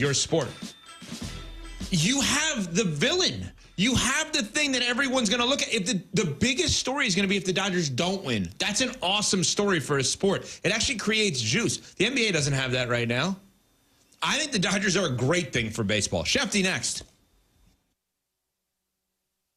your sport. You have the villain. You have the thing that everyone's going to look at. If the biggest story is going to be if the Dodgers don't win. That's an awesome story for a sport. It actually creates juice. The NBA doesn't have that right now. I think the Dodgers are a great thing for baseball. Shefty next.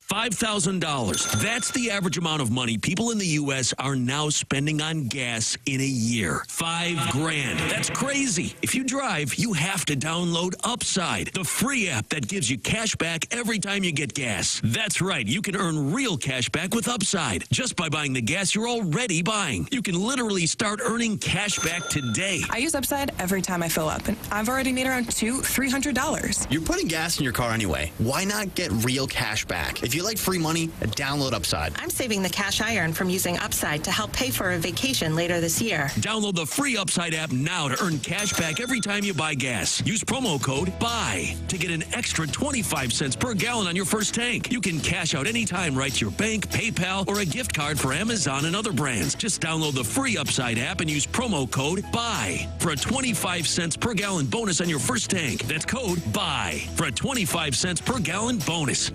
$5,000. That's the average amount of money people in the U.S. are now spending on gas in a year. $5,000. That's crazy. If you drive, you have to download Upside, the free app that gives you cash back every time you get gas. That's right. You can earn real cash back with Upside just by buying the gas you're already buying. You can literally start earning cash back today. I use Upside every time I fill up, and I've already made around $300. You're putting gas in your car anyway. Why not get real cash back? If you like free money, download Upside. I'm saving the cash I earn from using Upside to help pay for a vacation later this year. Download the free Upside app now to earn cash back every time you buy gas. Use promo code BUY to get an extra 25 cents per gallon on your first tank. You can cash out anytime right to your bank, PayPal, or a gift card for Amazon and other brands. Just download the free Upside app and use promo code BUY for a 25 cents per gallon bonus on your first tank. That's code BUY for a 25 cents per gallon bonus.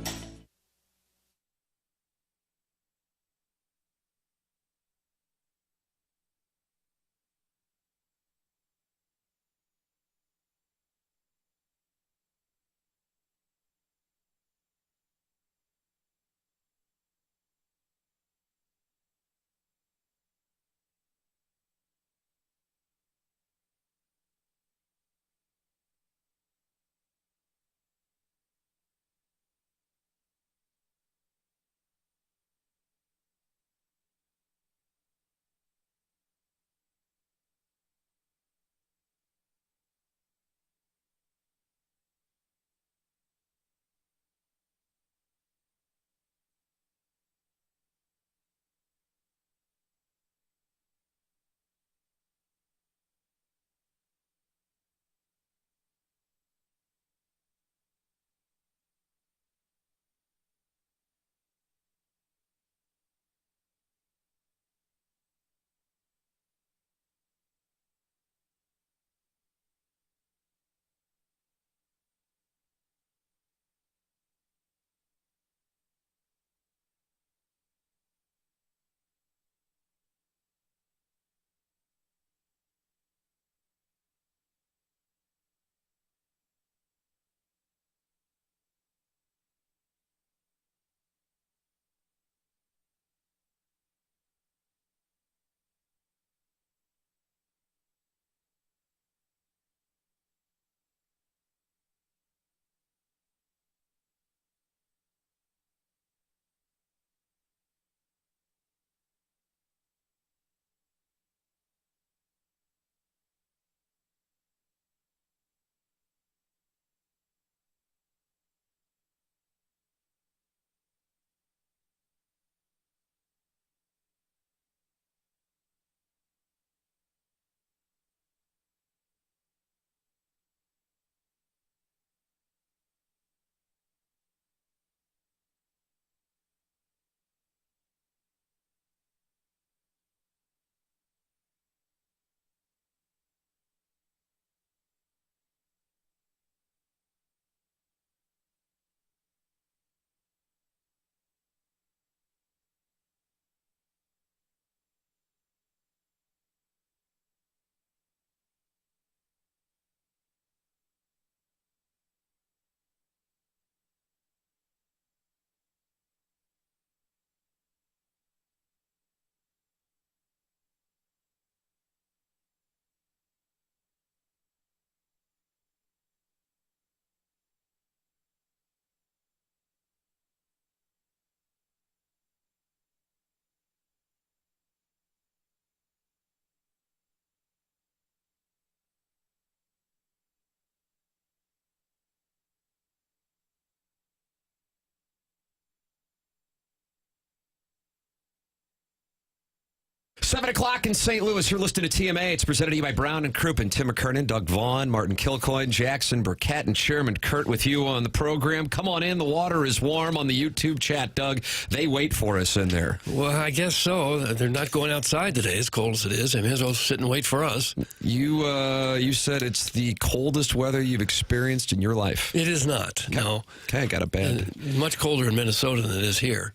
7 o'clock in St. Louis. You're listening to TMA. It's presented to you by Brown and Crouppen. Tim McKernan, Doug Vaughn, Martin Kilcoyne, Jackson Burkett, and Chairman Kurt with you on the program. Come on in. The water is warm on the YouTube chat, Doug. They wait for us in there. Well, I guess so. They're not going outside today, as cold as it is. They may as well sit and wait for us. You said it's the coldest weather you've experienced in your life. It is not, no. Okay, got a bad. Much colder in Minnesota than it is here.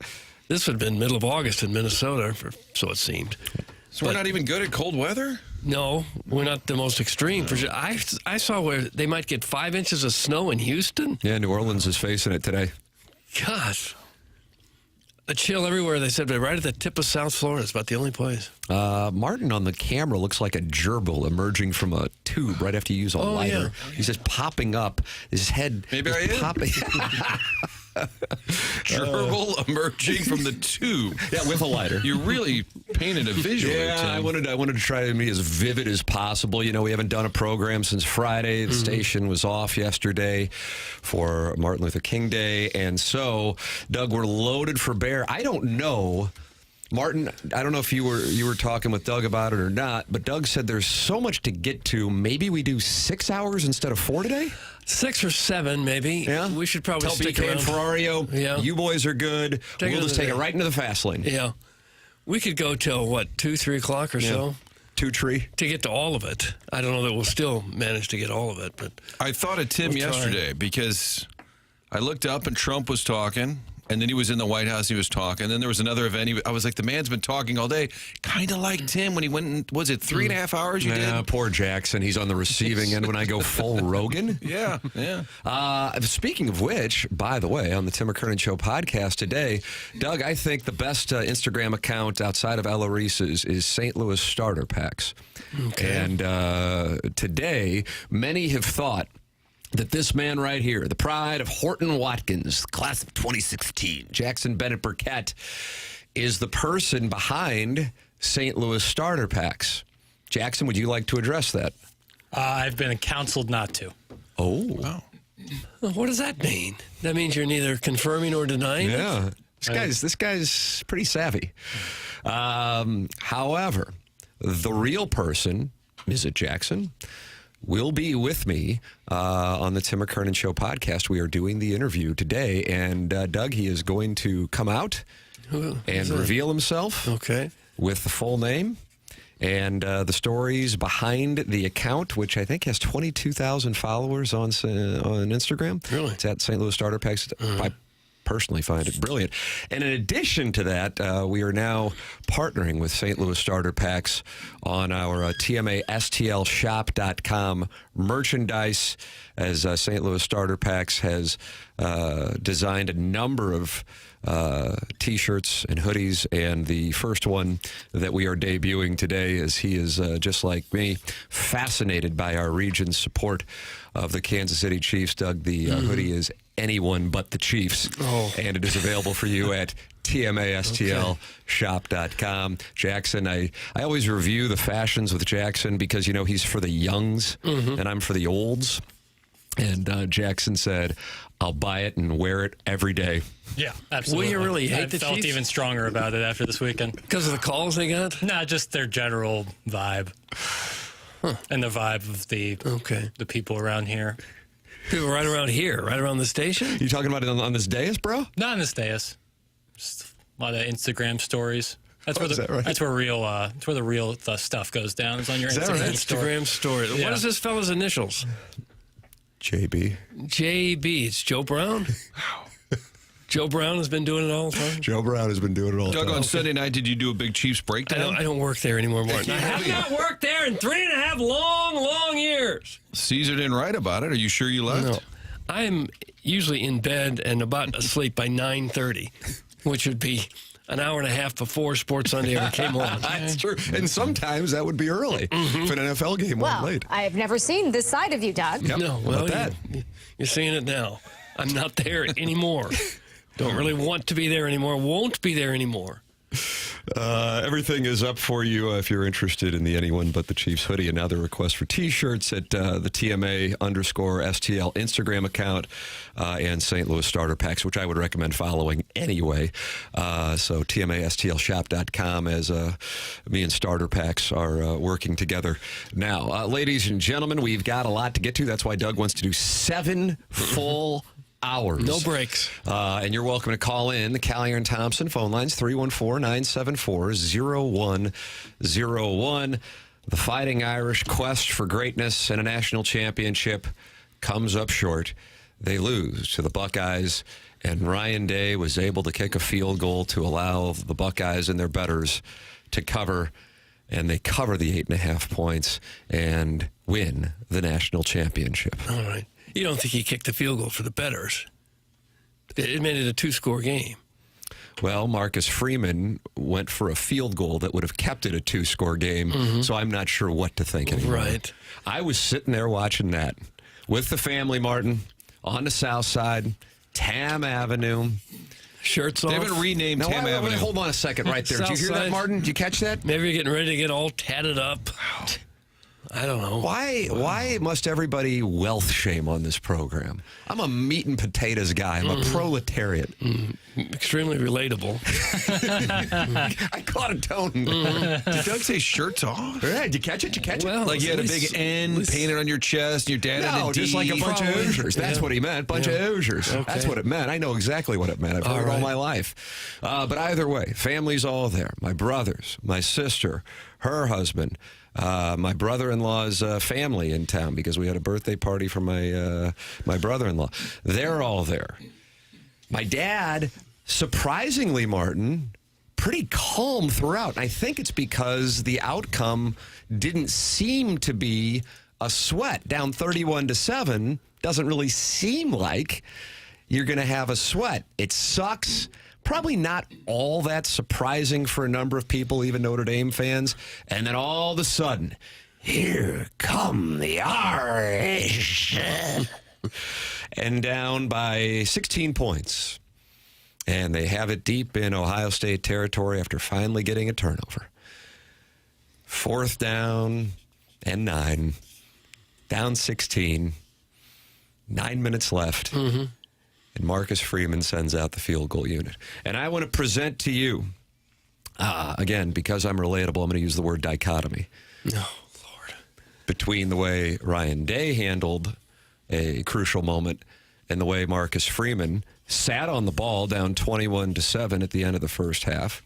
This would have been middle of August in Minnesota, so it seemed. So we're not even good at cold weather? No, we're not the most extreme. For sure. I saw where they might get 5 inches of snow in Houston. Yeah, New Orleans is facing it today. Gosh. A chill everywhere. They said right at the tip of South Florida. It's about the only place. Martin on the camera looks like a gerbil emerging from a tube right after you use a lighter. Yeah. He's just popping up. His head Maybe I am. popping. Gerbil emerging from the tube. Yeah, with a lighter. You really painted a visual. Yeah, Tim. I wanted to try to be as vivid as possible. You know, we haven't done a program since Friday. The station was off yesterday for Martin Luther King Day. And so, Doug, we're loaded for bear. I don't know. Martin, I don't know if you were talking with Doug about it or not, but Doug said there's so much to get to. Maybe we do 6 hours instead of 4 today? 6 or 7, maybe. Yeah. We should probably tell stick PK around. and Ferrario, Yeah. you boys are good. We'll just take it right into the fast lane. Yeah. We could go till, 2, 3 o'clock or so? 2 tree. To get to all of it. I don't know that we'll still manage to get all of it, but I thought of Tim yesterday because I looked up and Trump was talking. And then he was in the White House, he was talking. Then there was another event. I was like, the man's been talking all day. Kind of like Tim when he went, was it 3.5 hours you did? Poor Jackson. He's on the receiving end when I go full Rogan. Yeah, yeah. Speaking of which, by the way, on the Tim McKernan Show podcast today, Doug, I think the best Instagram account outside of Ella Reese's is St. Louis Starter Packs. Okay. And today, many have thought that this man right here, the pride of Horton Watkins, class of 2016, Jackson Burkett, is the person behind St. Louis Starter Packs. Jackson, would you like to address that? I've been counseled not to. Oh. Wow. Well, what does that mean? That means you're neither confirming or denying it? Yeah. This guy's pretty savvy. However, the real person, is it Jackson, will be with me on the Tim McKernan Show podcast. We are doing the interview today, and Doug, he is going to come out and reveal himself with the full name and the stories behind the account, which I think has 22,000 followers on Instagram. Really? It's at St. Louis Starter Packs. I personally find it brilliant. And in addition to that, we are now partnering with St. Louis Starter Packs on our TMA STL shop.com merchandise, as St. Louis Starter Packs has designed a number of T-shirts and hoodies, and the first one that we are debuting today is he is, just like me, fascinated by our region's support of the Kansas City Chiefs. Doug, the hoodie is anyone but the Chiefs, and it is available for you at TMASTLshop.com. Jackson, I always review the fashions with Jackson because, you know, he's for the youngs and I'm for the olds. And Jackson said, I'll buy it and wear it every day. Yeah, absolutely. Will you really hate the felt Chiefs? even stronger about it after this weekend. Because of the calls they got? Nah, just their general vibe. And the vibe of the people around here. People right around here, right around the station? You talking about it on this dais, bro? Not on this dais. Just a lot of Instagram stories. That's where that's where the real stuff goes down. It's on your Instagram story. Yeah. What is this fella's initials? JB. JB. It's Joe Brown? Joe Brown has been doing it all the time? Joe Brown has been doing it all the Doug, time. on Sunday night, did you do a big Chiefs breakdown? I don't work there anymore, Martin. I have not worked there in 3.5 long years. Caesar didn't write about it. Are you sure you left? No. I'm usually in bed and about asleep by 9:30, which would be an hour and a half before Sports Sunday ever came on. That's true. And sometimes that would be early if an NFL game went late. I've never seen this side of you, Doug. Yep. No, well, you're seeing it now. I'm not there anymore. Don't really want to be there anymore. Won't be there anymore. Everything is up for you if you're interested in the Anyone But the Chiefs hoodie. Another request for T-shirts at the TMA_STL Instagram account and St. Louis Starter Packs, which I would recommend following anyway. So TMASTLshop.com as me and Starter Packs are working together now. Ladies and gentlemen, we've got a lot to get to. That's why Doug wants to do 7 full hours. No breaks. And you're welcome to call in the Callier and Thompson phone lines, 314-974-0101. The Fighting Irish quest for greatness and a national championship comes up short. They lose to the Buckeyes, and Ryan Day was able to kick a field goal to allow the Buckeyes and their bettors to cover, and they cover the 8.5 points and win the national championship. All right. You don't think he kicked the field goal for the bettors? It made it a 2-score game. Well, Marcus Freeman went for a field goal that would have kept it a 2-score game, so I'm not sure what to think anymore. Right. I was sitting there watching that with the family, Martin, on the south side, Tam Avenue. Shirts off. They haven't renamed Tam Avenue. Wait, hold on a second right there. Did you hear that, Martin? Did you catch that? Maybe you're getting ready to get all tatted up. I don't know. Why must everybody wealth shame on this program? I'm a meat and potatoes guy. I'm a proletariat. Extremely relatable. I caught a tone. Did Doug say shirts off? Yeah, did you catch it? Did you catch it? Well, Like you had a big N painted on your chest, and your dad had a D. Just like a bunch of Hoosiers. That's what he meant. Bunch of Hoosiers. Okay. That's what it meant. I know exactly what it meant. I've heard it all my life. But either way, family's all there. My brothers, my sister, her husband, my brother-in-law's family in town, because we had a birthday party for my brother-in-law. They're all there. My dad, surprisingly, Martin, pretty calm throughout. I think it's because the outcome didn't seem to be a sweat. Down 31-7 doesn't really seem like you're going to have a sweat. It sucks. Probably not all that surprising for a number of people, even Notre Dame fans. And then all of a sudden, here come the Irish. And down by 16 points. And they have it deep in Ohio State territory after finally getting a turnover. 4th down and 9. Down 16. 9 minutes left. And Marcus Freeman sends out the field goal unit. And I want to present to you, again, because I'm relatable, I'm going to use the word dichotomy. Oh, Lord. Between the way Ryan Day handled a crucial moment and the way Marcus Freeman sat on the ball down 21-7 at the end of the first half.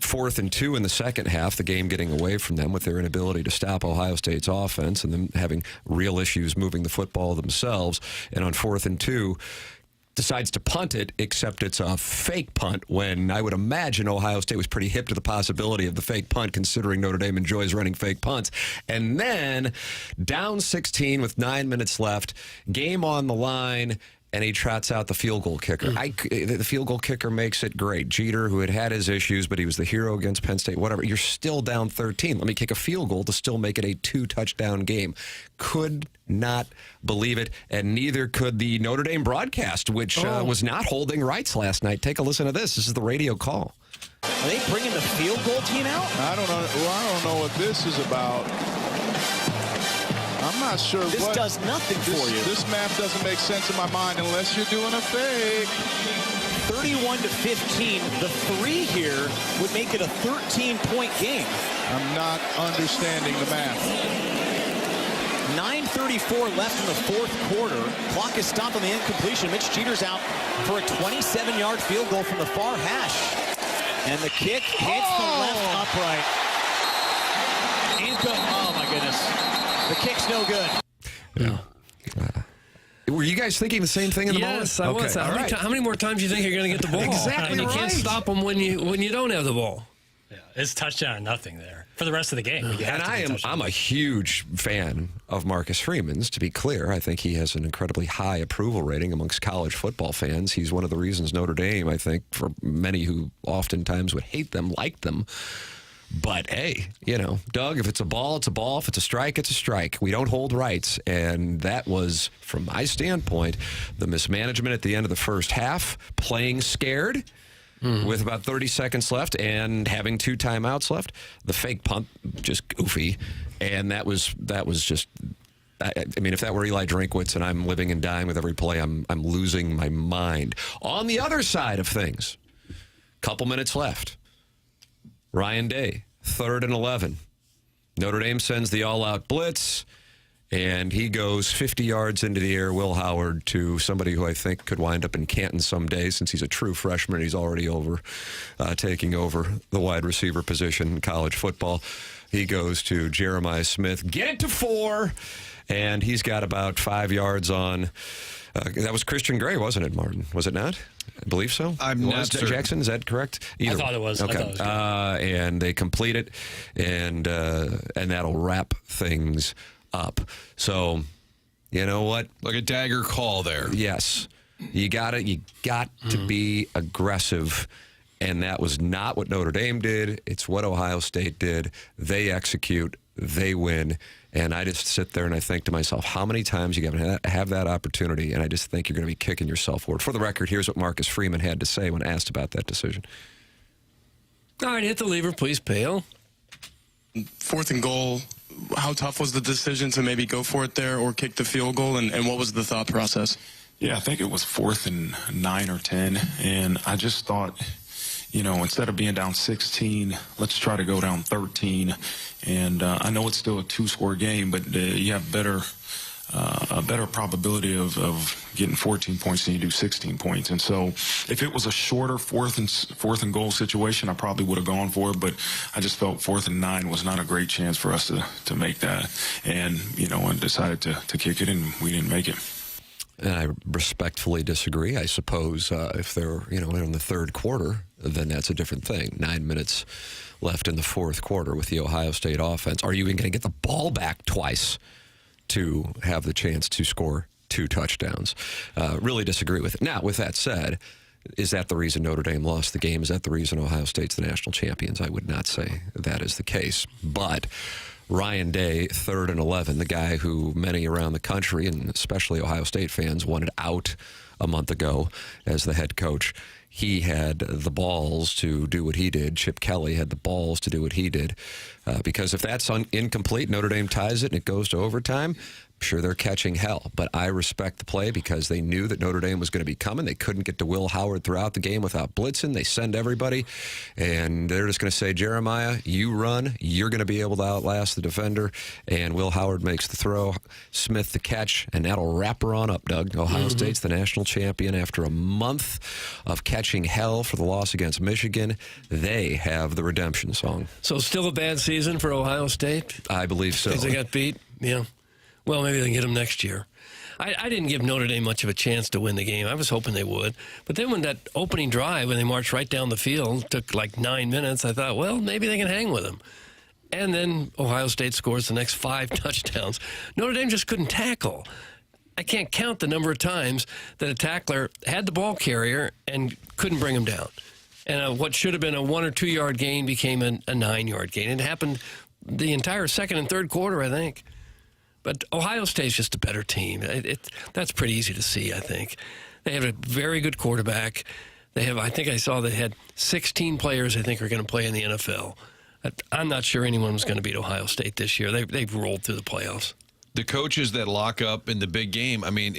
4th and 2 in the second half, the game getting away from them with their inability to stop Ohio State's offense and them having real issues moving the football themselves. And on 4th and 2, decides to punt it, except it's a fake punt, when I would imagine Ohio State was pretty hip to the possibility of the fake punt, considering Notre Dame enjoys running fake punts. And then down 16 with 9 minutes left, game on the line, and he trots out the field goal kicker. The field goal kicker makes it great. Jeter, who had his issues, but he was the hero against Penn State, whatever. You're still down 13. Let me kick a field goal to still make it a 2-touchdown game. Could not believe it, and neither could the Notre Dame broadcast, which was not holding rights last night. Take a listen to this. This is the radio call. Are they bringing the field goal team out? I don't know. Well, I don't know what this is about. I'm not sure. This does nothing for you. This math doesn't make sense in my mind unless you're doing a fake. 31-15. The 3 here would make it a 13-point game. I'm not understanding the math. 9:34 left in the 4th quarter. Clock is stopped on the incompletion. Mitch Jeter's out for a 27-yard field goal from the far hash. And the kick hits the left upright. Oh, my goodness. The kick's no good. Yeah. Were you guys thinking the same thing in the moment? Yes, I was. How many more times do you think you're going to get the ball? Exactly. And you can't stop them when you don't have the ball. Yeah, it's touchdown or nothing there for the rest of the game. And I'm a huge fan of Marcus Freeman's, to be clear. I think he has an incredibly high approval rating amongst college football fans. He's one of the reasons Notre Dame, I think, for many who oftentimes would hate them, like them. But, hey, Doug, if it's a ball, it's a ball. If it's a strike, it's a strike. We don't hold rights. And that was, from my standpoint, the mismanagement at the end of the first half, playing scared. with about 30 seconds left and having 2 timeouts left. The fake punt, just goofy. And that was just, I mean, if that were Eli Drinkwitz and I'm living and dying with every play, I'm losing my mind. On the other side of things, couple minutes left. Ryan Day, 3rd and 11. Notre Dame sends the all-out blitz, and he goes 50 yards into the air, Will Howard, to somebody who I think could wind up in Canton someday since he's a true freshman. He's already taking over the wide receiver position in college football. He goes to Jeremiah Smith. Get it to 4, and he's got about 5 yards on. That was Christian Gray, wasn't it, Martin? Was it not? I believe so. I'm not certain. Jackson, is that correct? I thought it was. Okay. I thought it was and they complete it, and that'll wrap things up. So, you know what? Like a dagger call there. Yes. You got to be aggressive, and that was not what Notre Dame did. It's what Ohio State did. They execute, they win, and I just sit there and I think to myself, how many times you have that opportunity, and I just think you're going to be kicking yourself forward. For the record, here's what Marcus Freeman had to say when asked about that decision. All right, hit the lever, please, Pale. 4th and goal, how tough was the decision to maybe go for it there or kick the field goal, and what was the thought process? Yeah, I think it was 4th and 9 or 10, and I just thought, you know, instead of being down 16, let's try to go down 13. And I know it's still a 2-score game, but you have a better probability of getting 14 points than you do 16 points. And so if it was a shorter fourth and goal situation, I probably would have gone for it. But I just felt 4th and 9 was not a great chance for us to make that. And, you know, I decided to kick it, and we didn't make it. And I respectfully disagree. I suppose if they're, you know, in the 3rd quarter, then that's a different thing. 9 minutes left in the 4th quarter with the Ohio State offense. Are you even going to get the ball back twice to have the chance to score 2 touchdowns? Really disagree with it. Now, with that said, is that the reason Notre Dame lost the game? Is that the reason Ohio State's the national champions? I would not say that is the case. But Ryan Day, 3rd and 11, the guy who many around the country, and especially Ohio State fans, wanted out a month ago as the head coach. He had the balls to do what he did. Chip Kelly had the balls to do what he did. Because if that's incomplete, Notre Dame ties it and it goes to overtime, I'm sure they're catching hell. But I respect the play because they knew that Notre Dame was going to be coming. They couldn't get to Will Howard throughout the game without blitzing. They send everybody, and they're just going to say, Jeremiah, you run. You're going to be able to outlast the defender. And Will Howard makes the throw, Smith the catch, and that'll wrap her on up, Doug. Ohio State's the national champion after a month of catching hell for the loss against Michigan. They have the redemption song. So still a bad season for Ohio State? I believe so. Because they got beat? Yeah. Well, maybe they can get them next year. I didn't give Notre Dame much of a chance to win the game. I was hoping they would. But then when that opening drive, when they marched right down the field, took like 9 minutes, I thought, well, maybe they can hang with them. And then Ohio State scores the next 5 touchdowns. Notre Dame just couldn't tackle. I can't count the number of times that a tackler had the ball carrier and couldn't bring him down. And what should have been a 1 or 2 yard gain became a 9-yard gain. It happened the entire 2nd and 3rd quarter, I think. But Ohio State's just a better team. That's pretty easy to see, I think. They have a very good quarterback. They have, I think I saw they had 16 players I think are going to play in the NFL. I'm not sure anyone was going to beat Ohio State this year. They've rolled through the playoffs. The coaches that lock up in the big game, I mean,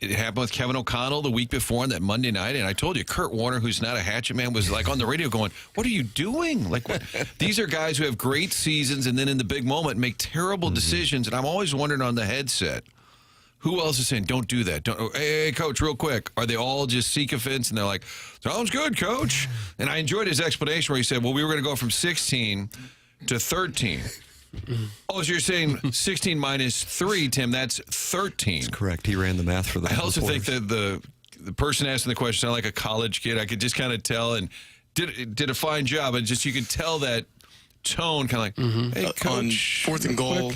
it happened with Kevin O'Connell the week before on that Monday night, and I told you, Kurt Warner, who's not a hatchet man, was like on the radio going, what are you doing? Like, what? These are guys who have great seasons and then in the big moment make terrible decisions, and I'm always wondering on the headset, who else is saying, don't do that? Don't, hey, Coach, real quick. Are they all just sycophants, and they're like, sounds good, Coach? And I enjoyed his explanation where he said, well, we were going to go from 16 to 13. Oh, so you're saying 16 minus 3, Tim, that's 13. That's correct. He ran the math for the I also think that the person asking the question sounded like a college kid. I could just kind of tell, and did a fine job. And just you could tell that tone, kind of like, hey, Coach. On 4th and goal,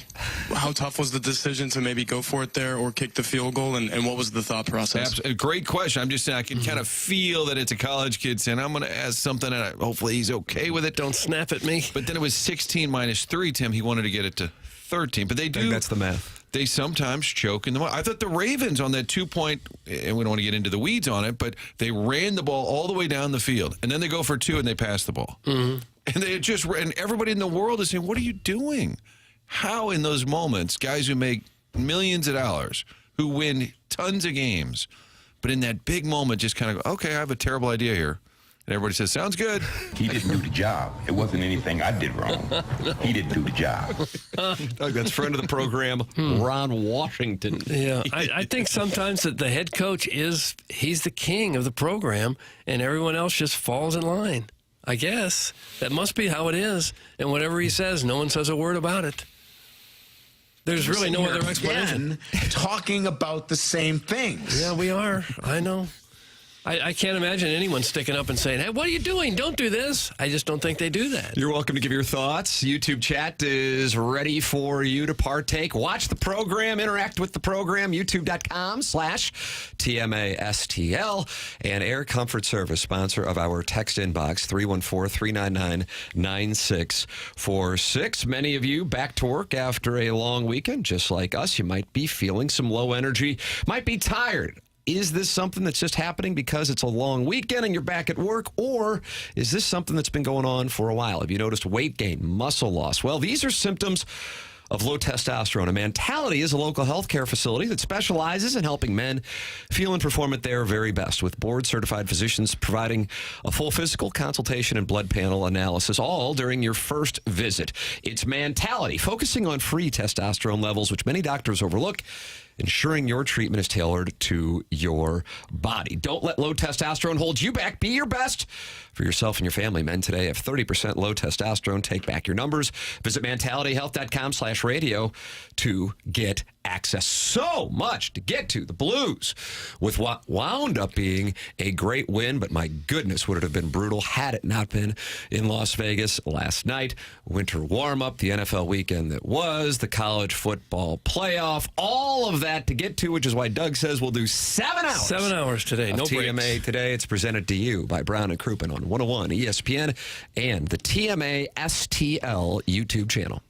how tough was the decision to maybe go for it there or kick the field goal, and what was the thought process? Great question. I'm just saying I can kind of feel that it's a college kid saying, I'm going to ask something, and hopefully he's okay with it. Don't snap at me. But then it was 16 minus 3, Tim. He wanted to get it to 13. But they do. That's the math. they sometimes choke in the moment. I thought the Ravens on that 2-point, and we don't want to get into the weeds on it, but they ran the ball all the way down the field, and then they go for 2 and they pass the ball. Mm-hmm. And everybody in the world is saying, what are you doing? How in those moments, guys who make millions of dollars, who win tons of games, but in that big moment just kind of go, okay, I have a terrible idea here. And everybody says, sounds good. He didn't do the job. It wasn't anything I did wrong. He didn't do the job. Doug, that's friend of the program, Ron Washington. Yeah, I think sometimes that the head coach he's the king of the program, and everyone else just falls in line. I guess that must be how it is. And whatever he says, no one says a word about it. There's really no other explanation. Talking about the same things. Yeah, we are. I know. I can't imagine anyone sticking up and saying, hey, what are you doing? Don't do this. I just don't think they do that. You're welcome to give your thoughts. YouTube chat is ready for you to partake. Watch the program, interact with the program, youtube.com/TMASTL. And Air Comfort Service, sponsor of our text inbox, 314-399-9646. Many of you back to work after a long weekend, just like us. You might be feeling some low energy, might be tired. Is this something that's just happening because it's a long weekend and you're back at work? Or is this something that's been going on for a while? Have you noticed weight gain, muscle loss? Well, these are symptoms of low testosterone. A Mentality is a local healthcare facility that specializes in helping men feel and perform at their very best, with board-certified physicians providing a full physical consultation and blood panel analysis, all during your first visit. It's Mentality, focusing on free testosterone levels, which many doctors overlook, ensuring your treatment is tailored to your body. Don't let low testosterone hold you back. Be your best for yourself and your family. Men today have 30% low testosterone. Take back your numbers. Visit mentalityhealth.com/radio to get access. So much to get to. The Blues, with what wound up being a great win, but my goodness, would it have been brutal had it not been in Las Vegas last night. Winter warm-up, the NFL weekend that was, the college football playoff, all of that to get to, which is why Doug says we'll do 7 hours. 7 hours today, no TMA breaks. today. It's presented to you by Brown and Crouppen on 101 ESPN and the TMA STL YouTube channel.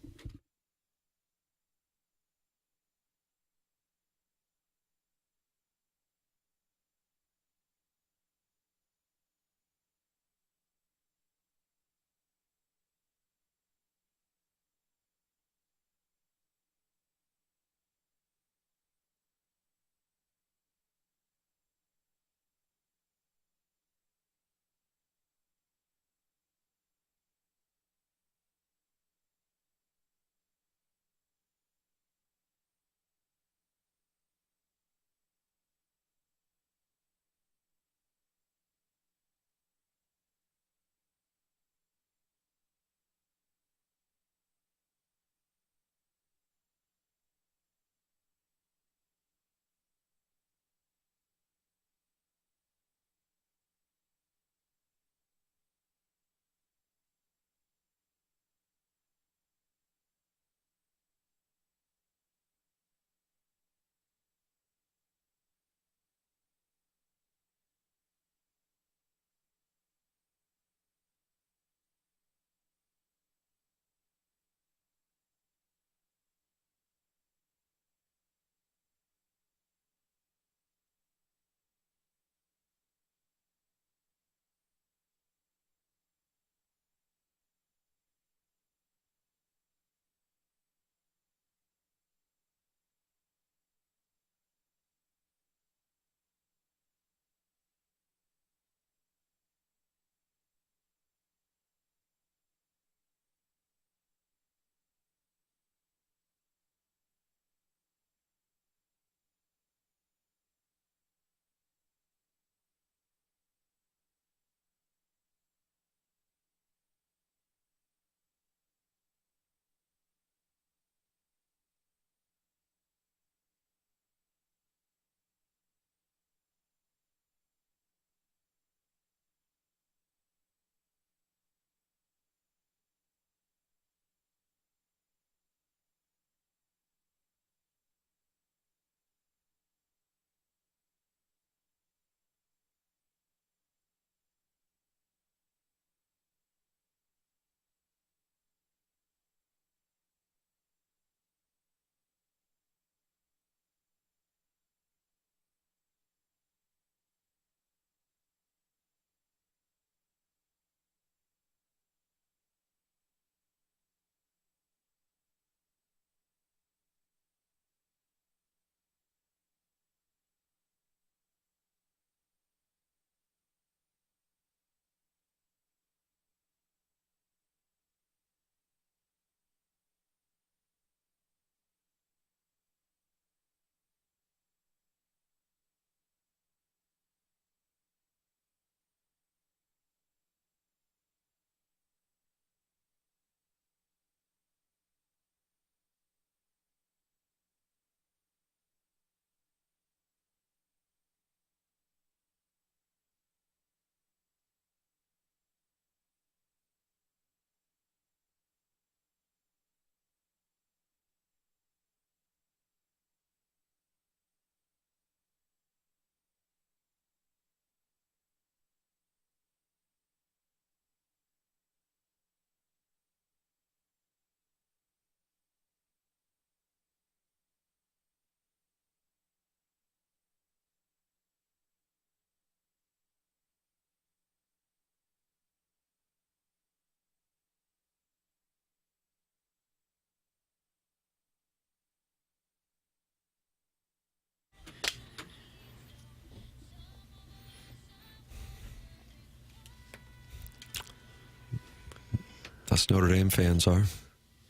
Us Notre Dame fans are.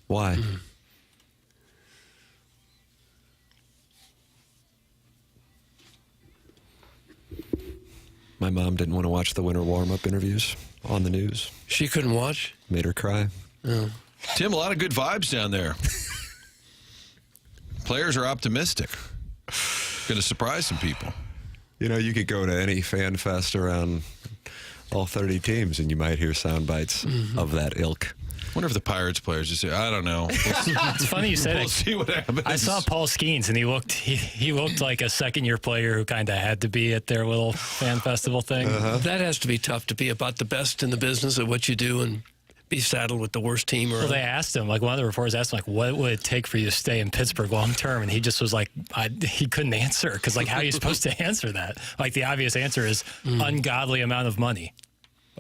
Why? My mom didn't want to watch the winter warm-up interviews on the news. She couldn't watch? Made her cry. Oh. Tim, a lot of good vibes down there. Players are optimistic. Going to surprise some people. You know, you could go to any fan fest around all 30 teams, and you might hear sound bites of that ilk. I wonder if the Pirates players just say, I don't know. It's funny you said we'll it. See what happens. I saw Paul Skeens, and he looked like a second-year player who kind of had to be at their little fan festival thing. That has to be tough to be about the best in the business at what you do and be saddled with the worst team around. Well, they asked him, like one of the reporters asked him, like, what would it take for you to stay in Pittsburgh long term? And he just was like, he couldn't answer because, like, how are you supposed to answer that? Like, the obvious answer is ungodly amount of money.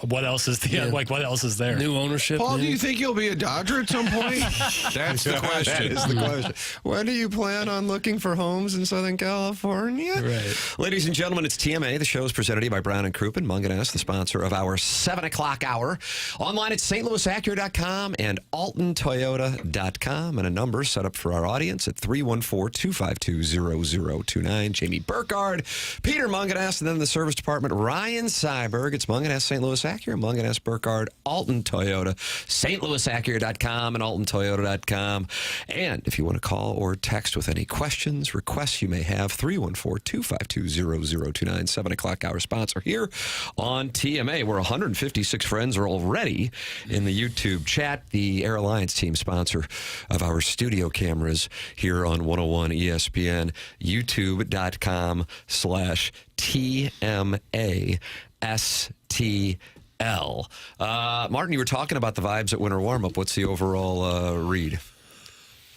What else is what else is there? New ownership. Paul, do you think you'll be a Dodger at some point? That's the question. That is the question. When do you plan on looking for homes in Southern California? Right. Ladies and gentlemen, it's TMA. The show is presented to you by Brown & Crouppen, Munganess, the sponsor of our 7 o'clock hour. Online at stlouisacura.com and altontoyota.com. And a number set up for our audience at 314-252-0029. Jamie Burkhardt, Peter Munganess, and then the service department, Ryan Seiberg. It's Munganess, St. Louis Acura, Munganess, Burkhardt, Alton Toyota, stlouisacura.com and altontoyota.com. And if you want to call or text with any questions, requests you may have, 314-252-0029, 7 o'clock hour sponsor here on TMA, where 156 friends are already in the YouTube chat. The Air Alliance team sponsor of our studio cameras here on 101 ESPN, youtube.com/TMA. STL. Martin, you were talking about the vibes at winter warm-up. What's the overall read?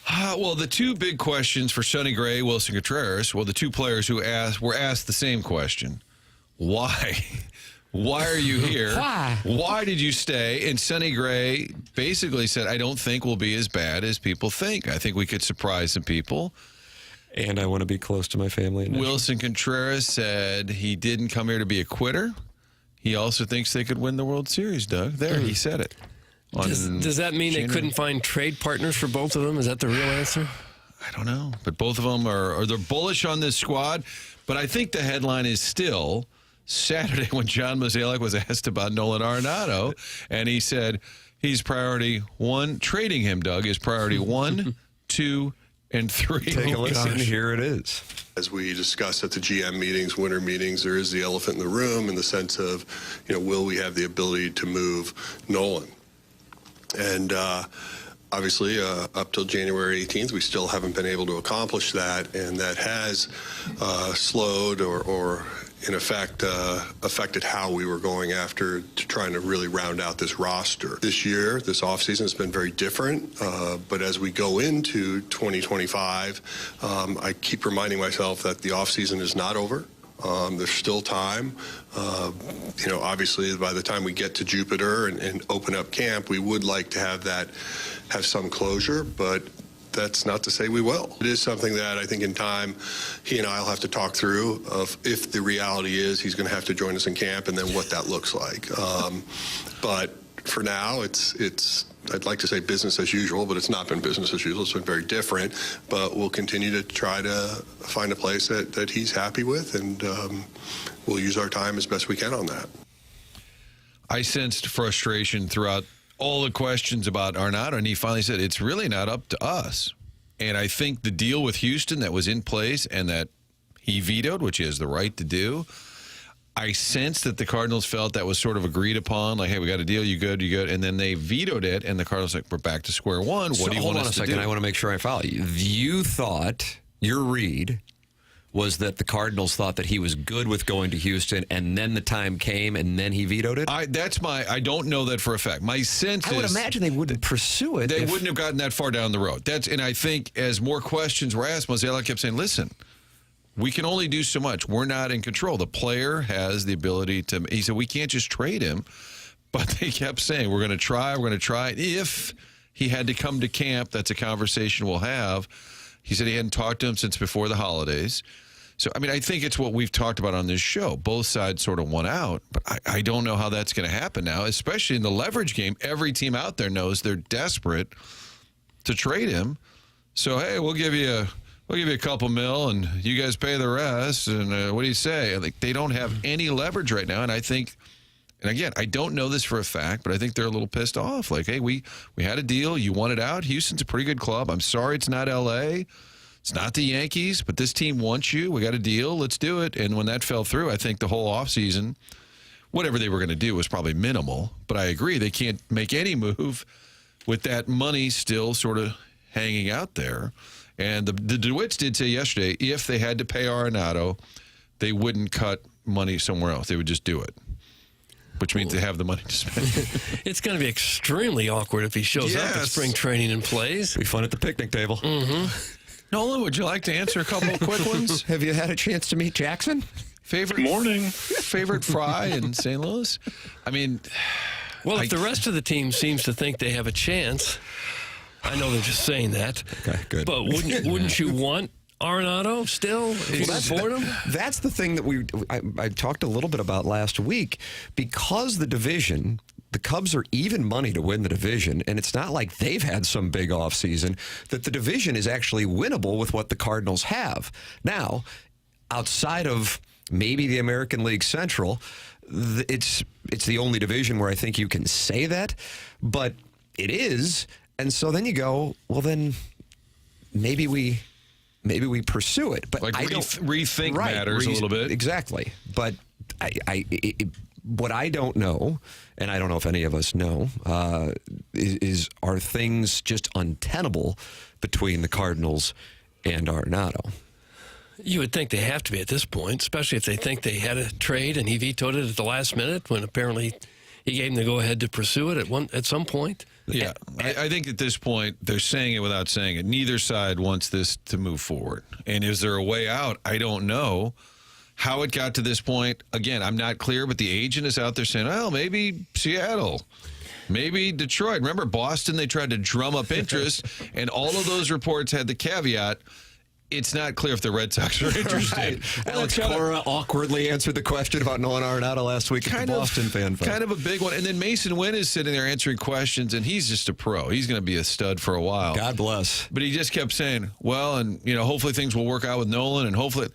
Well, the two big questions for Sonny Gray, Wilson Contreras, the two players who were asked the same question. Why? Why are you here? Why did you stay? And Sonny Gray basically said, I don't think we'll be as bad as people think. I think we could surprise some people. And I want to be close to my family. Wilson Contreras said he didn't come here to be a quitter. He also thinks they could win the World Series, Doug. There, he said it. Does that mean they couldn't find trade partners for both of them? Is that the real answer? I don't know. But both of them they're bullish on this squad. But I think the headline is still Saturday when John Mozeliak was asked about Nolan Arenado. And he said he's priority one. Trading him, Doug, is priority 1, 2, and 3. Take a listen. Here it is. As we discussed at the GM meetings, winter meetings, there is the elephant in the room in the sense of, will we have the ability to move Nolan? And obviously, up till January 18th, we still haven't been able to accomplish that, and that has slowed or in effect, affected how we were going after trying to really round out this roster. This year, this offseason has been very different, but as we go into 2025, I keep reminding myself that the offseason is not over. There's still time. Obviously, by the time we get to Jupiter and open up camp, we would like to have some closure, but that's not to say we will. It is something that I think in time he and I will have to talk through of if the reality is he's going to have to join us in camp and then what that looks like. But for now, it's I'd like to say business as usual, but it's not been business as usual. It's been very different. But we'll continue to try to find a place that he's happy with, and we'll use our time as best we can on that. I sensed frustration throughout all the questions about Arenado, and he finally said, it's really not up to us. And I think the deal with Houston that was in place and that he vetoed, which he has the right to do, I sensed that the Cardinals felt that was sort of agreed upon, like, hey, we got a deal, you good. And then they vetoed it, and the Cardinals like, we're back to square one. What do you want us to do? Hold on a second. I want to make sure I follow you. You thought, your read was that the Cardinals thought that he was good with going to Houston, and then the time came, and then he vetoed it? I don't know that for a fact. My sense is... I would imagine they wouldn't pursue it. They wouldn't have gotten that far down the road. And I think as more questions were asked, Mozeliak kept saying, listen, we can only do so much. We're not in control. The player has the ability to... He said, we can't just trade him. But they kept saying, we're going to try. If he had to come to camp, that's a conversation we'll have. He said he hadn't talked to him since before the holidays. So, I mean, I think it's what we've talked about on this show. Both sides sort of won out, but I don't know how that's going to happen now, especially in the leverage game. Every team out there knows they're desperate to trade him. So, hey, we'll give you a couple mil, and you guys pay the rest. And what do you say? Like, they don't have any leverage right now, and I think, and again, I don't know this for a fact, but I think they're a little pissed off. Like, hey, we had a deal. You wanted out. Houston's a pretty good club. I'm sorry it's not L.A., it's not the Yankees, but this team wants you. We got a deal. Let's do it. And when that fell through, I think the whole offseason, whatever they were going to do was probably minimal. But I agree, they can't make any move with that money still sort of hanging out there. And the DeWitts did say yesterday, if they had to pay Arenado, they wouldn't cut money somewhere else. They would just do it, which means they have the money to spend. It's going to be extremely awkward if he shows up at spring training and plays. Be fun at the picnic table. Mm-hmm. Nolan, would you like to answer a couple of quick ones? Have you had a chance to meet Jackson? Favorite fry in St. Louis? I mean, well, if the rest of the team seems to think they have a chance, I know they're just saying that. Okay, good. But wouldn't you want Arenado still? That's the thing that I talked a little bit about last week. Because the division, the Cubs are even money to win the division, and it's not like they've had some big offseason, that the division is actually winnable with what the Cardinals have. Now, outside of maybe the American League Central, it's the only division where I think you can say that, but it is. And so then you go, well, then maybe we pursue it. But like I don't rethink matters a little bit. Exactly. But what I don't know, and I don't know if any of us know, are things just untenable between the Cardinals and Arenado? You would think they have to be at this point, especially if they think they had a trade and he vetoed it at the last minute when apparently he gave them the go-ahead to pursue it at some point. Yeah, I think at this point, they're saying it without saying it. Neither side wants this to move forward. And is there a way out? I don't know. How it got to this point, again, I'm not clear, but the agent is out there saying, well, maybe Seattle, maybe Detroit. Remember Boston, they tried to drum up interest, and all of those reports had the caveat, it's not clear if the Red Sox are interested. Right. Alex Cora awkwardly answered the question about Nolan Arenado last week at the Boston fan fest. Kind of a big one. And then Mason Wynn is sitting there answering questions, and he's just a pro. He's going to be a stud for a while. God bless. But he just kept saying, well, and, hopefully things will work out with Nolan, and hopefully...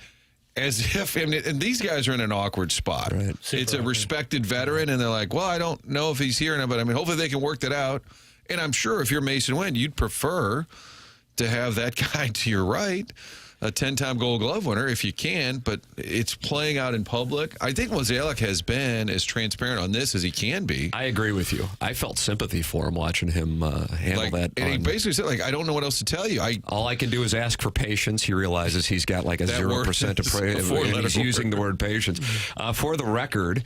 As if, and these guys are in an awkward spot. Right. It's a respected veteran, and they're like, well, I don't know if he's here or not, but hopefully they can work that out. And I'm sure if you're Mason Wynn, you'd prefer to have that guy to your right, a 10-time Gold Glove winner if you can, but it's playing out in public. I think Mozeliak has been as transparent on this as he can be. I agree with you. I felt sympathy for him watching him handle that. And he basically said, I don't know what else to tell you. All I can do is ask for patience. He realizes he's got like a 0% to pray, and he's using the word patience. For the record,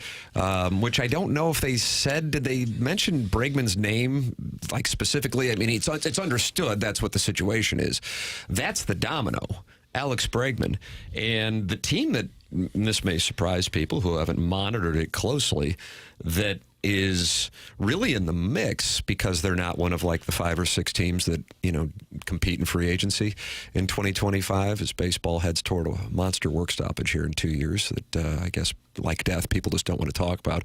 which I don't know if they said, did they mention Bregman's name like specifically? I mean, it's understood that's what the situation is. That's the domino. Alex Bregman, and the team that, and this may surprise people who haven't monitored it closely, that is really in the mix because they're not one of like the 5 or 6 teams that, compete in free agency in 2025 as baseball heads toward a monster work stoppage here in 2 years that I guess like death people just don't want to talk about.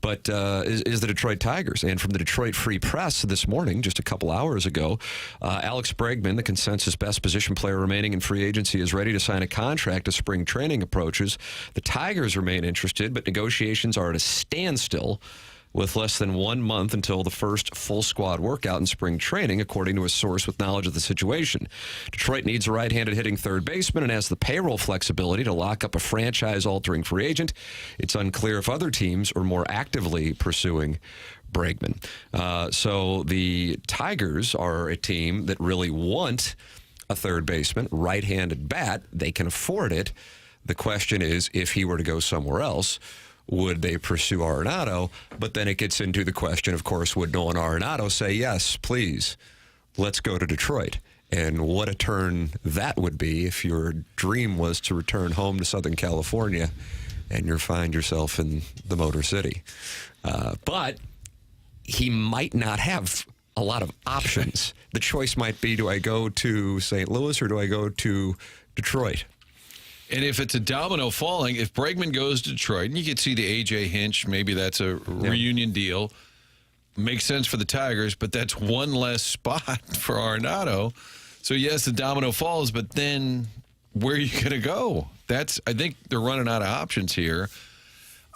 But is the Detroit Tigers. And from the Detroit Free Press this morning, just a couple hours ago, Alex Bregman, the consensus best position player remaining in free agency, is ready to sign a contract as spring training approaches. The Tigers remain interested, but negotiations are at a standstill with less than 1 month until the first full squad workout in spring training, according to a source with knowledge of the situation. Detroit needs a right-handed hitting third baseman and has the payroll flexibility to lock up a franchise-altering free agent. It's unclear if other teams are more actively pursuing Bregman. So the Tigers are a team that really want a third baseman, right-handed bat. They can afford it. The question is, if he were to go somewhere else, would they pursue Arenado? But then it gets into the question, of course, would Nolan Arenado say, yes, please, let's go to Detroit? And what a turn that would be if your dream was to return home to Southern California and you find yourself in the Motor City. But he might not have a lot of options. The choice might be, do I go to St. Louis or do I go to Detroit? And if it's a domino falling, if Bregman goes to Detroit, and you can see the A.J. Hinch, maybe that's a reunion deal, makes sense for the Tigers, but that's one less spot for Arenado. So, yes, the domino falls, but then where are you going to go? I think they're running out of options here.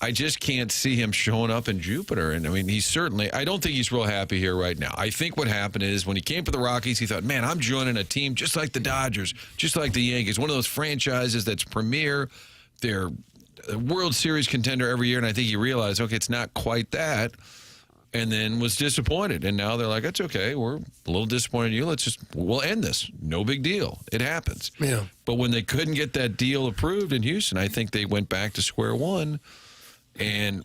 I just can't see him showing up in Jupiter. And, I mean, I don't think he's real happy here right now. I think what happened is when he came to the Rockies, he thought, man, I'm joining a team just like the Dodgers, just like the Yankees, one of those franchises that's premier. They're a World Series contender every year. And I think he realized, okay, it's not quite that. And then was disappointed. And now they're like, that's okay. We're a little disappointed in you. We'll end this. No big deal. It happens. Yeah. But when they couldn't get that deal approved in Houston, I think they went back to square one. And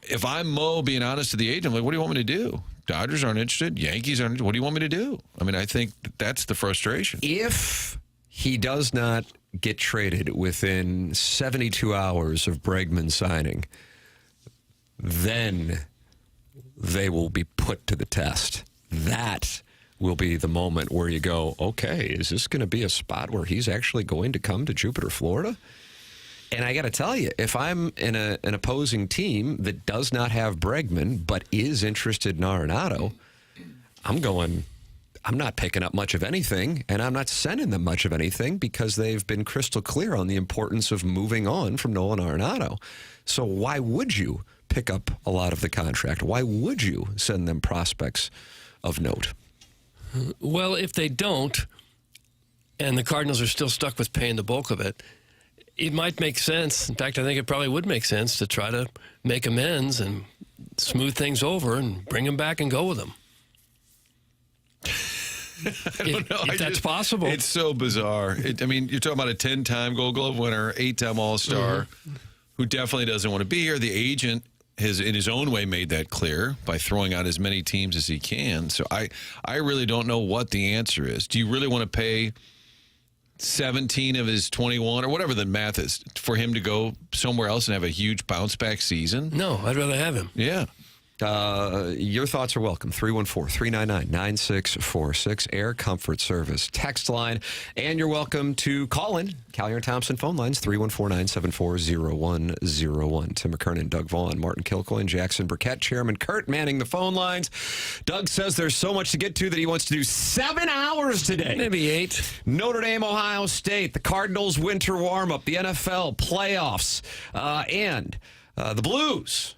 if I'm Mo, being honest to the agent, I'm like, what do you want me to do? Dodgers aren't interested. Yankees aren't interested. What do you want me to do? I mean, I think that's the frustration. If he does not get traded within 72 hours of Bregman signing, then they will be put to the test. That will be the moment where you go, okay, is this going to be a spot where he's actually going to come to Jupiter, Florida? And I got to tell you, if I'm in an opposing team that does not have Bregman but is interested in Arenado, I'm not picking up much of anything, and I'm not sending them much of anything because they've been crystal clear on the importance of moving on from Nolan Arenado. So why would you pick up a lot of the contract? Why would you send them prospects of note? Well, if they don't, and the Cardinals are still stuck with paying the bulk of it, it might make sense. In fact, I think it probably would make sense to try to make amends and smooth things over and bring him back and go with him. I don't know. If that's possible. It's so bizarre. I mean, you're talking about a 10-time Gold Glove winner, 8-time All-Star, who definitely doesn't want to be here. The agent has, in his own way, made that clear by throwing out as many teams as he can. So I really don't know what the answer is. Do you really want to pay 17 of his 21 or whatever the math is for him to go somewhere else and have a huge bounce back season? No, I'd rather have him. Yeah. Your thoughts are welcome. 314-399-9646, Air Comfort Service text line. And you're welcome to call in. Callier and Thompson phone lines, 314-974-0101. Tim McKernan, Doug Vaughn, Martin Kilcoyne, Jackson Burkett, Chairman Kurt manning the phone lines. Doug says there's so much to get to that he wants to do 7 hours today. Maybe 8. Notre Dame, Ohio State, the Cardinals winter warm-up, the NFL playoffs, and the Blues.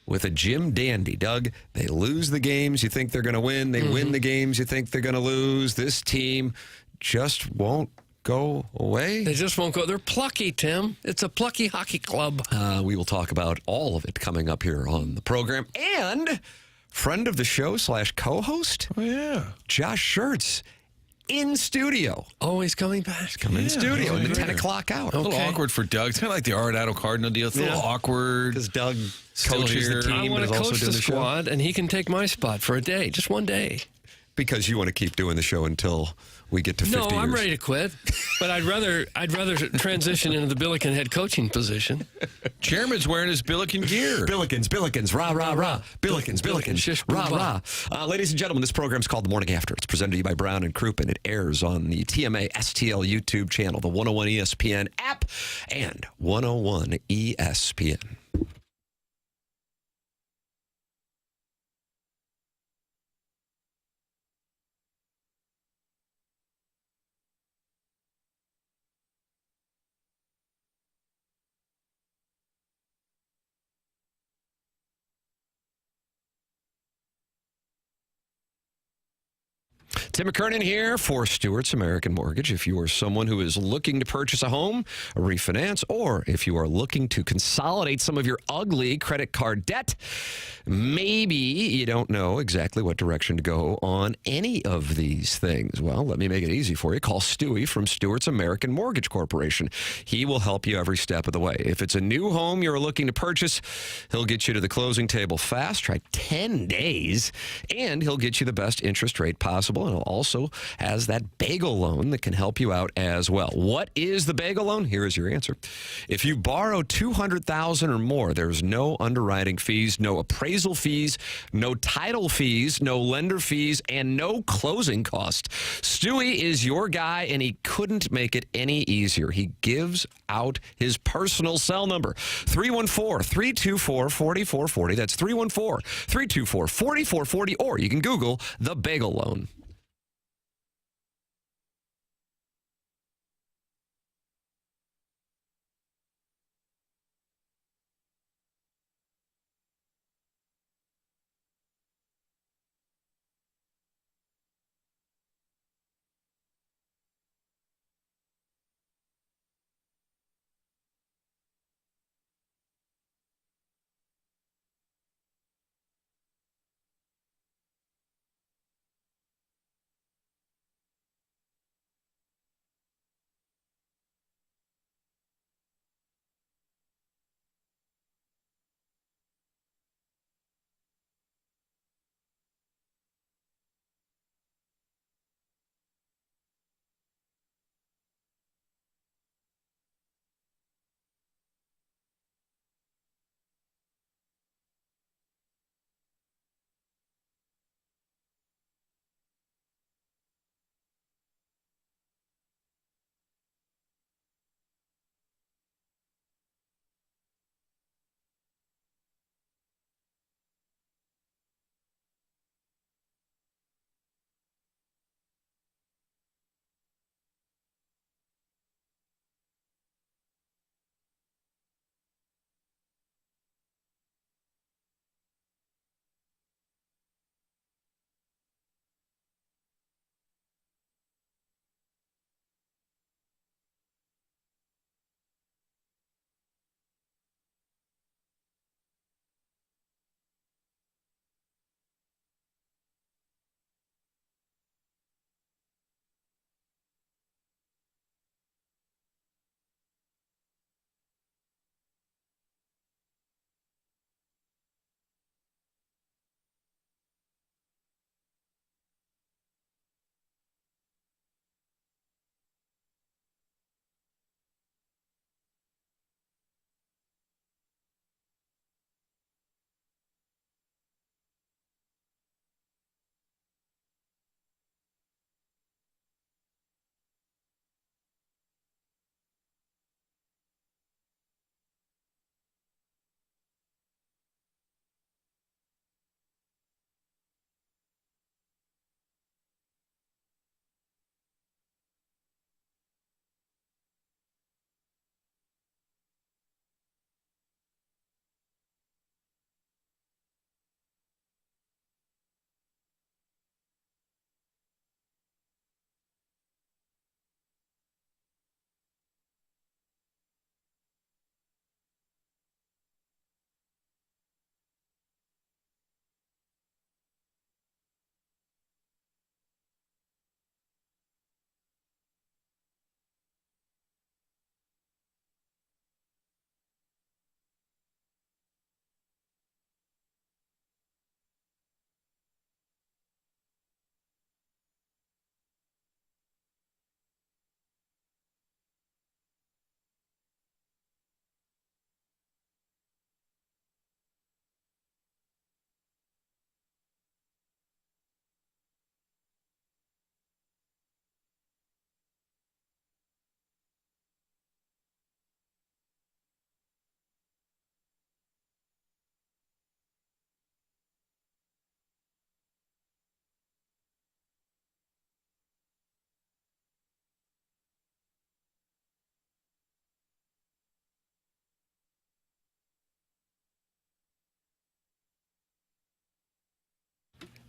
With a Jim Dandy. Doug, they lose the games you think they're going to win. They win the games you think they're going to lose. This team just won't go away. They just won't go. They're plucky, Tim. It's a plucky hockey club. We will talk about all of it coming up here on the program. And friend of the show / co-host, Josh Schertz. In studio. Oh, he's coming back. He's coming in studio in the 10 o'clock hour. A little awkward for Doug. It's kind of like the Arenado Cardinal deal. It's a little awkward. Because Doug coaches the team. I want to coach the squad, and he can take my spot for a day, just one day. Because you want to keep doing the show until we get to 50 years. No, I'm ready to quit. But I'd rather transition into the Billiken head coaching position. Chairman's wearing his Billiken gear. Billikens, rah, rah, rah. Billikens, rah, rah. Ladies and gentlemen, this program is called The Morning After. It's presented to you by Brown and Crouppen. It airs on the TMA STL YouTube channel, the 101 ESPN app, and 101 ESPN. Tim McKernan here for Stewart's American Mortgage. If you are someone who is looking to purchase a home, a refinance, or if you are looking to consolidate some of your ugly credit card debt, maybe you don't know exactly what direction to go on any of these things. Well, let me make it easy for you. Call Stewie from Stewart's American Mortgage Corporation. He will help you every step of the way. If it's a new home you're looking to purchase, he'll get you to the closing table fast, try 10 days, and he'll get you the best interest rate possible, and he'll also has that bagel loan that can help you out as well. What is the bagel loan? Here is your answer. If you borrow $200,000 or more, there's no underwriting fees, no appraisal fees, no title fees, no lender fees, and no closing cost. Stewie is your guy, and he couldn't make it any easier. He gives out his personal cell number, 314-324-4440. That's 314-324-4440, or you can Google the bagel loan.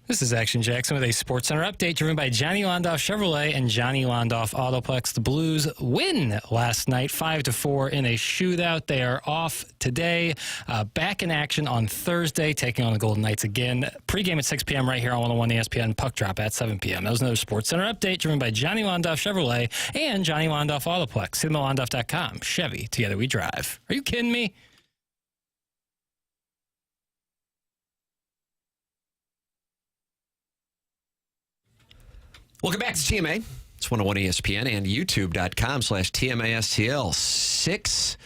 This is Action Jackson with a Sports Center update driven by Johnny Londoff Chevrolet and Johnny Londoff Autoplex. The Blues win last night, 5-4 in a shootout. They are off today, back in action on Thursday, taking on the Golden Knights again. Pre-game at 6 p.m. right here on 101 ESPN. Puck drop at 7 p.m. That was another Sports Center update driven by Johnny Londoff Chevrolet and Johnny Londoff Autoplex. See them at Londoff.com. Chevy, together we drive. Are you kidding me? Welcome back to TMA. It's 101 ESPN and youtube.com/TMASTL. 6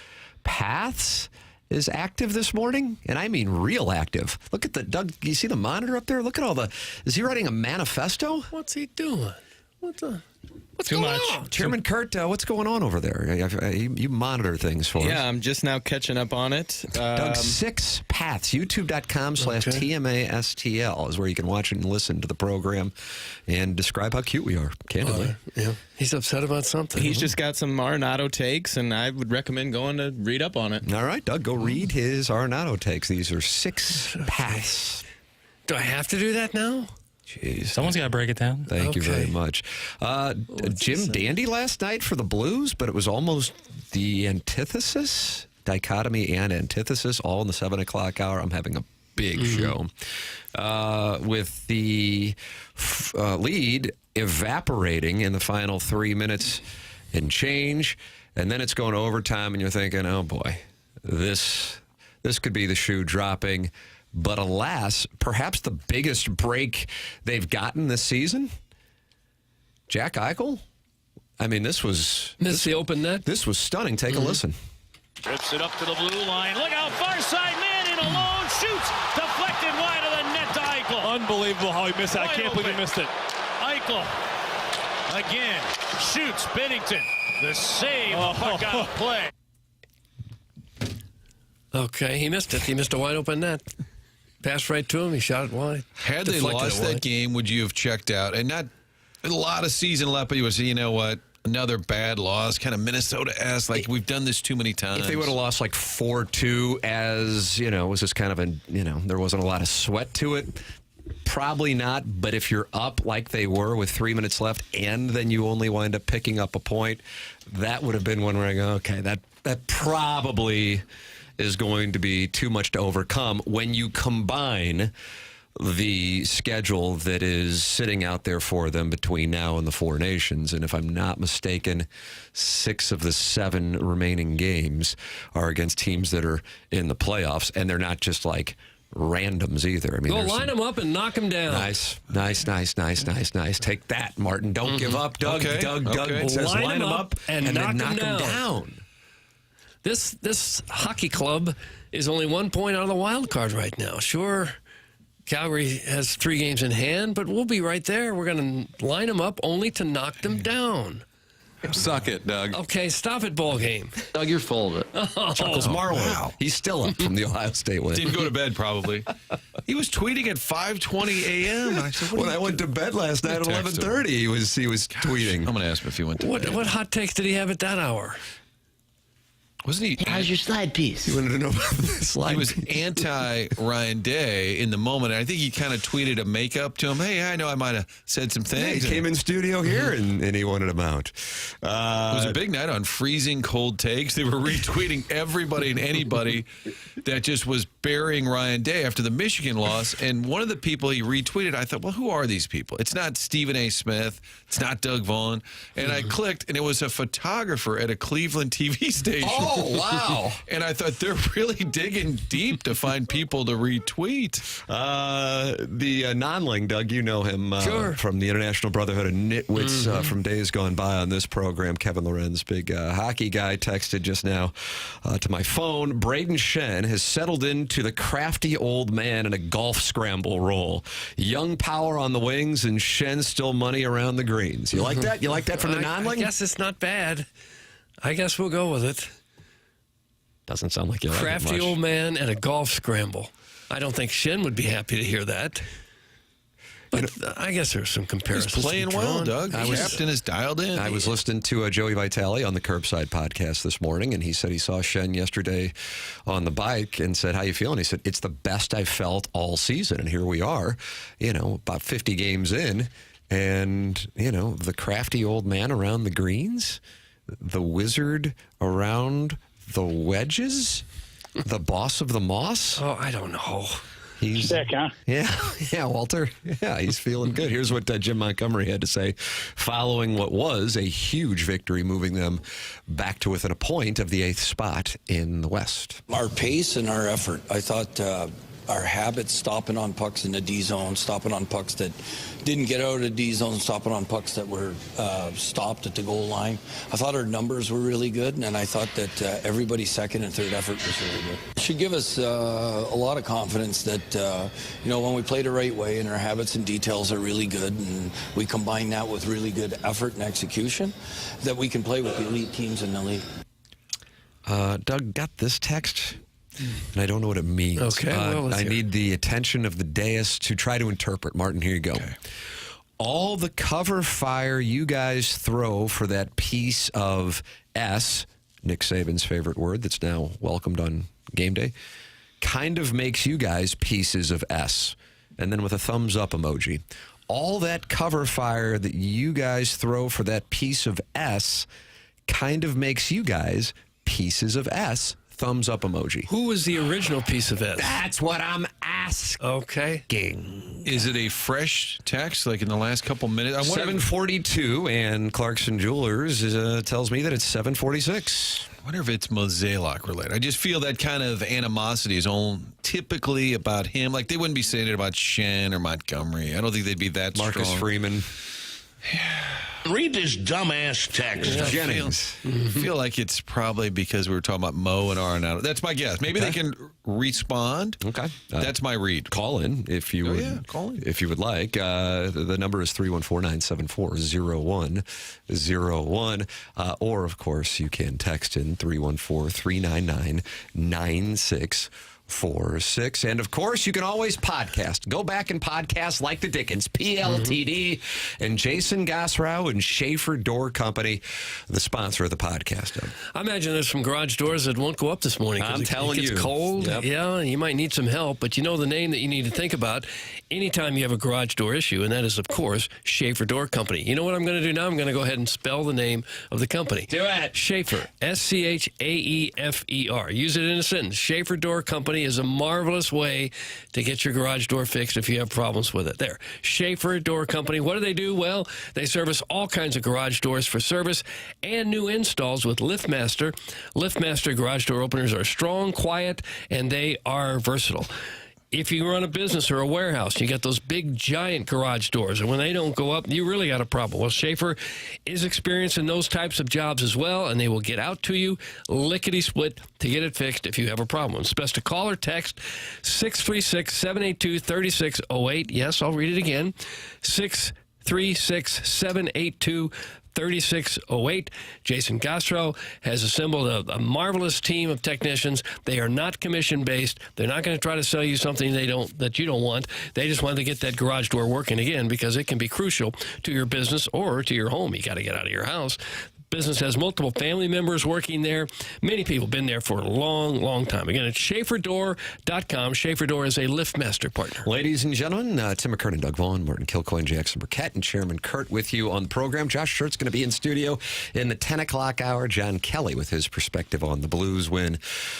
Paths is active this morning, and I mean real active. Look at Doug, you see the monitor up there? Look at is he writing a manifesto? What's he doing? What's Too going much. on? Chairman Kurt, what's going on over there? You monitor things for us. Yeah, I'm just now catching up on it. Doug, 6 Paths, youtube.com/TMASTL is where you can watch and listen to the program and describe how cute we are, candidly. Yeah. He's upset about something. He's just got some Arenado takes, and I would recommend going to read up on it. All right, Doug, go read his Arenado takes. These are 6 Paths. Do I have to do that now? Jeez. Someone's got to break it down. Thank you very much. Jim Dandy last night for the Blues, but it was almost the antithesis, dichotomy and antithesis, all in the 7 o'clock hour. I'm having a big show. With the lead evaporating in the final 3 minutes and change, and then it's going to overtime, and you're thinking, oh boy, this could be the shoe dropping. But alas, perhaps the biggest break they've gotten this season, Jack Eichel. I mean, this was the open net. This was stunning. Take a listen. Rips it up to the blue line. Look out, far side man in alone, shoots, deflected wide of the net to Eichel. Unbelievable how he missed it. I can't believe he missed it. Eichel again shoots Binnington. The save, puck out play. Okay, he missed it. He missed a wide open net. Passed right to him. He shot it wide. Had they lost that game, would you have checked out? And not a lot of season left, but you would say, you know what? Another bad loss, kind of Minnesota-esque. Like, we've done this too many times. If they would have lost like 4-2 as, it was just kind of there wasn't a lot of sweat to it, probably not. But if you're up like they were with 3 minutes left and then you only wind up picking up a point, that would have been one where I go, okay, that probably is going to be too much to overcome when you combine the schedule that is sitting out there for them between now and the Four Nations. And if I'm not mistaken, 6 of the 7 remaining games are against teams that are in the playoffs, and they're not just like randoms either. I mean, go line them up and knock them down. Nice. Take that, Martin. Don't give up, Doug. Okay. Doug says line them up and then knock them down. This hockey club is only 1 point out of the wild card right now. Sure, Calgary has 3 games in hand, but we'll be right there. We're going to line them up only to knock them down. Suck it, Doug. Okay, stop it, ball game. Doug, you're full of it. Chuckles Marlowe. Wow. He's still up from the Ohio State win. Didn't go to bed, probably. He was tweeting at 5:20 a.m. I said, when I went to bed last night at 11:30, he was tweeting. I'm going to ask him if he went to bed. What hot takes did he have at that hour? Wasn't he? How's your slide piece? You wanted to know about the slide He was piece. anti-Ryan Day in the moment. I think he kind of tweeted a makeup to him. Hey, I know I might have said some things. Yeah, he came in studio here and he wanted him out. It was a big night on freezing cold takes. They were retweeting everybody and anybody that just was burying Ryan Day after the Michigan loss. And one of the people he retweeted, I thought, well, who are these people? It's not Stephen A. Smith. It's not Doug Vaughn. And I clicked, and it was a photographer at a Cleveland TV station. Oh, wow. And I thought they're really digging deep to find people to retweet. The non-ling, Doug, you know him Sure. from the International Brotherhood of Nitwits from days gone by on this program. Kevin Lorenz, big hockey guy, texted just now to my phone. Braden Shen has settled into the crafty old man in a golf scramble role. Young power on the wings and Shen still money around the greens. You like that? You like that from the non-ling? I guess it's not bad. I guess we'll go with it. Doesn't sound like you like it Crafty much. old man and a golf scramble. I don't think Shen would be happy to hear that. But I guess there's some comparisons. He's playing well, Doug. The I was- captain is dialed in. I was listening to Joey Vitale on the Curbside podcast this morning, and he said he saw Shen yesterday on the bike and said, how you feeling? He said, it's the best I've felt all season. And here we are, about 50 games in, and, the crafty old man around the greens, the wizard around the wedges, the boss of the moss. Oh, I don't know. He's sick, huh? Yeah, Walter. Yeah, he's feeling good. Here's what Jim Montgomery had to say following what was a huge victory, moving them back to within a point of the 8th spot in the West. Our pace and our effort. I thought our habits, stopping on pucks in the D zone, stopping on pucks that didn't get out of the D zone, stopping on pucks that were stopped at the goal line. I thought our numbers were really good, and I thought that everybody's second and third effort was really good. It should give us a lot of confidence that, when we play the right way and our habits and details are really good, and we combine that with really good effort and execution, that we can play with the elite teams in the league. Doug got this text, and I don't know what it means. Okay, well, I need the attention of the dais to try to interpret. Martin, here you go. Okay. All the cover fire you guys throw for that piece of S, Nick Saban's favorite word that's now welcomed on game day, kind of makes you guys pieces of S. And then with a thumbs up emoji. All that cover fire that you guys throw for that piece of S kind of makes you guys pieces of S. Thumbs up emoji. Who was the original piece of S? That's what I'm asking. Okay. Is it a fresh text, like in the last couple minutes? 7:42, and Clarkson Jewelers tells me that it's 7:46. I wonder if it's Mozeliak related. I just feel that kind of animosity is typically about him. Like, they wouldn't be saying it about Shen or Montgomery. I don't think they'd be that Marcus strong. Freeman. Read this dumbass text. Yeah, Jennings. I feel like it's probably because we were talking about Mo and Arenado. That's my guess. Maybe they can respond. Okay. That's my read. Call in if you would. Call in. If you would like. The number is 314-974-0101. Or, of course, you can text in 314-399-9646. And of course, you can always podcast. Go back and podcast like the Dickens, PLTD, and Jason Gosrow and Schaefer Door Company, the sponsor of the podcast. I imagine there's some garage doors that won't go up this morning. I'm telling you. It gets cold. Yep. Yeah, you might need some help, but you know the name that you need to think about anytime you have a garage door issue, and that is, of course, Schaefer Door Company. You know what I'm going to do now? I'm going to go ahead and spell the name of the company. Do it. Schaefer, S-C-H-A-E-F-E-R. Use it in a sentence. Schaefer Door Company is a marvelous way to get your garage door fixed if you have problems with it. There. Schaefer Door Company. What do? Well, they service all kinds of garage doors for service and new installs with LiftMaster. LiftMaster garage door openers are strong, quiet, and they are versatile. If you run a business or a warehouse, you got those big, giant garage doors, and when they don't go up, you really got a problem. Well, Schaefer is experienced in those types of jobs as well, and they will get out to you lickety-split to get it fixed if you have a problem. It's best to call or text 636-782-3608. Yes, I'll read it again. 636-782-3608. Jason Gosrow has assembled a marvelous team of technicians. They are not commission-based. They're not going to try to sell you something that you don't want. They just want to get that garage door working again because it can be crucial to your business or to your home. You got to get out of your house. Business has multiple family members working there. Many people have been there for a long, long time. Again, it's SchaeferDoor.com. Schaefer Door is a LiftMaster partner. Ladies and gentlemen, Tim McKernan, Doug Vaughn, Martin Kilcoyne, Jackson Burkett, and Chairman Kurt with you on the program. Josh Schertz going to be in studio in the 10 o'clock hour. John Kelly with his perspective on the Blues win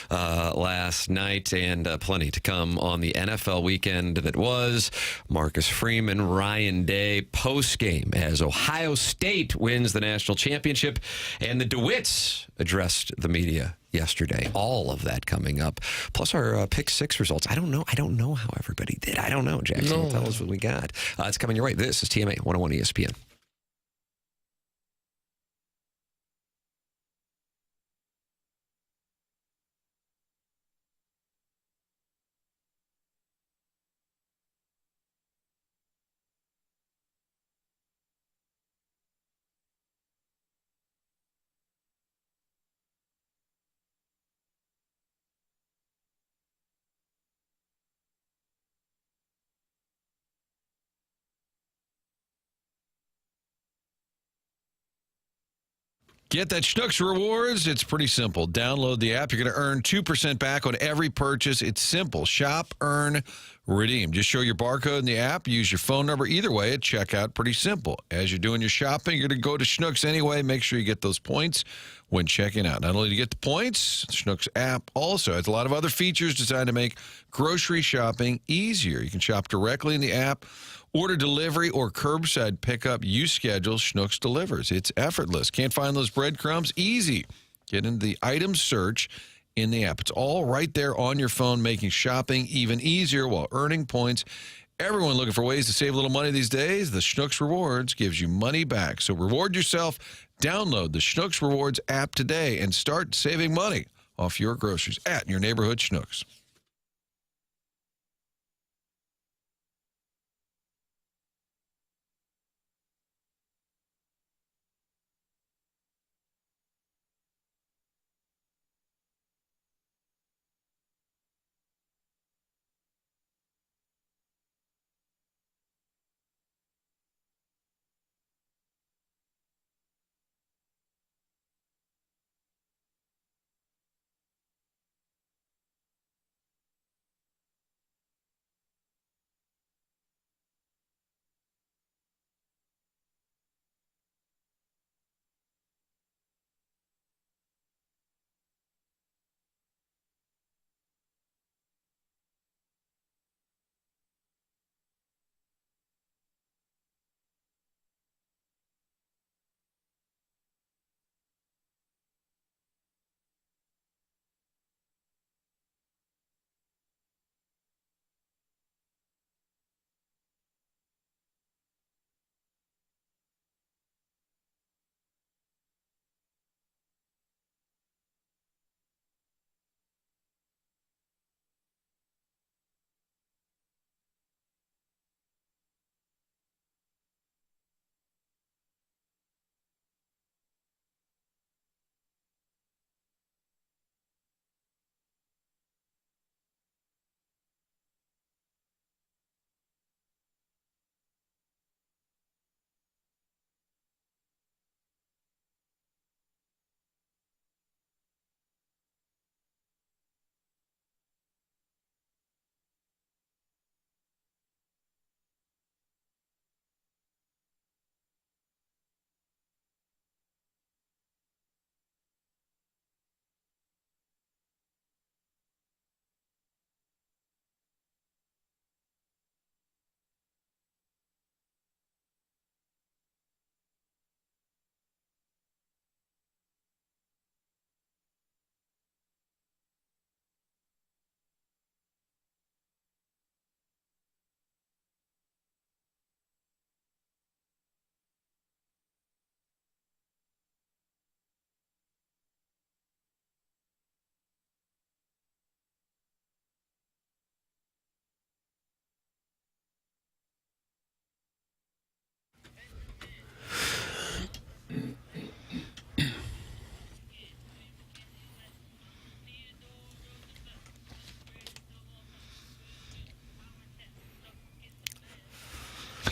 last night, and plenty to come on the NFL weekend that was. Marcus Freeman, Ryan Day, post-game as Ohio State wins the national championship. And the DeWitts addressed the media yesterday. All of that coming up. Plus our Pick 6 results. I don't know how everybody did. I don't know, Jackson. Tell us what we got. It's coming your way. This is TMA 101 ESPN. Get that Schnucks Rewards. It's pretty simple. Download the app. You're going to earn 2% back on every purchase. It's simple. Shop, earn, redeem. Just show your barcode in the app. Use your phone number. Either way, at checkout, pretty simple. As you're doing your shopping, you're going to go to Schnucks anyway. Make sure you get those points when checking out. Not only do you get the points, the Schnucks app also has a lot of other features designed to make grocery shopping easier. You can shop directly in the app. Order delivery or curbside pickup. You schedule, Schnucks delivers. It's effortless. Can't find those breadcrumbs? Easy. Get into the item search in the app. It's all right there on your phone, making shopping even easier while earning points. Everyone looking for ways to save a little money these days. The Schnucks Rewards gives you money back. So reward yourself. Download the Schnucks Rewards app today and start saving money off your groceries at your neighborhood Schnucks.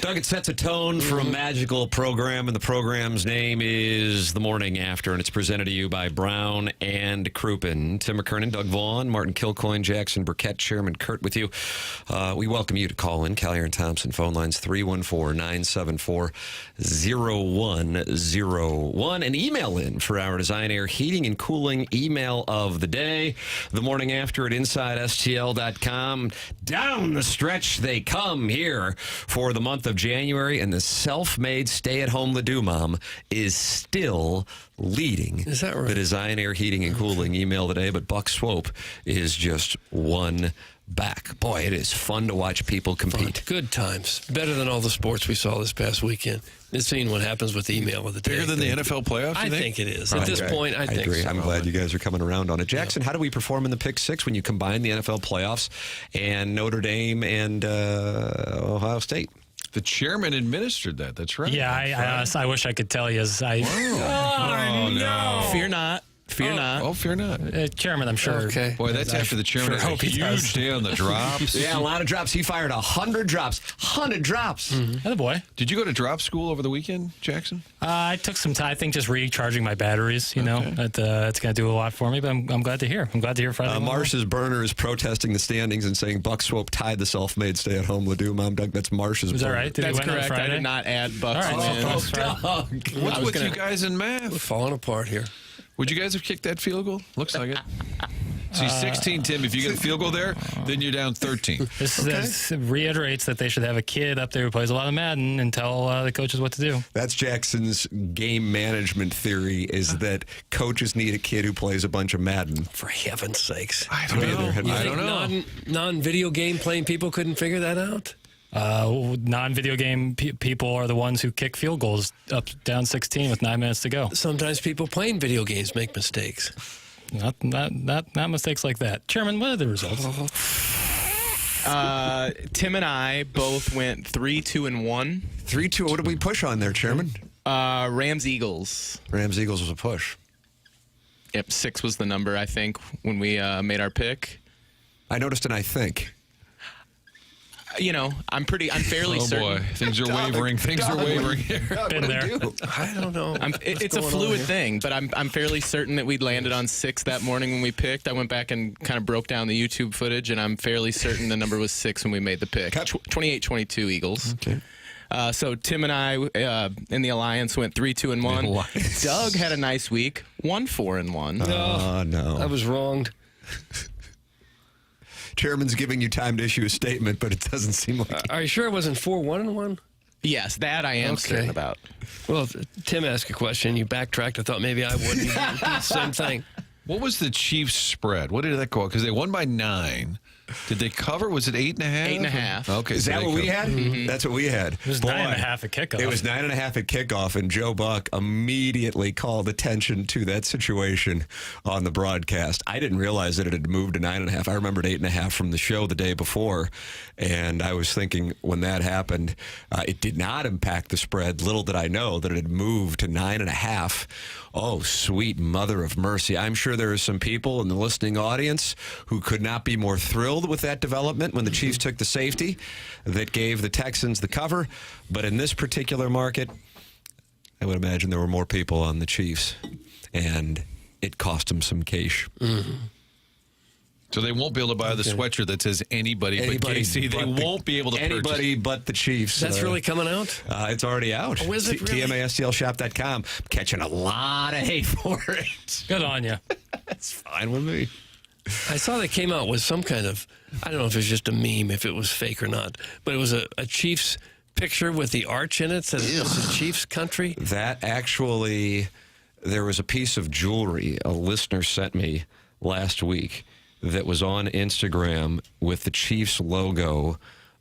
Doug, it sets a tone for a magical program, and the program's name is The Morning After, and it's presented to you by Brown and Crouppen. Tim McKernan, Doug Vaughn, Martin Kilcoyne, Jackson Burkett, Chairman Kurt with you. We welcome you to call in. Callier and Thompson phone lines 314-974-0101, and email in for our Design Air Heating and Cooling email of the day. The Morning After at InsideSTL.com. Down the stretch they come here for the month of January, and the self-made stay-at-home Ladue Mom is still leading is that right? the Design Air Heating and Cooling email today, but Buck Swope is just one back. Boy, it is fun to watch people compete. Fun. Good times. Better than all the sports we saw this past weekend. It's seeing what happens with the email of the day. Bigger than the NFL playoffs, I think it is. At this point, I think agree. so. I'm glad you guys are coming around on it. Jackson, how do we perform in the Pick Six when you combine the NFL playoffs and Notre Dame and Ohio State? The chairman administered that. That's right. Yeah, I wish I could tell you. Oh, no. Fear not. Fear not. Oh, fear not. Chairman, I'm sure. Okay. Boy, that's after the chairman had a huge day on the drops. Yeah, a lot of drops. He fired 100 drops. 100 drops. Oh, boy. Did you go to drop school over the weekend, Jackson? I took some time, I think, just recharging my batteries. You know, it's going to do a lot for me, but I'm glad to hear. I'm glad to hear Friday. Marsh's burner is protesting the standings and saying Buck Swope tied the self-made stay-at-home Ladue Mom. Doug, that's Marsh's burner. Is that right? Did That's correct. I did not add Buck's win. What's with you guys in math? We're falling apart here. Would you guys have kicked that field goal? Looks like it. See, 16, Tim, if you get a field goal there, then you're down 13. This reiterates that they should have a kid up there who plays a lot of Madden and tell the coaches what to do. That's Jackson's game management theory, is that coaches need a kid who plays a bunch of Madden. For heaven's sakes. I don't know. Non-video game playing people couldn't figure that out? Non-video game people are the ones who kick field goals down 16 with 9 minutes to go. Sometimes people playing video games make mistakes. Not mistakes like that. Chairman, what are the results? Tim and I both went 3-2-1. 3-2. What did we push on there, Chairman? Rams-Eagles. Rams-Eagles was a push. Yep, 6 was the number, I think, when we made our pick. I noticed an I think. You know, I'm fairly certain. Oh, boy. Things are wavering. Things are wavering here. Been there. I don't know. It's a fluid thing, but I'm fairly certain that we landed on 6 that morning when we picked. I went back and kind of broke down the YouTube footage, and I'm fairly certain the number was 6 when we made the pick. 28-22 Eagles. Okay. So Tim and I in the Alliance went 3-2-1. Doug had a nice week, 1-4-1. Oh, no. I was wronged. Chairman's giving you time to issue a statement, but it doesn't seem like... Are you sure it wasn't 4-1-1? Yes, that I am certain about. Well, Tim asked a question. You backtracked. I thought maybe I wouldn't. You did the same thing. What was the Chiefs' spread? What did that go? Because they won by 9. Did they cover? Was it 8.5? 8.5. Okay. Is that what we had? Mm-hmm. That's what we had. It was 9.5 at kickoff. It was 9.5 at kickoff, and Joe Buck immediately called attention to that situation on the broadcast. I didn't realize that it had moved to 9.5. I remembered 8.5 from the show the day before, and I was thinking when that happened, it did not impact the spread. Little did I know that it had moved to 9.5. Oh, sweet mother of mercy. I'm sure there are some people in the listening audience who could not be more thrilled with that development when the Chiefs took the safety that gave the Texans the cover. But in this particular market, I would imagine there were more people on the Chiefs, and it cost them some cash. Mm-hmm. So they won't be able to buy the sweatshirt that says anybody but KC. They won't be able to purchase. Anybody but the Chiefs. That's really coming out? It's already out. Oh, is it really? TMASTLshop.com. Catching a lot of hate for it. Good on you. That's fine with me. I saw they came out with some kind of, I don't know if it was just a meme, if it was fake or not, but it was a Chiefs picture with the arch in it. Said it was the Chiefs country. That actually, there was a piece of jewelry a listener sent me last week that was on Instagram with the Chiefs logo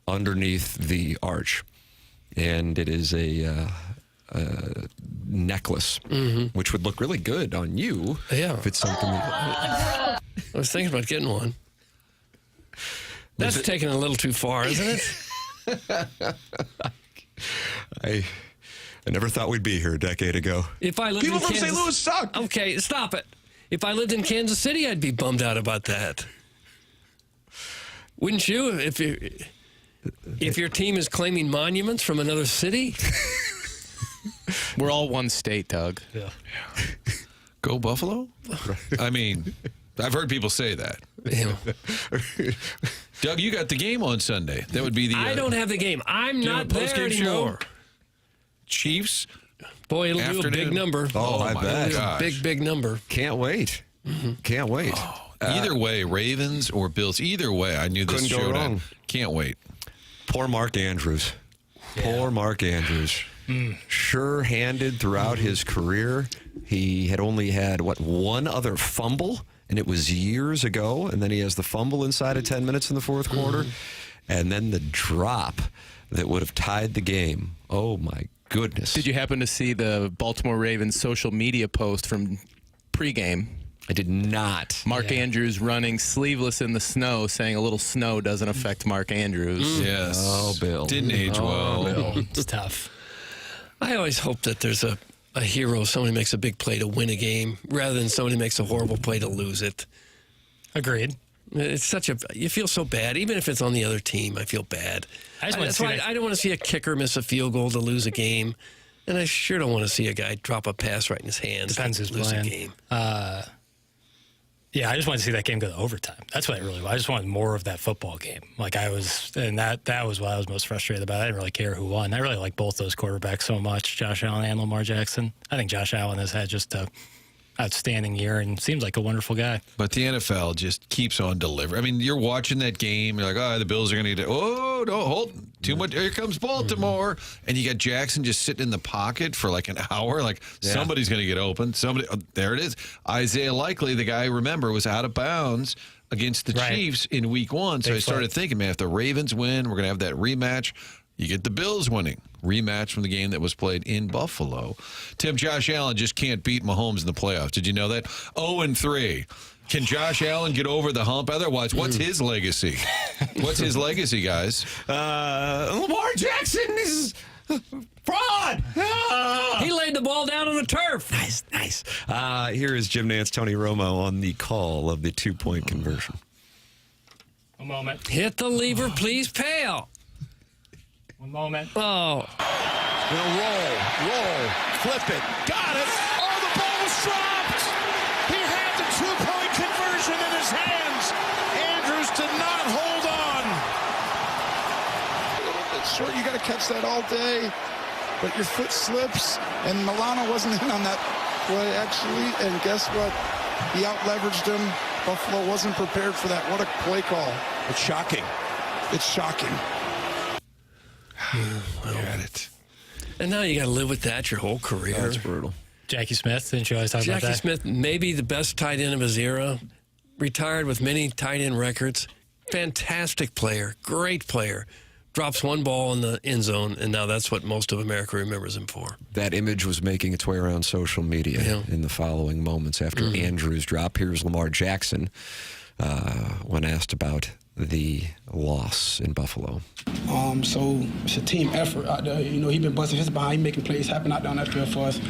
underneath the arch. And it is a necklace, which would look really good on you. Yeah. If it's something that... I was thinking about getting one. That's taking it a little too far, isn't it? I never thought we'd be here a decade ago. If I lived People in from Kansas, St. Louis suck. Okay, stop it. If I lived in Kansas City, I'd be bummed out about that. Wouldn't you? If your team is claiming monuments from another city? We're all one state, Doug. Yeah. Go Buffalo? I mean, I've heard people say that. Yeah. Doug, you got the game on Sunday. That would be the... I don't have the game. I'm not there anymore. Chiefs? Boy, it'll do a big number. Oh, I bet. A big number. Can't wait. Can't wait. Either way, Ravens or Bills. Either way, I knew this Couldn't go showdown. wrong. Can't wait. Poor Mark Andrews. Poor Mark Andrews. Sure-handed throughout his career. He had only had, one other fumble, and it was years ago. And then he has the fumble inside of 10 minutes in the fourth quarter. And then the drop that would have tied the game. Oh, my goodness. Did you happen to see the Baltimore Ravens social media post from pregame? I did not. Mark Andrews running sleeveless in the snow, saying a little snow doesn't affect Mark Andrews. Yes. Oh, Bill. Didn't age well. Bill. It's tough. I always hope that there's a hero, somebody makes a big play to win a game, rather than somebody makes a horrible play to lose it. Agreed. It's you feel so bad. Even if it's on the other team, I feel bad. That's why I don't want to see a kicker miss a field goal to lose a game. And I sure don't want to see a guy drop a pass right in his hands Depends who's to lose playing. a game. Yeah, I just wanted to see that game go to overtime. That's what I really wanted. I just wanted more of that football game. That was what I was most frustrated about. I didn't really care who won. I really like both those quarterbacks so much, Josh Allen and Lamar Jackson. I think Josh Allen has had just a outstanding year and seems like a wonderful guy. But the NFL just keeps on delivering. I mean, you're watching that game. You're like, oh, the Bills are going to get it. Oh, no, hold. Too much. Here comes Baltimore. And you got Jackson just sitting in the pocket for like an hour. Like, somebody's going to get open. There it is. Isaiah Likely, the guy, remember, was out of bounds against the Chiefs in week 1. So I started thinking, man, if the Ravens win, we're going to have that rematch. You get the Bills winning. Rematch from the game that was played in Buffalo. Tim, Josh Allen just can't beat Mahomes in the playoffs. Did you know that? 0-3. Can Josh Allen get over the hump? Otherwise, what's his legacy? What's his legacy, guys? Lamar Jackson is fraud. He laid the ball down on the turf. Nice. Here is Jim Nantz, Tony Romo on the call of the 2-point conversion. One moment. Hit the lever, please, pal. One moment. Oh. Gonna roll, flip it, got it. Oh, the ball was dropped. He had the 2-point conversion in his hands. Andrews did not hold on. A little bit short, you got to catch that all day, but your foot slips, and Milano wasn't in on that play, actually, and guess what? He out-leveraged him. Buffalo wasn't prepared for that. What a play call. It's shocking. It's shocking. Got it. And now you got to live with that your whole career. That's brutal. Jackie Smith, didn't you always talk about that? Jackie Smith, maybe the best tight end of his era. Retired with many tight end records. Fantastic player. Great player. Drops one ball in the end zone, and now that's what most of America remembers him for. That image was making its way around social media in the following moments after Andrews' drop. Here's Lamar Jackson when asked about the loss in Buffalo. So it's a team effort out there. You know, he's been busting his behind, making plays happen out there on that field for us.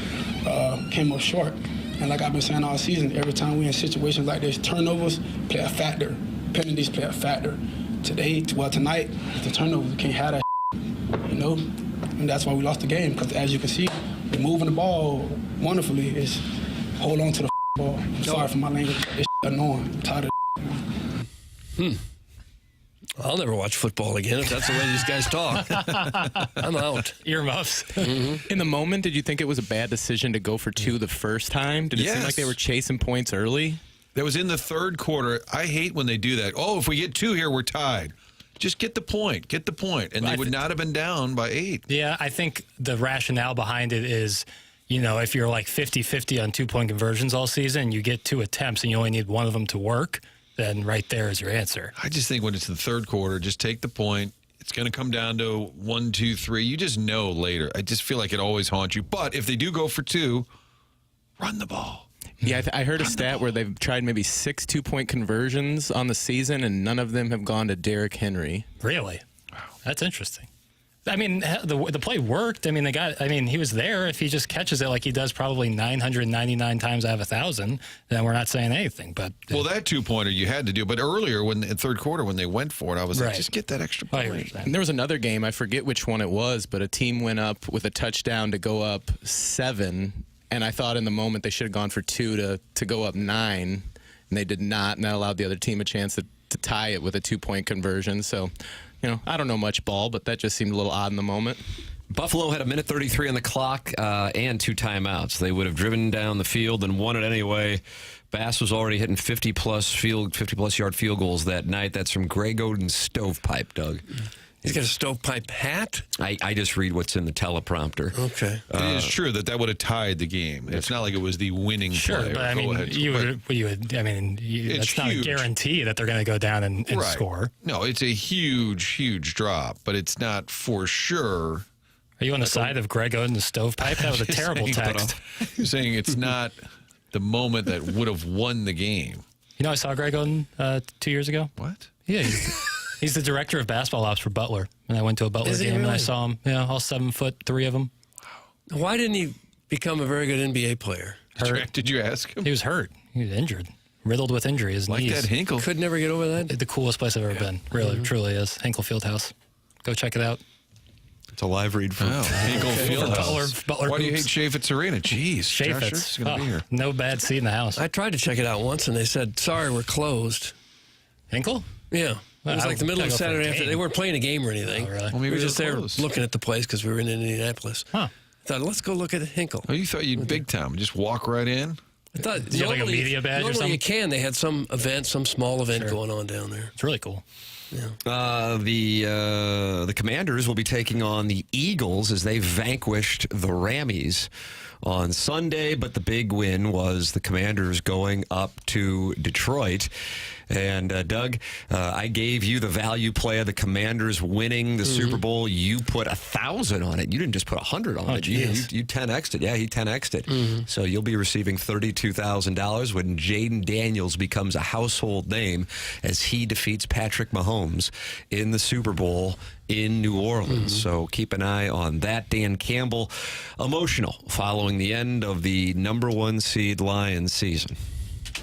Came up short. And like I've been saying all season, every time we're in situations like this, turnovers play a factor. Penalties play a factor. Tonight, it's the turnovers. We can't have that, you know? And that's why we lost the game, because as you can see, we're moving the ball wonderfully. It's hold on to the ball. I'm sorry for my language. It's annoying. I'm tired of I'll never watch football again if that's the way these guys talk. I'm out. Earmuffs. In the moment, did you think it was a bad decision to go for 2 the first time? Did it seem like they were chasing points early? That was in the third quarter. I hate when they do that. Oh, if we get 2 here, we're tied. Just get the point. Get the point. And they would not have been down by 8. Yeah, I think the rationale behind it is, you know, if you're like 50-50 on 2-point conversions all season, you get 2 attempts and you only need one of them to work, then right there is your answer. I just think when it's the third quarter, just take the point. It's going to come down to 1, 2, 3. You just know later. I just feel like it always haunts you. But if they do go for 2, run the ball. Yeah, I heard a stat where they've tried maybe 6 2-point conversions on the season, and none of them have gone to Derrick Henry. Really? Wow. That's interesting. I mean, the play worked. I mean, he was there. If he just catches it like he does probably 999 times out of 1,000, then we're not saying anything. But well, that 2-pointer you had to do. But earlier, in third quarter, when they went for it, I was like, just get that extra point. And there was another game, I forget which one it was, but a team went up with a touchdown to go up 7. And I thought in the moment they should have gone for 2 to go up 9, and they did not, and that allowed the other team a chance to tie it with a 2-point conversion. So, you know, I don't know much ball, but that just seemed a little odd in the moment. Buffalo had 1:33 on the clock and 2 timeouts. They would have driven down the field and won it anyway. Bass was already hitting 50-plus yard field goals that night. That's from Greg Oden's stovepipe, Doug. He's got a stovepipe hat? I just read what's in the teleprompter. Okay. It is true that would have tied the game. It's not like it was the winning play. But I mean, that's not a guarantee that they're going to go down and score. No, it's a huge drop, but it's not for sure. Are you on the side of Greg Oden's stovepipe? That was a terrible text. You're saying it's not the moment that would have won the game. You know, I saw Greg Oden 2 years ago. What? Yeah. He's the director of basketball ops for Butler. And I went to a Butler game and I saw him. Yeah, all 7 foot, 3 of them. Wow. Why didn't he become a very good NBA player? Did you ask him? He was hurt. He was injured. Riddled with injury. His knees. Like that Hinkle. Could never get over that. The coolest place I've ever been. Really, truly is. Hinkle Fieldhouse. Go check it out. It's a live read from Hinkle Fieldhouse. Butler Why do you hate Chaffetz Arena? Jeez. Chaffetz. Josh Schertz is going to be here. No bad seat in the house. I tried to check it out once and they said, sorry, we're closed. Hinkle? Yeah. It was like the middle of Saturday afternoon. They weren't playing a game or anything. Oh, really? Well, maybe we were just there closed. looking at the place because we were in Indianapolis. Huh. I thought, let's go look at Hinkle. Oh, you thought you'd big time. Just walk right in? I thought Did you have like a media badge or normally something? you can. They had some event, some small event going on down there. It's really cool. Yeah. The Commanders will be taking on the Eagles as they vanquished the Rammies on Sunday, but the big win was the Commanders going up to Detroit. And Doug, I gave you the value play of the Commanders winning the Super Bowl. You put 1,000 on it. You didn't just put 100 on it. You 10x'd it. Yeah, he 10x'd it. So you'll be receiving $32,000 when Jaden Daniels becomes a household name as he defeats Patrick Mahomes in the Super Bowl in New Orleans. So keep an eye on that. Dan Campbell, emotional following the end of the #1 seed Lions season.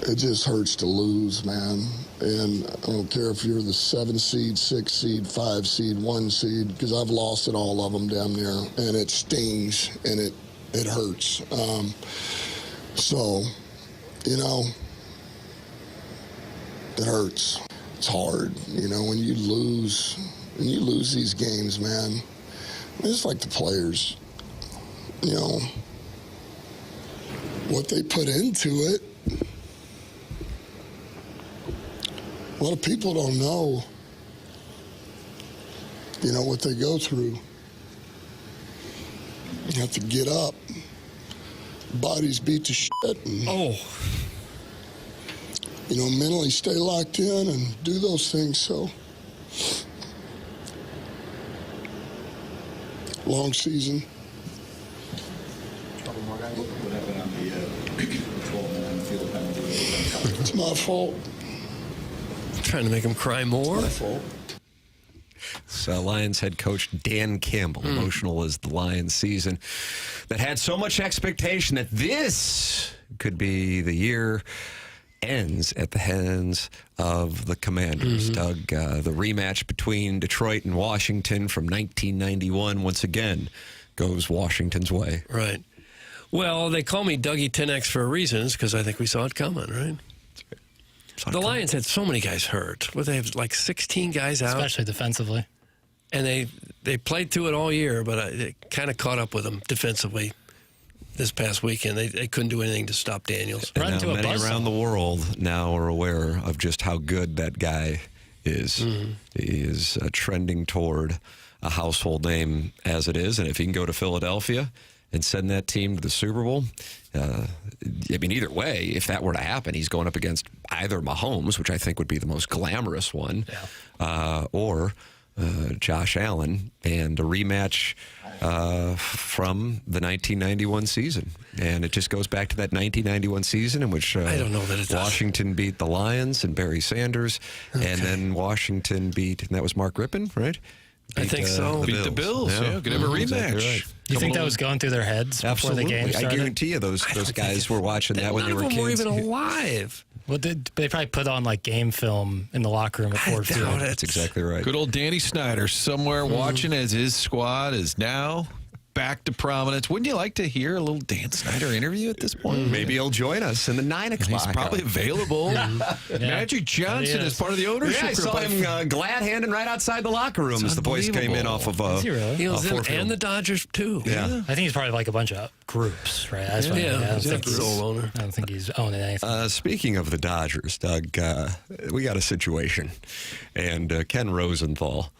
It just hurts to lose, man. And I don't care if you're the 7 seed, 6 seed, 5 seed, 1 seed, because I've lost at all of them damn near. And it stings and it hurts. So, you know, it hurts. It's hard, you know, when you lose these games, man. It's like the players, you know, what they put into it. A lot of people don't know, you know, what they go through. You have to get up. Bodies beat to shit. And, you know, mentally stay locked in and do those things. So, long season. It's my fault. Trying to make him cry more. So Lions head coach Dan Campbell, emotional as the Lions season that had so much expectation that this could be the year ends at the hands of the Commanders. Doug, the rematch between Detroit and Washington from 1991 once again goes Washington's way. Right. Well, they call me Dougie 10X for a reason, because I think we saw it coming, right? The Lions had so many guys hurt. Well, they have like 16 guys out. Especially defensively. And they played through it all year, but it kind of caught up with them defensively this past weekend. They couldn't do anything to stop Daniels. And now many around the world now are aware of just how good that guy is. He is trending toward a household name as it is. And if he can go to Philadelphia and send that team to the Super Bowl, I mean, either way, if that were to happen, he's going up against either Mahomes, which I think would be the most glamorous one, or Josh Allen, and a rematch from the 1991 season. And it just goes back to that 1991 season in which I don't know that it does. Washington beat the Lions and Barry Sanders, and then Washington beat, and that was Mark Rippon, right? I think so. Beat the Bills, yeah. Could have a rematch. Exactly right. You think that was going through their heads before the game started? I guarantee you those guys were watching that when they were kids. None of them were even alive. Well, they probably put on like game film in the locker room at Ford Field. That's exactly right. Good old Danny Snyder somewhere watching as his squad is now back to prominence. Wouldn't you like to hear a little Dan Snyder interview at this point? Maybe he'll join us in the 9 o'clock. He's probably available. Magic Johnson is part of the ownership group. I saw him glad-handing right outside the locker room as the boys came in off of Is he really? He was in, and the Dodgers, too. Yeah. I think he's probably like a bunch of groups, right? That's what I don't think he's sole owner. I don't think he's owning anything. Speaking of the Dodgers, Doug, we got a situation. And Ken Rosenthal,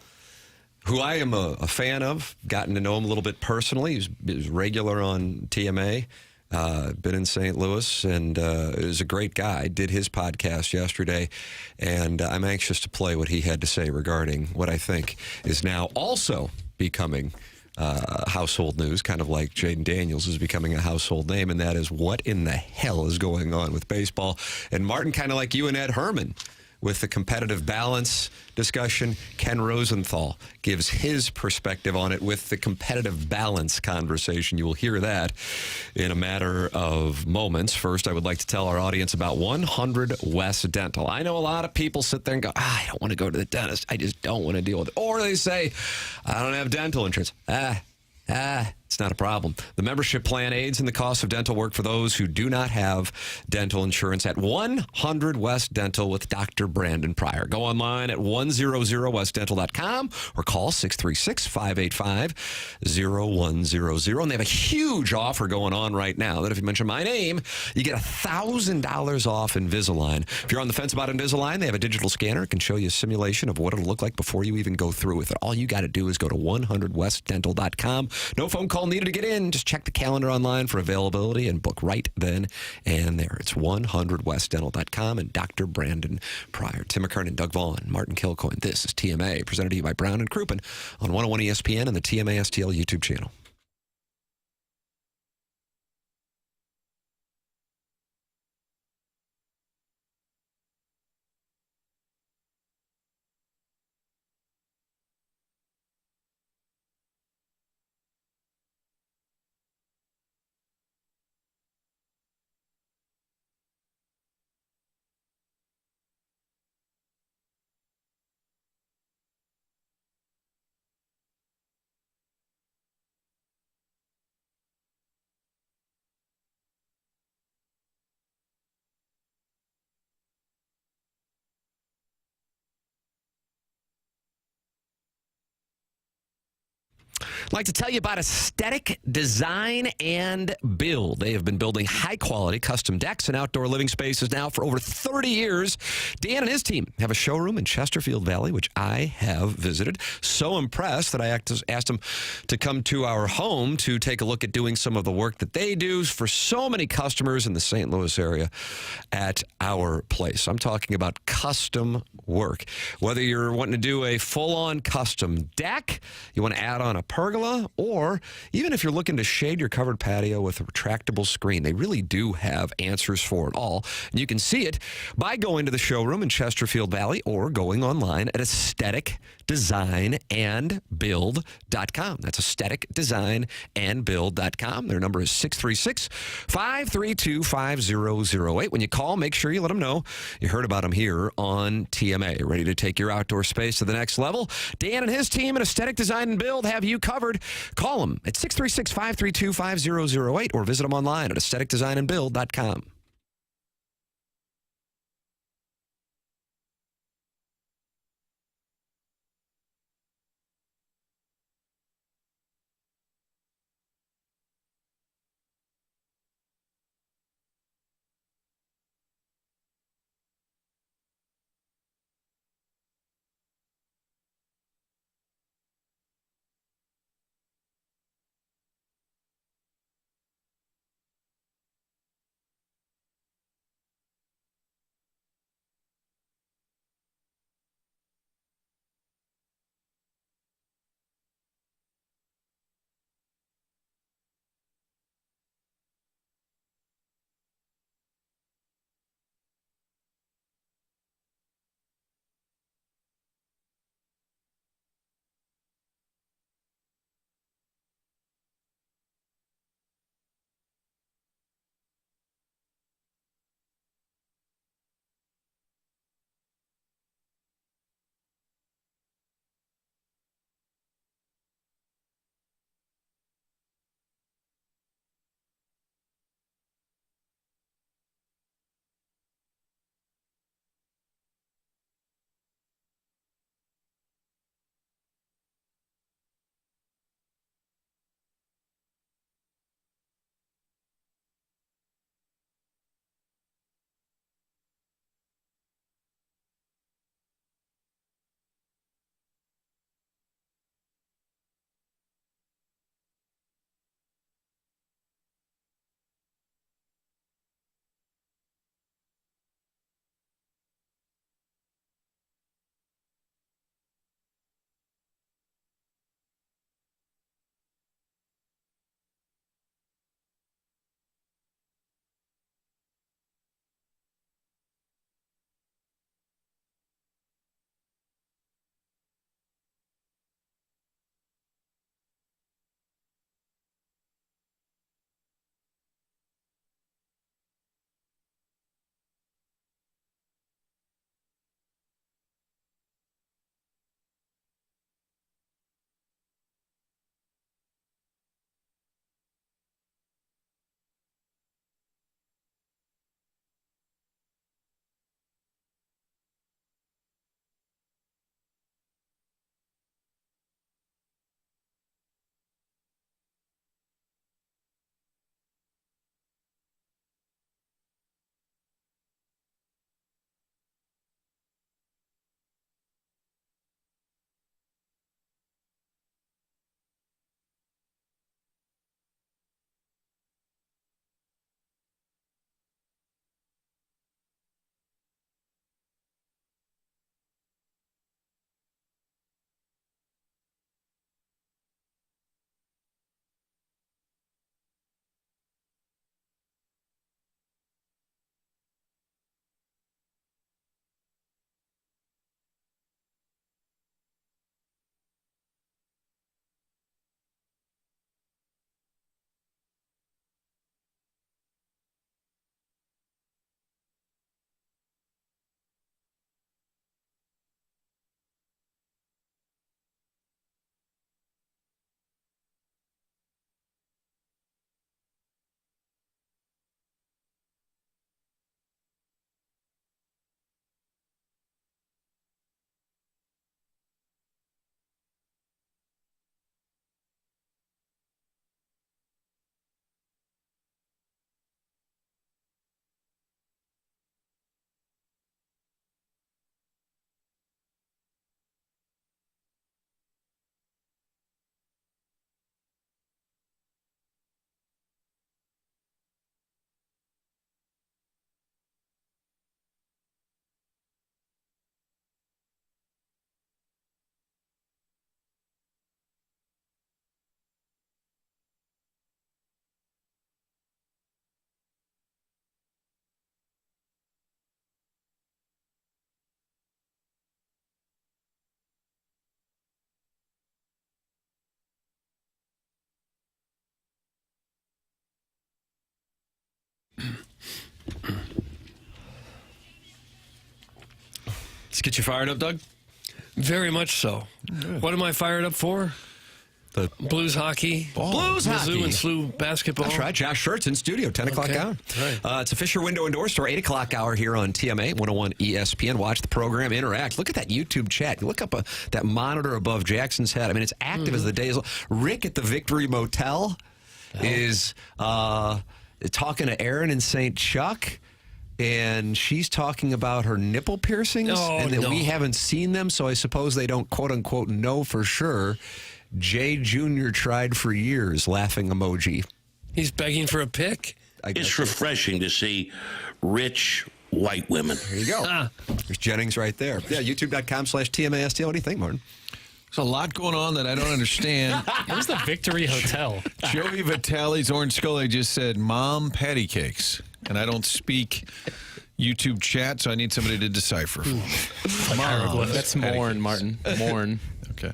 who I am a fan of, gotten to know him a little bit personally. He's regular on TMA, been in St. Louis, and is a great guy. Did his podcast yesterday, and I'm anxious to play what he had to say regarding what I think is now also becoming household news, kind of like Jaden Daniels is becoming a household name, and that is what in the hell is going on with baseball. And Martin, kind of like you and Ed Herman, with the competitive balance discussion, Ken Rosenthal gives his perspective on it with the competitive balance conversation. You will hear that in a matter of moments. First, I would like to tell our audience about 100 West Dental. I know a lot of people sit there and go, I don't want to go to the dentist. I just don't want to deal with it. Or they say, I don't have dental insurance. It's not a problem. The membership plan aids in the cost of dental work for those who do not have dental insurance at 100 West Dental with Dr. Brandon Pryor. Go online at 100westdental.com or call 636-585-0100. And they have a huge offer going on right now that if you mention my name, you get $1,000 off Invisalign. If you're on the fence about Invisalign, they have a digital scanner. It can show you a simulation of what it'll look like before you even go through with it. All you got to do is go to 100westdental.com. No phone call needed to get in. Just check the calendar online for availability and book right then and there. It's 100westdental.com and Dr. Brandon Pryor. Tim McKernan, Doug Vaughn, Martin Kilcoyne. This is TMA, presented to you by Brown and Crouppen on 101 ESPN and the TMA STL YouTube channel. I'd like to tell you about Aesthetic Design and Build. They have been building high-quality custom decks and outdoor living spaces now for over 30 years. Dan and his team have a showroom in Chesterfield Valley, which I have visited. So impressed that I asked them to come to our home to take a look at doing some of the work that they do for so many customers in the St. Louis area at our place. I'm talking about custom work. Whether you're wanting to do a full-on custom deck, you want to add on a pergola, or even if you're looking to shade your covered patio with a retractable screen, they really do have answers for it all. And you can see it by going to the showroom in Chesterfield Valley or going online at aestheticdesignandbuild.com. That's aestheticdesignandbuild.com. Their number is 636-532-5008. When you call, make sure you let them know you heard about them here on TMA. Ready to take your outdoor space to the next level? Dan and his team at Aesthetic Design and Build have you covered. Call them at 636-532-5008 or visit them online at aestheticdesignandbuild.com. Get you fired up, Doug? Very much so. What am I fired up for? The Blues hockey. Blues hockey. Mizzou and SLU basketball. That's right. Josh Schertz in studio, 10 o'clock hour. Right. It's a Fisher Window and Door Store, 8 o'clock hour here on TMA 101 ESPN. Watch the program, interact. Look at that YouTube chat. You look up that monitor above Jackson's head. I mean, it's active as the day is. Rick at the Victory Motel is talking to Aaron in St. Chuck. And she's talking about her nipple piercings and that we haven't seen them, so I suppose they don't, quote-unquote, know for sure. Jay Jr. tried for years, laughing emoji. He's begging for a pic. It's refreshing to see rich white women. There you go. There's Jennings right there. Yeah, youtube.com/TMASTL. What do you think, Martin? There's a lot going on that I don't understand. Where's the Victory Hotel? Joey Vitale's Orange Skull just said, Mom, patty cakes. And I don't speak YouTube chat, so I need somebody to decipher for me. That's Morn, Martin. Morn. Okay.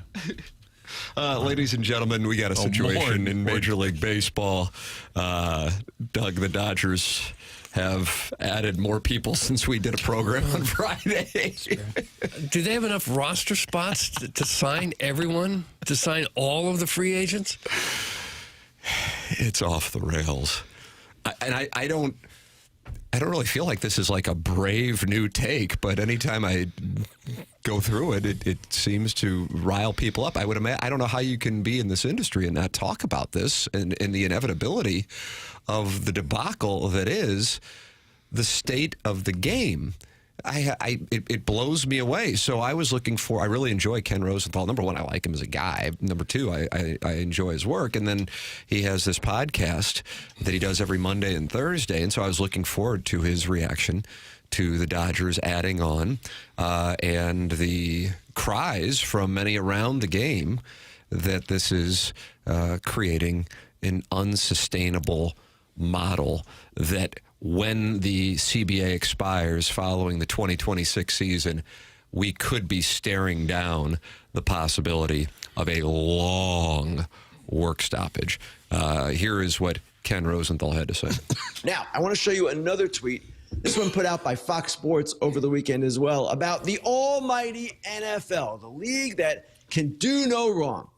Ladies and gentlemen, we got a situation in Major League Baseball. Doug, the Dodgers have added more people since we did a program on Friday. Do they have enough roster spots to sign everyone? To sign all of the free agents? It's off the rails. I don't really feel like this is like a brave new take, but anytime I go through it seems to rile people up. I would imagine. I don't know how you can be in this industry and not talk about this and the inevitability of the debacle that is the state of the game. It blows me away. So I was looking for. I really enjoy Ken Rosenthal. Number one, I like him as a guy. Number two, I enjoy his work. And then he has this podcast that he does every Monday and Thursday. And so I was looking forward to his reaction to the Dodgers adding on and the cries from many around the game that this is creating an unsustainable model that when the CBA expires following the 2026 season, we could be staring down the possibility of a long work stoppage. Here is what Ken Rosenthal had to say. Now, I want to show you another tweet. This one put out by Fox Sports over the weekend as well about the almighty NFL, the league that can do no wrong.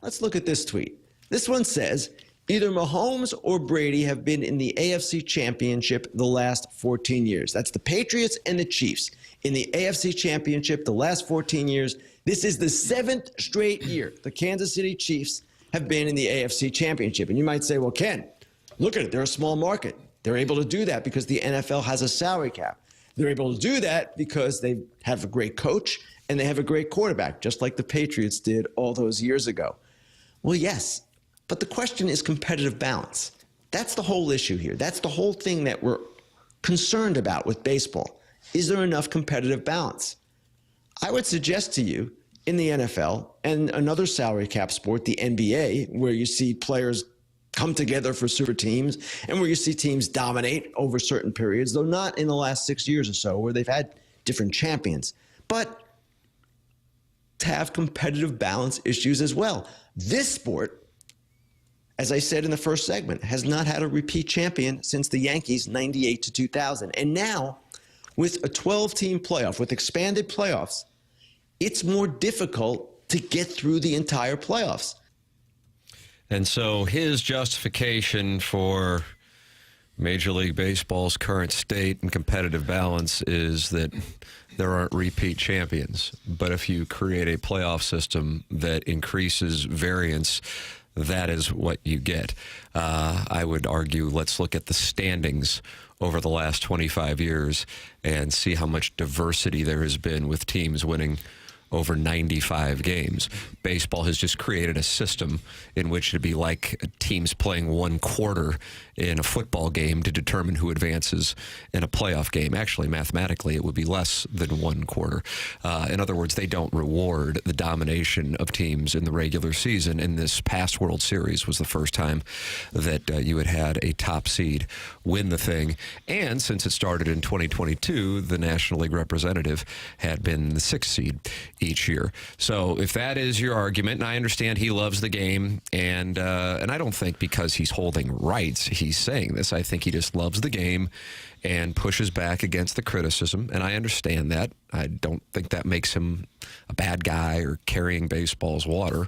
Let's look at this tweet. This one says, either Mahomes or Brady have been in the AFC Championship the last 14 years. That's the Patriots and the Chiefs. In the AFC Championship the last 14 years, this is the 7th straight year the Kansas City Chiefs have been in the AFC Championship. And you might say, well, Ken, look at it. They're a small market. They're able to do that because the NFL has a salary cap. They're able to do that because they have a great coach and they have a great quarterback, just like the Patriots did all those years ago. Well, yes. But the question is competitive balance. That's the whole issue here. That's the whole thing that we're concerned about with baseball. Is there enough competitive balance? I would suggest to you in the NFL and another salary cap sport, the NBA, where you see players come together for super teams and where you see teams dominate over certain periods, though not in the last 6 years or so where they've had different champions. But to have competitive balance issues as well. This sport, as I said in the first segment, has not had a repeat champion since the Yankees 98 to 2000. And now, with a 12-team playoff, with expanded playoffs, it's more difficult to get through the entire playoffs. And so his justification for Major League Baseball's current state and competitive balance is that there aren't repeat champions. But if you create a playoff system that increases variance, that is what you get. I would argue, let's look at the standings over the last 25 years and see how much diversity there has been with teams winning over 95 games. Baseball has just created a system in which it'd be like teams playing one quarter in a football game to determine who advances in a playoff game. Actually, mathematically, it would be less than one quarter. In other words, they don't reward the domination of teams in the regular season. And this past World Series was the first time that you had a top seed win the thing. And since it started in 2022, the National League representative had been the 6th seed each year. So if that is your argument, and I understand he loves the game, and I don't think because he's holding rights he's saying this. I think he just loves the game and pushes back against the criticism, and I understand that. I don't think that makes him a bad guy or carrying baseball's water.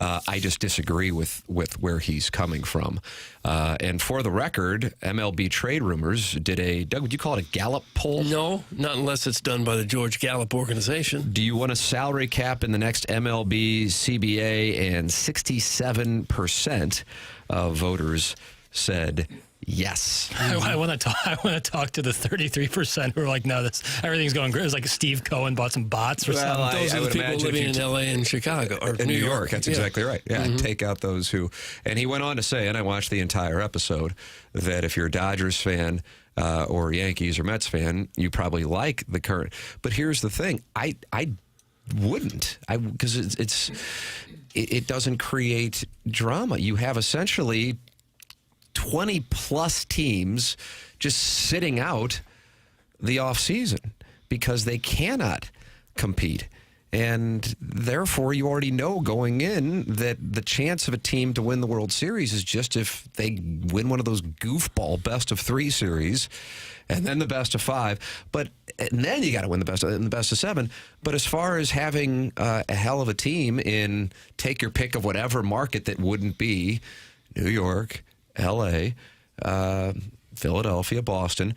I just disagree with where he's coming from. And for the record, MLB Trade Rumors did a, Doug, would you call it a Gallup poll? No, not unless it's done by the George Gallup organization. Do you want a salary cap in the next MLB CBA? And 67% of voters said yes. I want to talk to the 33% who are like, no, everything's going great. It was like Steve Cohen bought some bots or something. Those are the people living in L.A. and Chicago or New York. That's exactly right. Yeah, Mm-hmm. take out those who. And he went on to say, and I watched the entire episode, that if you're a Dodgers fan or Yankees or Mets fan, you probably like the current. But here's the thing: I wouldn't, because it doesn't create drama. You have essentially 20-plus teams just sitting out the offseason because they cannot compete. And therefore, you already know going in that the chance of a team to win the World Series is just if they win one of those goofball best-of-3 series and then the best-of-5. And then you got to win the best-of-7. But as far as having a hell of a team in take your pick of whatever market that wouldn't be New York, L.A., Philadelphia, Boston,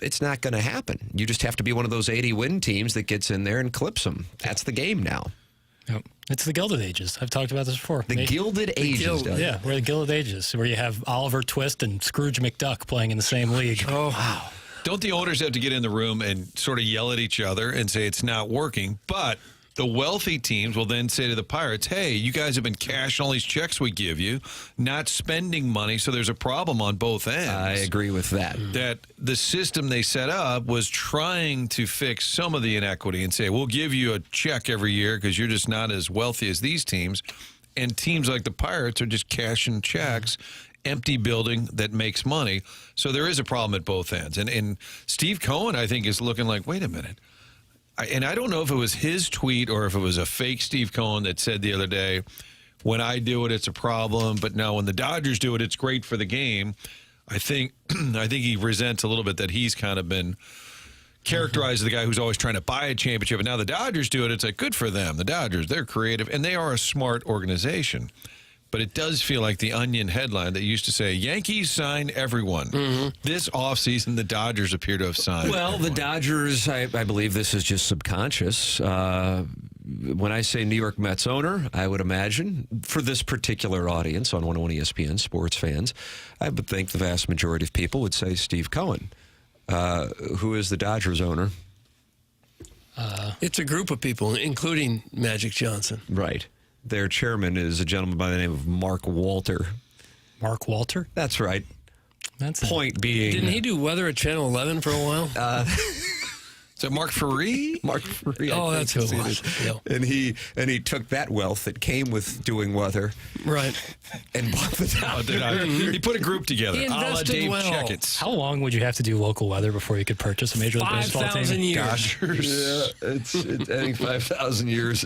it's not going to happen. You just have to be one of those 80-win teams that gets in there and clips them. That's the game now. Yep. It's the Gilded Ages. I've talked about this before. The Gilded Ages. Yeah, we're the Gilded Ages, where you have Oliver Twist and Scrooge McDuck playing in the same league. Oh, wow. Don't the owners have to get in the room and sort of yell at each other and say it's not working? But the wealthy teams will then say to the Pirates, hey, you guys have been cashing all these checks we give you, not spending money, so there's a problem on both ends. I agree with that. That the system they set up was trying to fix some of the inequity and say, we'll give you a check every year because you're just not as wealthy as these teams. And teams like the Pirates are just cashing checks, empty building that makes money. So there is a problem at both ends. And Steve Cohen, I think, is looking like, wait a minute. And I don't know if it was his tweet or if it was a fake Steve Cohen that said the other day, when I do it, it's a problem. But now when the Dodgers do it, it's great for the game. I think he resents a little bit that he's kind of been characterized as the guy who's always trying to buy a championship. And now the Dodgers do it. It's like, good for them. The Dodgers, they're creative, and they are a smart organization. But it does feel like the Onion headline that used to say, Yankees sign everyone. Mm-hmm. This offseason, the Dodgers appear to have signed everyone. The Dodgers, I believe this is just subconscious. When I say New York Mets owner, I would imagine, for this particular audience on 101 ESPN, sports fans, I would think the vast majority of people would say Steve Cohen. Who is the Dodgers owner? It's a group of people, including Magic Johnson. Right. Their chairman is a gentleman by the name of Mark Walter. Mark Walter? That's right. That's point being. Didn't he do weather at Channel 11 for a while? Is that Mark Ferree? Mark Ferree. Oh, that's who it was. Yeah. And he took that wealth that came with doing weather, right, and bought the Dodgers. He put a group together. He invested Dave well. Checketts. How long would you have to do local weather before you could purchase a Major League Baseball team? 5,000 years. Gosh, it's I think 5,000 years,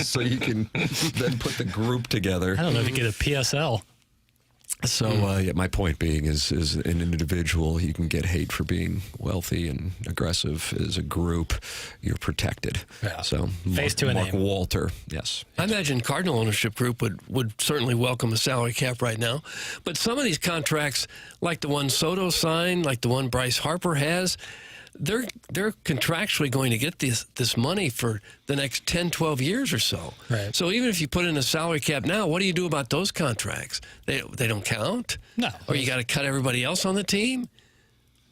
so you can then put the group together. I don't know if you get a PSL. So, my point being is an individual, you can get hate for being wealthy and aggressive. As a group, you're protected. Yeah. So, Mark Walter, yes. I imagine Cardinal ownership group would certainly welcome a salary cap right now. But some of these contracts, like the one Soto signed, like the one Bryce Harper has, they're contractually going to get this money for the next 10, 12 years or so. Right. So even if you put in a salary cap now, what do you do about those contracts? They don't count? No. Or you got to cut everybody else on the team?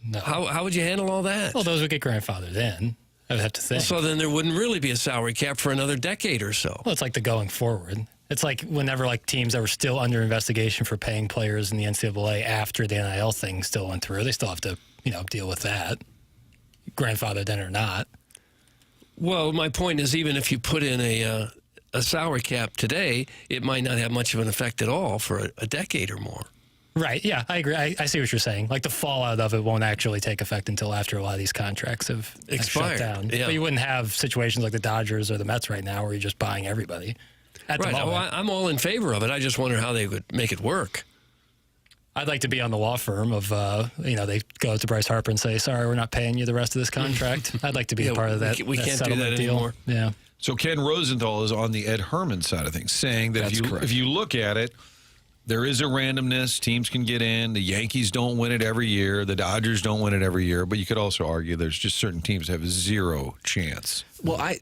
No. How would you handle all that? Well, those would get grandfathered in, I would have to think. So then there wouldn't really be a salary cap for another decade or so. Well, it's like the going forward. It's like whenever teams that were still under investigation for paying players in the NCAA after the NIL thing still went through, they still have to deal with that. Grandfathered in or not. Well, my point is, even if you put in a salary cap today, it might not have much of an effect at all for a decade or more. Right. Yeah, I agree. I see what you're saying. Like the fallout of it won't actually take effect until after a lot of these contracts have expired. Shut down. Yeah. But you wouldn't have situations like the Dodgers or the Mets right now where you're just buying everybody. At the right. moment. I'm all in favor of it. I just wonder how they would make it work. I'd like to be on the law firm of, they go to Bryce Harper and say, sorry, we're not paying you the rest of this contract. I'd like to be a part of that. We can't do settlement that deal. anymore. Yeah. So Ken Rosenthal is on the Ed Herman side of things, saying that if you look at it, there is a randomness. Teams can get in. The Yankees don't win it every year. The Dodgers don't win it every year. But you could also argue there's just certain teams that have zero chance. Well, I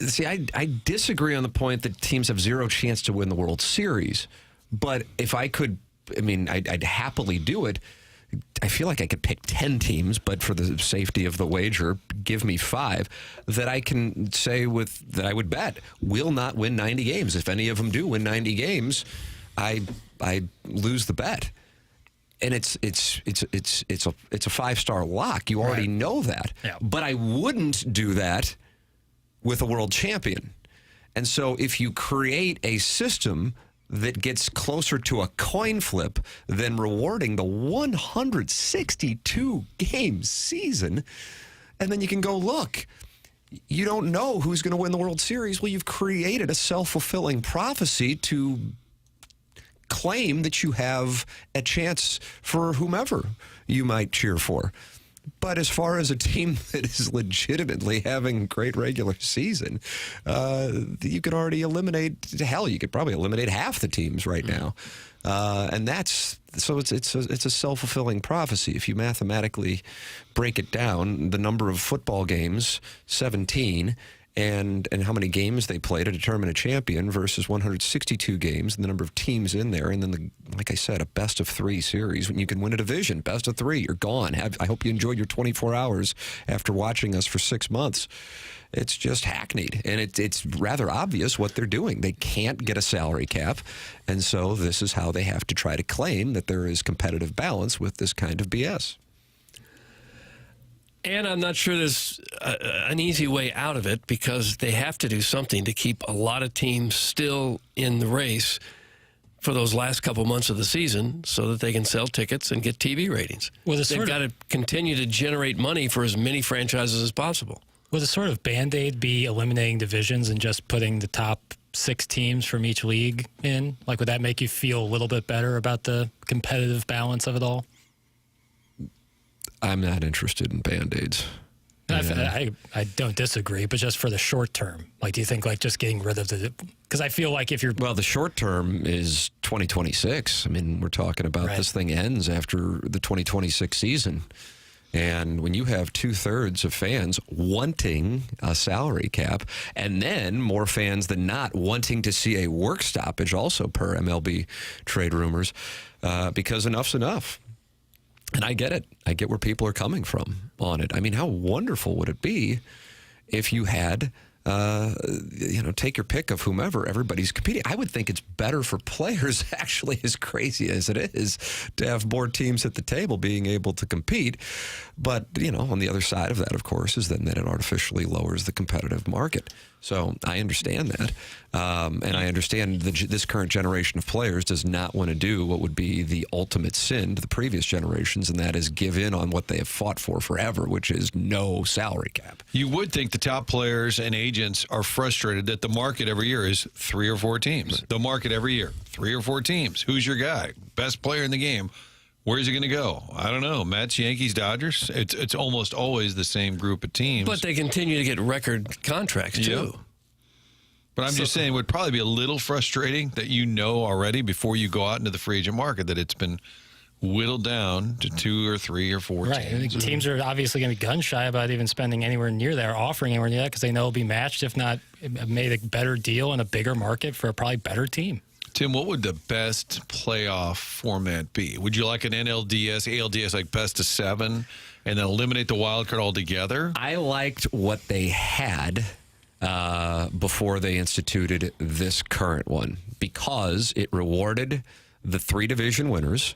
disagree on the point that teams have zero chance to win the World Series. But if I could, I'd happily do it. I feel like I could pick 10 teams, but for the safety of the wager, give me 5 that I can say that I would bet will not win 90 games. If any of them do win 90 games, I lose the bet. And it's a 5-star lock. You already know that. Yeah. But I wouldn't do that with a world champion. And so if you create a system that gets closer to a coin flip than rewarding the 162-game season, and then you can go, look, you don't know who's going to win the World Series. Well, you've created a self-fulfilling prophecy to claim that you have a chance for whomever you might cheer for. But as far as a team that is legitimately having a great regular season, you could already eliminate, you could probably eliminate half the teams right now. And it's a self-fulfilling prophecy. If you mathematically break it down, the number of football games, 17, and how many games they play to determine a champion versus 162 games and the number of teams in there. And then, like I said, a best-of-3 series. When you can win a division, best of 3, you're gone. I hope you enjoyed your 24 hours after watching us for 6 months. It's just hackneyed, and it's rather obvious what they're doing. They can't get a salary cap, and so this is how they have to try to claim that there is competitive balance with this kind of BS. And I'm not sure there's an easy way out of it because they have to do something to keep a lot of teams still in the race for those last couple months of the season so that they can sell tickets and get TV ratings. Well, they've got to continue to generate money for as many franchises as possible. Would a sort of Band-Aid be eliminating divisions and just putting the top 6 teams from each league in? Like, would that make you feel a little bit better about the competitive balance of it all? I'm not interested in Band-Aids. I don't disagree, but just for the short term. Like, do you think, like, just getting rid of the... Because I feel like if you're... Well, the short term is 2026. I mean, we're talking about this thing ends after the 2026 season. And when you have 2/3 of fans wanting a salary cap, and then more fans than not wanting to see a work stoppage, also per MLB trade rumors, because enough's enough. And I get it. I get where people are coming from on it. I mean, how wonderful would it be if you had, take your pick of whomever, everybody's competing. I would think it's better for players, actually, as crazy as it is, to have more teams at the table being able to compete. But, on the other side of that, of course, is then that it artificially lowers the competitive market. So I understand that. And I understand this current generation of players does not want to do what would be the ultimate sin to the previous generations, and that is give in on what they have fought for forever, which is no salary cap. You would think the top players and agents are frustrated that the market every year is 3 or 4 teams. The market every year, 3 or 4 teams. Who's your guy? Best player in the game. Where's he going to go? I don't know. Mets, Yankees, Dodgers. It's almost always the same group of teams. But they continue to get record contracts, too. Yeah. But I'm just saying it would probably be a little frustrating that already before you go out into the free agent market that it's been whittled down to 2 or 3 or 4 teams. Teams are obviously going to be gun shy about even spending anywhere near that or offering anywhere near that because they know it'll be matched, if not made a better deal in a bigger market for a probably better team. Tim, what would the best playoff format be? Would you like an NLDS, ALDS, like best of 7, and then eliminate the wild card altogether? I liked what they had before they instituted this current one because it rewarded the 3 division winners,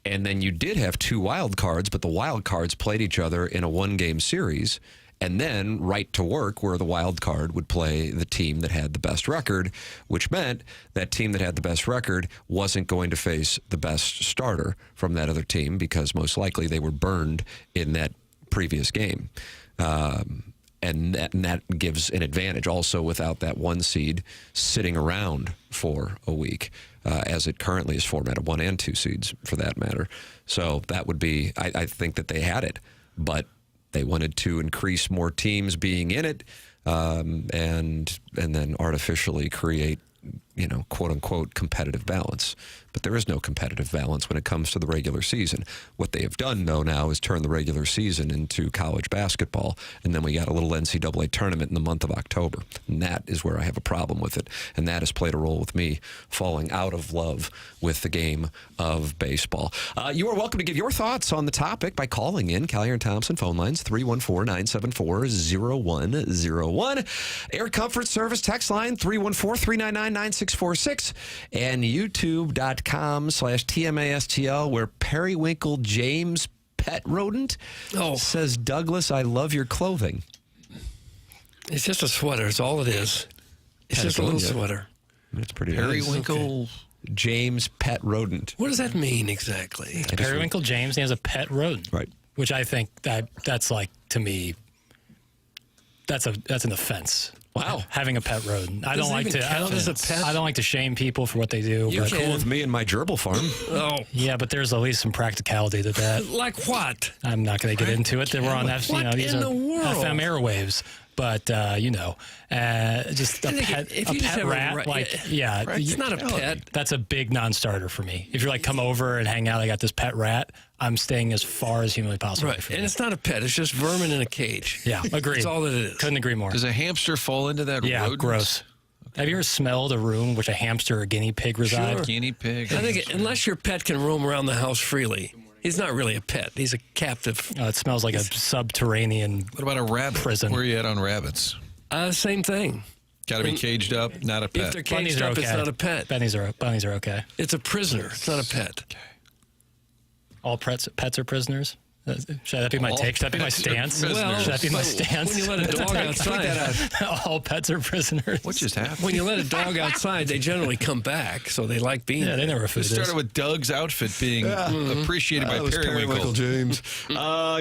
and then you did have 2 wild cards, but the wild cards played each other in a 1-game series. And then right to work where the wild card would play the team that had the best record, which meant that team that had the best record wasn't going to face the best starter from that other team because most likely they were burned in that previous game. And that gives an advantage also without that 1 seed sitting around 4 a week, as it currently is formatted, 1 and 2 seeds for that matter. So that would be, I think that they had it, but they wanted to increase more teams being in it, and then artificially create, quote unquote competitive balance. But there is no competitive balance when it comes to the regular season. What they have done, though, now is turn the regular season into college basketball, and then we got a little NCAA tournament in the month of October. And that is where I have a problem with it, and that has played a role with me falling out of love with the game of baseball. You are welcome to give your thoughts on the topic by calling in. Callier and Thompson phone lines, 314-974-0101. Air Comfort Service text line, 314-399-9646, and YouTube.com/TMASTL, where Periwinkle James Pet Rodent says, Douglas, I love your clothing. It's just a sweater. It's all it is. It's just a little sweater. That's pretty Periwinkle James Pet Rodent. What does that mean exactly? Periwinkle James, he has a pet rodent. Right. Which I think that's like, to me, that's an offense. Wow. Having a pet rodent. I Does don't it like even to count as a pet? I don't like to shame people for what they do. You're but cool with me and my gerbil farm. Yeah, but there's at least some practicality to that. Like what? I'm not going to get into it. They were on these in are the world? FM airwaves. But just a pet rat, it's not a pet. That's a big non-starter for me. If you're like, come over and hang out, I got this pet rat, I'm staying as far as humanly possible. Right, and it's not a pet. It's just vermin in a cage. Yeah, agreed. That's all that it is. Couldn't agree more. Does a hamster fall into that? Yeah, rodent? gross. Have you ever smelled a room in which a hamster or a guinea pig reside? Sure. Guinea pig. I think unless your pet can roam around the house freely, he's not really a pet. He's a captive. It smells like a subterranean What about a rabbit? prison. Where are you at on rabbits? Same thing. Got to be caged up, not a If pet. they're Bunnies caged are up, okay. it's not a pet. Bunnies are okay. It's a prisoner. It's not a pet. Okay. All pets are prisoners. Should that be my take? Should that be my stance? Well, Should that be my stance? When you let a dog outside, all pets are prisoners. What just happened? when you let a dog outside, they generally come back, so they like being Yeah, they there. know where It food is. started with Doug's outfit being appreciated by Periwinkle. James.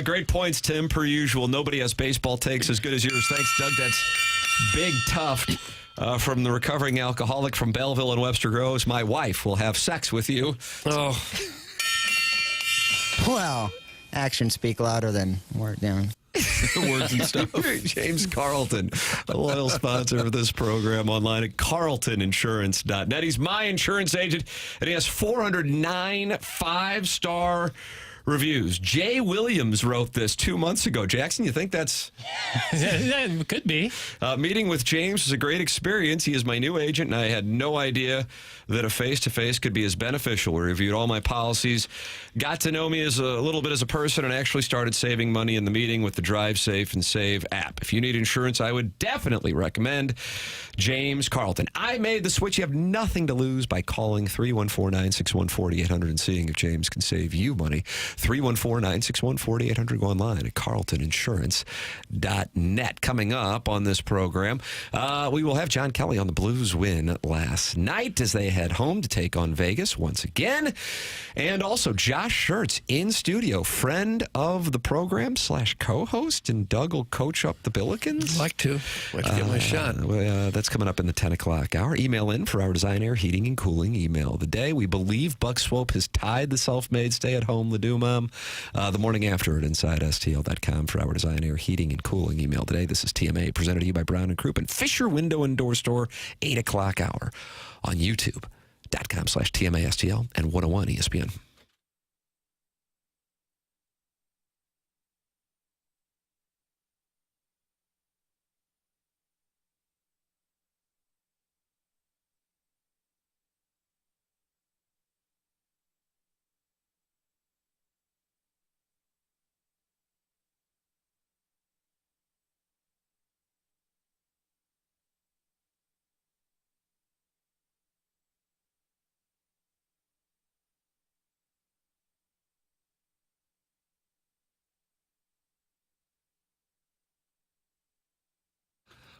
Great points, Tim, per usual. Nobody has baseball takes as good as yours. Thanks, Doug. That's Big Tuft from the recovering alcoholic from Belleville and Webster Groves. My wife will have sex with you. Oh, Well, actions speak louder than word down. Words and stuff. James Carlton, a loyal sponsor of this program, online at carltoninsurance.net. He's my insurance agent, and he has 409 five-star reviews. Jay Williams wrote this 2 months ago. Jackson, you think that's... It could be. Meeting with James was a great experience. He is my new agent, and I had no idea that a face-to-face could be as beneficial. We reviewed all my policies, got to know me as a little bit as a person, and actually started saving money in the meeting with the Drive Safe and Save app. If you need insurance, I would definitely recommend James Carlton. I made the switch. You have nothing to lose by calling 314-961-4800 and seeing if James can save you money. 314-961-4800. Go online at carltoninsurance.net. Coming up on this program, we will have John Kelly on the Blues win last night as they head home to take on Vegas once again. And also Josh Schertz in studio, friend of the program / co-host, and Doug will coach up the Billikens. I'd like to get my shot. That's coming up in the 10 o'clock hour. Email in for our Design Air Heating and Cooling email of the day. We believe Buck Swope has tied the self-made stay-at-home Ladue Mom. The morning after at InsideSTL.com for our Design Air Heating and Cooling email today. This is TMA, presented to you by Brown & Crouppen. Fisher Window and Door Store, 8 o'clock hour on YouTube.com/TMASTL and 101 ESPN.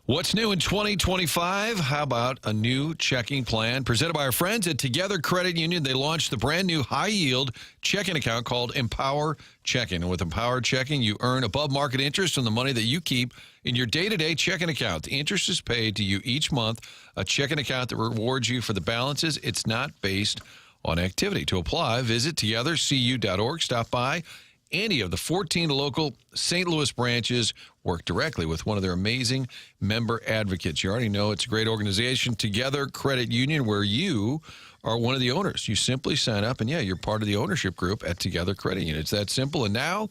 What's new in 2025? How about a new checking plan? Presented by our friends at Together Credit Union. They launched the brand new high-yield checking account called Empower Checking. And with Empower Checking, you earn above-market interest on the money that you keep in your day-to-day checking account. The interest is paid to you each month, a checking account that rewards you for the balances. It's not based on activity. To apply, visit togethercu.org. Stop by any of the 14 local St. Louis branches. Work directly with one of their amazing member advocates. You already know it's a great organization, Together Credit Union, where you are one of the owners. You simply sign up, and you're part of the ownership group at Together Credit Union. It's that simple. And now,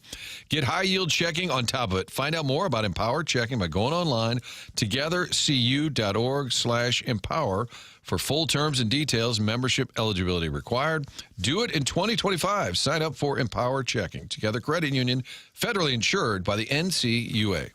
get high-yield checking on top of it. Find out more about Empower Checking by going online, togethercu.org/empower. For full terms and details, membership eligibility required. Do it in 2025. Sign up for Empower Checking. Together Credit Union, federally insured by the NCUA.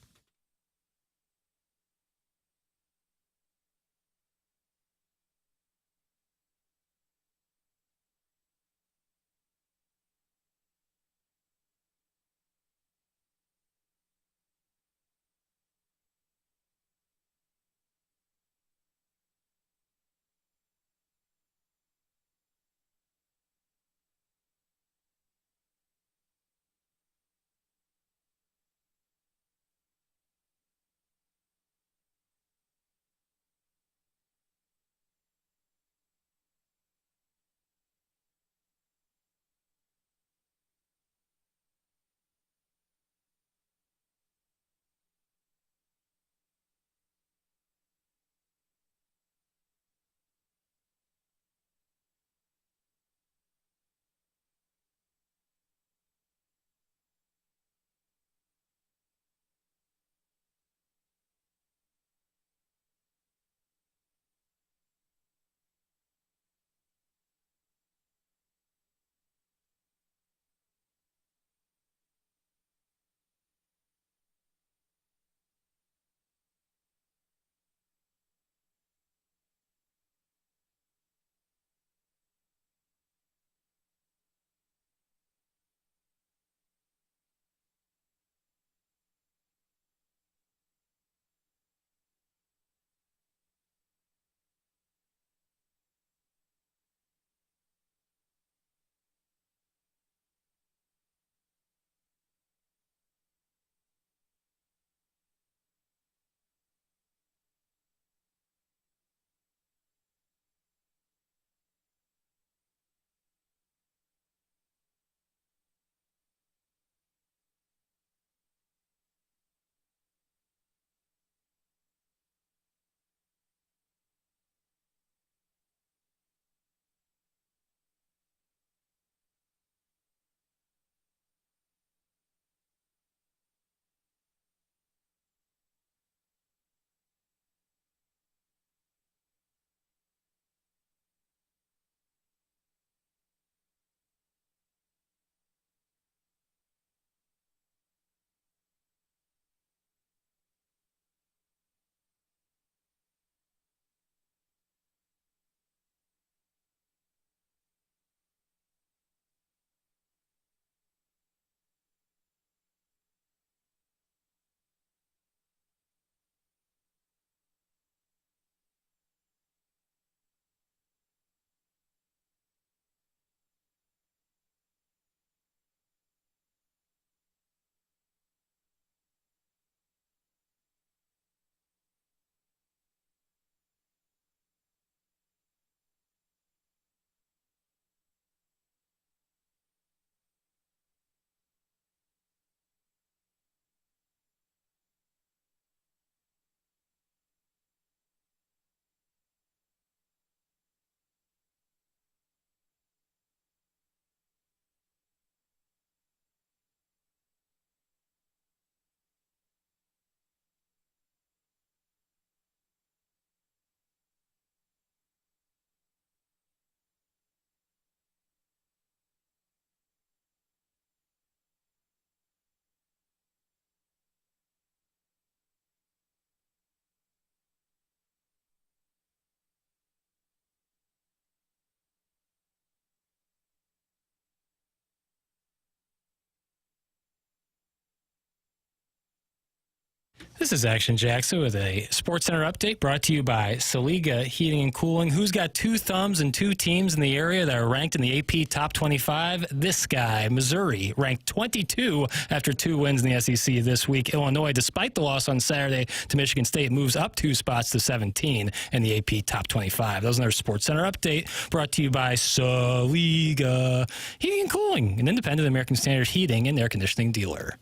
This is Action Jackson with a SportsCenter update brought to you by Saliga Heating and Cooling. Who's got 2 thumbs and 2 teams in the area that are ranked in the AP Top 25? This guy, Missouri, ranked 22 after 2 wins in the SEC this week. Illinois, despite the loss on Saturday to Michigan State, moves up 2 spots to 17 in the AP Top 25. That was another SportsCenter update brought to you by Saliga Heating and Cooling, an independent American Standard heating and air conditioning dealer.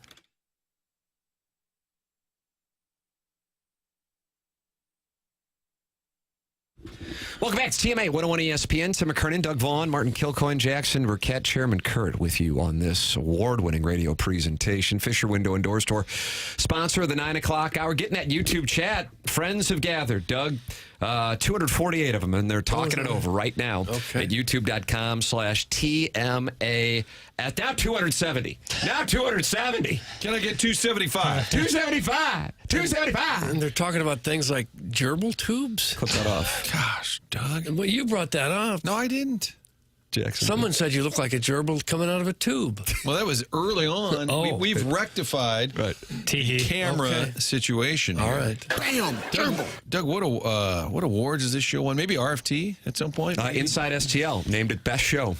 Welcome back to TMA 101 ESPN. Tim McKernan, Doug Vaughn, Martin Kilcoyne, Jackson Burkett, Chairman Kurt with you on this award-winning radio presentation. Fisher Window and Door Store, sponsor of the 9 o'clock hour. Getting that YouTube chat. Friends have gathered, Doug. 248 of them, and they're talking it over right now at youtube.com/TMA. At now 270. Now 270. Can I get 275? 275. 275. And they're talking about things like gerbil tubes. Clip that off. Gosh, Doug. Well, you brought that up. No, I didn't. Jackson. Someone said you look like a gerbil coming out of a tube. Well, that was early on. We've rectified camera situation here. All right. Bam! Doug, what awards has this show won? Maybe RFT at some point? Inside STL named it Best Show.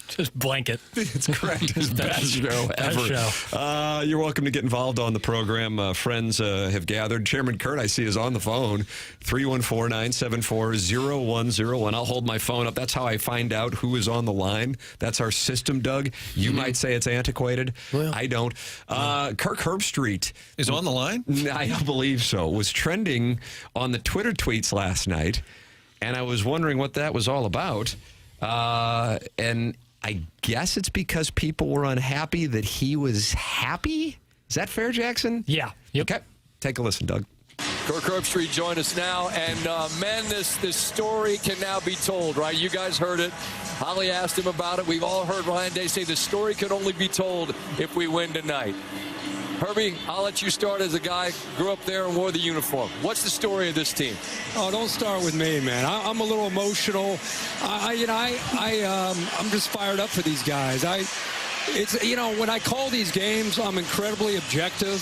Just blanket. It's correct. It's best show ever. You're welcome to get involved on the program. Friends have gathered. Chairman Kurt, I see, is on the phone. 314-974-0101. I'll hold my phone up. That's how I find out who is on the line. That's our system, Doug. You might say it's antiquated. Well, I don't. Kirk Herbstreit is on the line? I don't believe so. Was trending on the Twitter tweets last night, and I was wondering what that was all about. And I guess it's because people were unhappy that he was happy. Is that fair, Jackson? Yeah. Yep. Okay. Take a listen, Doug. Kirk Herbstreit join us now, and men, this story can now be told, right? You guys heard it. Holly asked him about it. We've all heard Ryan Day say the story can only be told if we win tonight. Herbie, I'll let you start as a guy grew up there and wore the uniform. What's the story of this team? Oh, don't start with me, man. I'm a little emotional. I'm just fired up for these guys. When I call these games, I'm incredibly objective,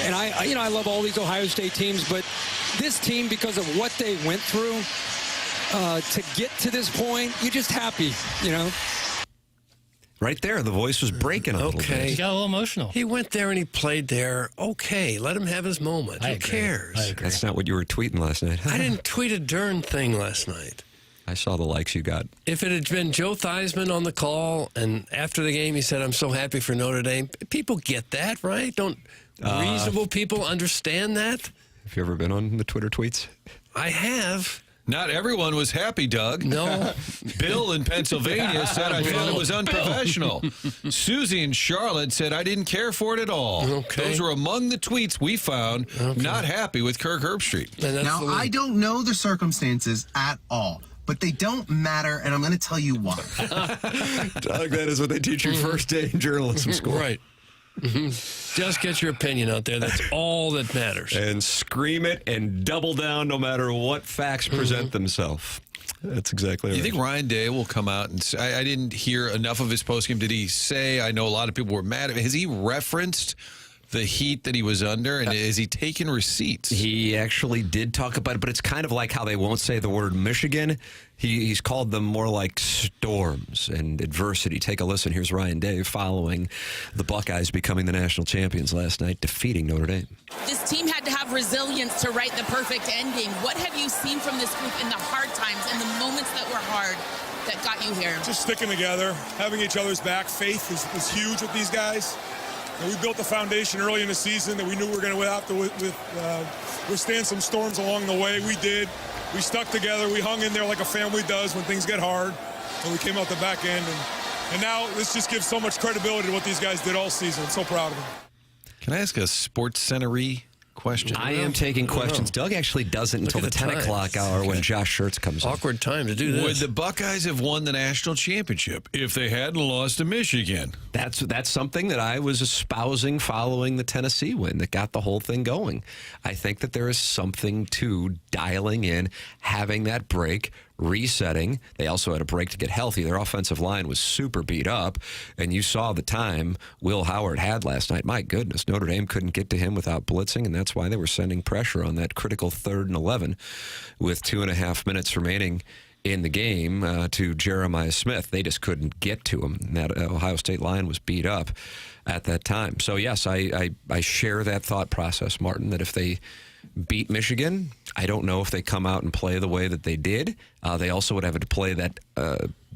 and I love all these Ohio State teams, but this team, because of what they went through to get to this point, you're just happy, Right there, the voice was breaking a little bit. He got a little emotional. He went there and he played there. Okay, let him have his moment. Who cares? I agree. That's not what you were tweeting last night. I didn't tweet a darn thing last night. I saw the likes you got. If it had been Joe Theismann on the call and after the game he said, I'm so happy for Notre Dame, people get that, right? Don't reasonable people understand that? Have you ever been on the Twitter tweets? I have. Not everyone was happy, Doug. No. Bill in Pennsylvania said, I thought it was unprofessional. Susie in Charlotte said, I didn't care for it at all. Okay. Those were among the tweets we found not happy with Kirk Herbstreit. Now, I don't know the circumstances at all, but they don't matter, and I'm going to tell you why. Doug, that is what they teach you first day in journalism school. Right. Just get your opinion out there. That's all that matters. And scream it and double down no matter what facts present themselves. That's exactly right. You think Ryan Day will come out and say, I didn't hear enough of his postgame. Did he say, I know a lot of people were mad at him. Has he referenced the heat that he was under, and is he taking receipts? He actually did talk about it, but it's kind of like how they won't say the word Michigan. He's called them more like storms and adversity. Take a listen. Here's Ryan Day following the Buckeyes becoming the national champions last night, defeating Notre Dame. This team had to have resilience to write the perfect ending. What have you seen from this group in the hard times and the moments that were hard that got you here? Just sticking together, having each other's back. Faith is huge with these guys. And we built the foundation early in the season that we knew we were going to have to withstand some storms along the way. We did. We stuck together. We hung in there like a family does when things get hard. And we came out the back end. And now this just gives so much credibility to what these guys did all season. I'm so proud of them. Can I ask a SportsCenter-y question? I am taking questions. Doug actually doesn't until the 10 o'clock hour when Josh Schertz comes on. Awkward time to do this. Would the Buckeyes have won the national championship if they hadn't lost to Michigan? That's something that I was espousing following the Tennessee win that got the whole thing going. I think that there is something to dialing in, having that break, resetting. They also had a break to get healthy. Their offensive line was super beat up, and you saw the time Will Howard had last night. My goodness, Notre Dame couldn't get to him without blitzing, and that's why they were sending pressure on that critical 3rd and 11 with 2.5 minutes remaining in the game to Jeremiah Smith. They just couldn't get to him. That Ohio State line was beat up at that time. So, yes, I share that thought process, Martin, that if they beat Michigan, I don't know if they come out and play the way that they did. They also would have to play that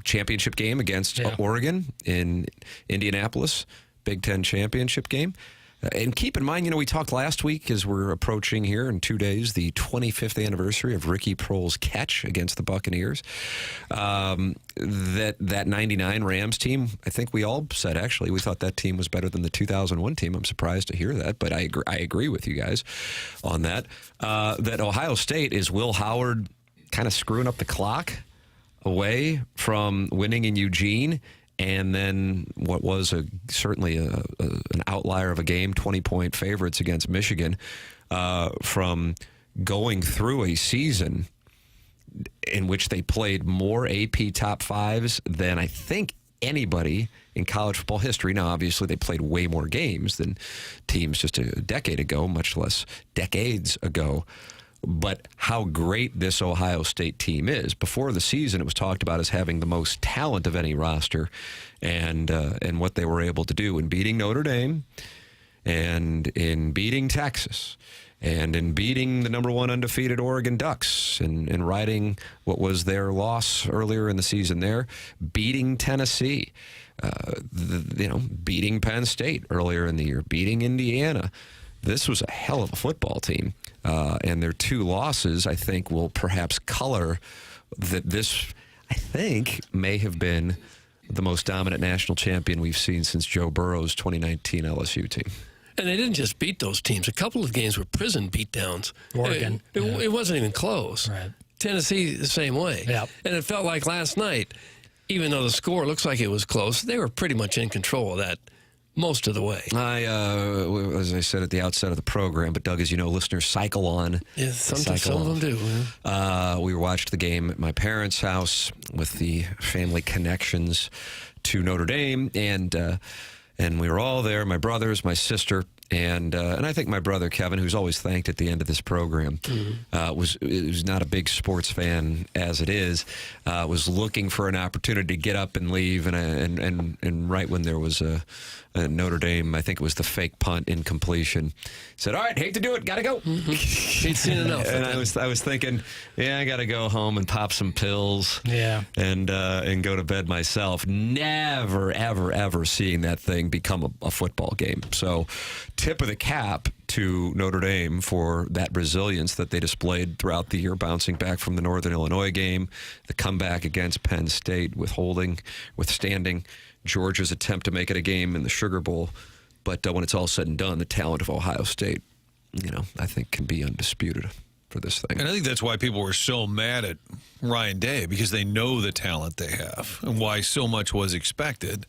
championship game against Oregon in Indianapolis, Big Ten championship game. And keep in mind, we talked last week as we're approaching here in 2 days, the 25th anniversary of Ricky Proehl's catch against the Buccaneers. That 99 Rams team, I think we all said, actually, we thought that team was better than the 2001 team. I'm surprised to hear that, but I agree with you guys on that. That Ohio State is Will Howard kind of screwing up the clock away from winning in Eugene. And then what was certainly an outlier of a game, 20-point favorites against Michigan, from going through a season in which they played more AP top fives than I think anybody in college football history. Now, obviously, they played way more games than teams just a decade ago, much less decades ago. But how great this Ohio State team is. Before the season, it was talked about as having the most talent of any roster, and what they were able to do in beating Notre Dame, and in beating Texas, and in beating the number 1 undefeated Oregon Ducks, and riding what was their loss earlier in the season there, beating Tennessee, beating Penn State earlier in the year, beating Indiana. This was a hell of a football team, and their 2 losses, I think, will perhaps color that this, I think, may have been the most dominant national champion we've seen since Joe Burrow's 2019 LSU team. And they didn't just beat those teams. A couple of games were prison beatdowns. Oregon. It wasn't even close. Right. Tennessee, the same way. Yep. And it felt like last night, even though the score looks like it was close, they were pretty much in control of that most of the way. As I said at the outset of the program, but Doug, as you know, listeners cycle on. Yeah, some of them do. Yeah. We watched the game at my parents' house with the family connections to Notre Dame, and we were all there, my brothers, my sister, and I think my brother Kevin, who's always thanked at the end of this program, was not a big sports fan as it is, was looking for an opportunity to get up and leave, and right when there was a Notre Dame, I think it was the fake punt incompletion, said, "All right, hate to do it, gotta go." He'd seen enough. And I was thinking, yeah, I gotta go home and pop some pills, and go to bed myself. Never, ever, ever seeing that thing become a football game. So, tip of the cap to Notre Dame for that resilience that they displayed throughout the year, bouncing back from the Northern Illinois game, the comeback against Penn State, withstanding Georgia's attempt to make it a game in the Sugar Bowl. But when it's all said and done, the talent of Ohio State, I think can be undisputed for this thing. And I think that's why people were so mad at Ryan Day, because they know the talent they have and why so much was expected.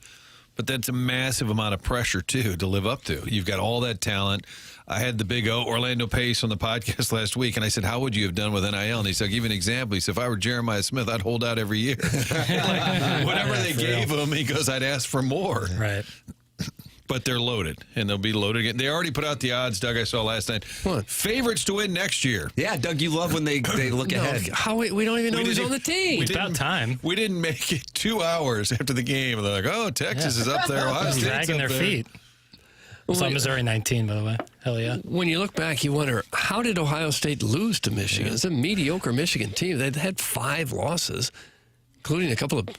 But that's a massive amount of pressure, too, to live up to. You've got all that talent. I had the big O, Orlando Pace, on the podcast last week, and I said, how would you have done with NIL? And he said, I'll give you an example. He said, if I were Jeremiah Smith, I'd hold out every year. Whatever they gave him, he goes, I'd ask for more. Right. But they're loaded, and they'll be loaded again. They already put out the odds, Doug, I saw last night. What? Favorites to win next year. Yeah, Doug, you love when they look ahead. We don't even know who's on the team. It's about time. We didn't make it 2 hours after the game. They're like, oh, Texas is up there. Ohio State's dragging their feet. So Missouri 19, by the way. Hell yeah. When you look back, you wonder, how did Ohio State lose to Michigan? It's a mediocre Michigan team. They'd had 5 losses, including a couple of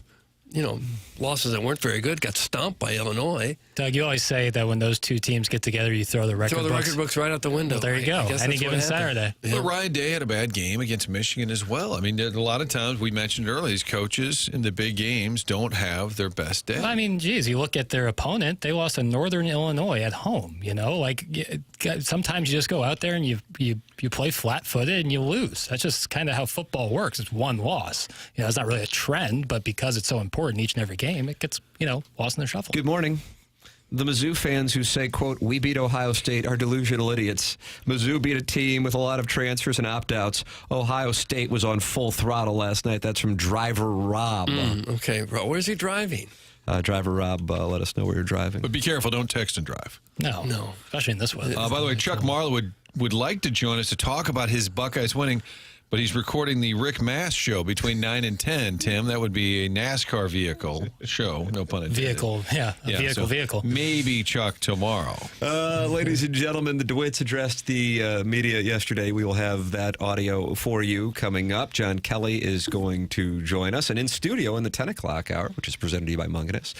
losses that weren't very good, got stomped by Illinois. Doug, you always say that when those two teams get together, you throw the record books right out the window. Well, there you go. Any given Saturday. But Ryan Day had a bad game against Michigan as well. I mean, a lot of times, we mentioned earlier, these coaches in the big games don't have their best day. Well, I mean, geez, you look at their opponent, they lost to Northern Illinois at home, sometimes you just go out there and you play flat-footed and you lose. That's just kind of how football works. It's one loss. It's not really a trend, but because it's so important each and every game, it gets, lost in the shuffle. Good morning. The Mizzou fans who say, quote, "We beat Ohio State are delusional idiots. Mizzou beat a team with a lot of transfers and opt-outs. Ohio State was on full throttle last night." That's from Driver Rob. Okay, bro. Where's he driving? Driver Rob, let us know where you're driving. But be careful. Don't text and drive. No. Especially in this weather. By the way, Chuck Marlowe would like to join us to talk about his Buckeyes winning, but he's recording the Rick Mass show between 9 and 10, Tim. That would be a NASCAR vehicle show, no pun intended. Vehicle. Maybe Chuck tomorrow. Ladies and gentlemen, the DeWitts addressed the media yesterday. We will have that audio for you coming up. John Kelly is going to join us. And in studio in the 10 o'clock hour, which is presented to you by Munganess,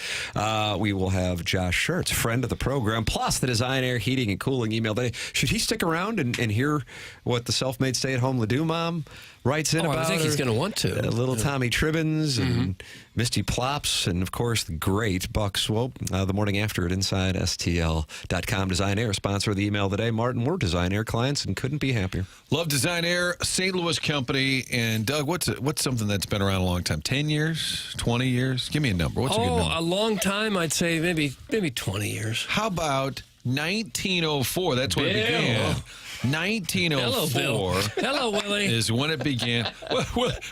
we will have Josh Schertz, friend of the program, plus the Design Air Heating and Cooling email day. Should he stick around and hear what the self-made stay-at-home Ledoux mom writes in about? I think he's going to want to. Little Tommy Tribbins and Misty Plops, and of course the great Buck Swope. The morning after at InsideSTL.com. Design Air, sponsor of the email today. Martin, we're Design Air clients and couldn't be happier. Love Design Air, St. Louis company. And Doug, what's something that's been around a long time? 10 years? 20 years? Give me a number. What's a good number? A long time. I'd say maybe 20 years. How about 1904? That's when it began. 1904. Hello, Willie. Is when it began.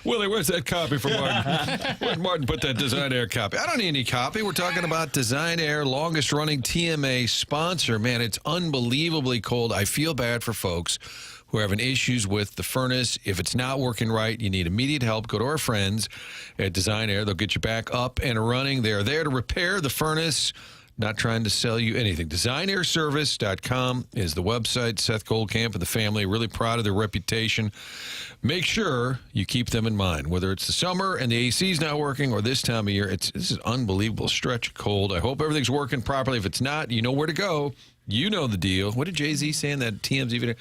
Willie, where's that copy for Martin? Where'd Martin put that Design Air copy? I don't need any copy. We're talking about Design Air, longest running TMA sponsor. Man, it's unbelievably cold. I feel bad for folks who are having issues with the furnace. If it's not working right, you need immediate help. Go to our friends at Design Air. They'll get you back up and running. They are there to repair the furnace. Not trying to sell you anything. DesignAirService.com is the website. Seth Goldcamp and the family are really proud of their reputation. Make sure you keep them in mind. Whether it's the summer and the AC's not working or this time of year, this is an unbelievable stretch of cold. I hope everything's working properly. If it's not, you know where to go. You know the deal. What did Jay-Z say in that TMZ video?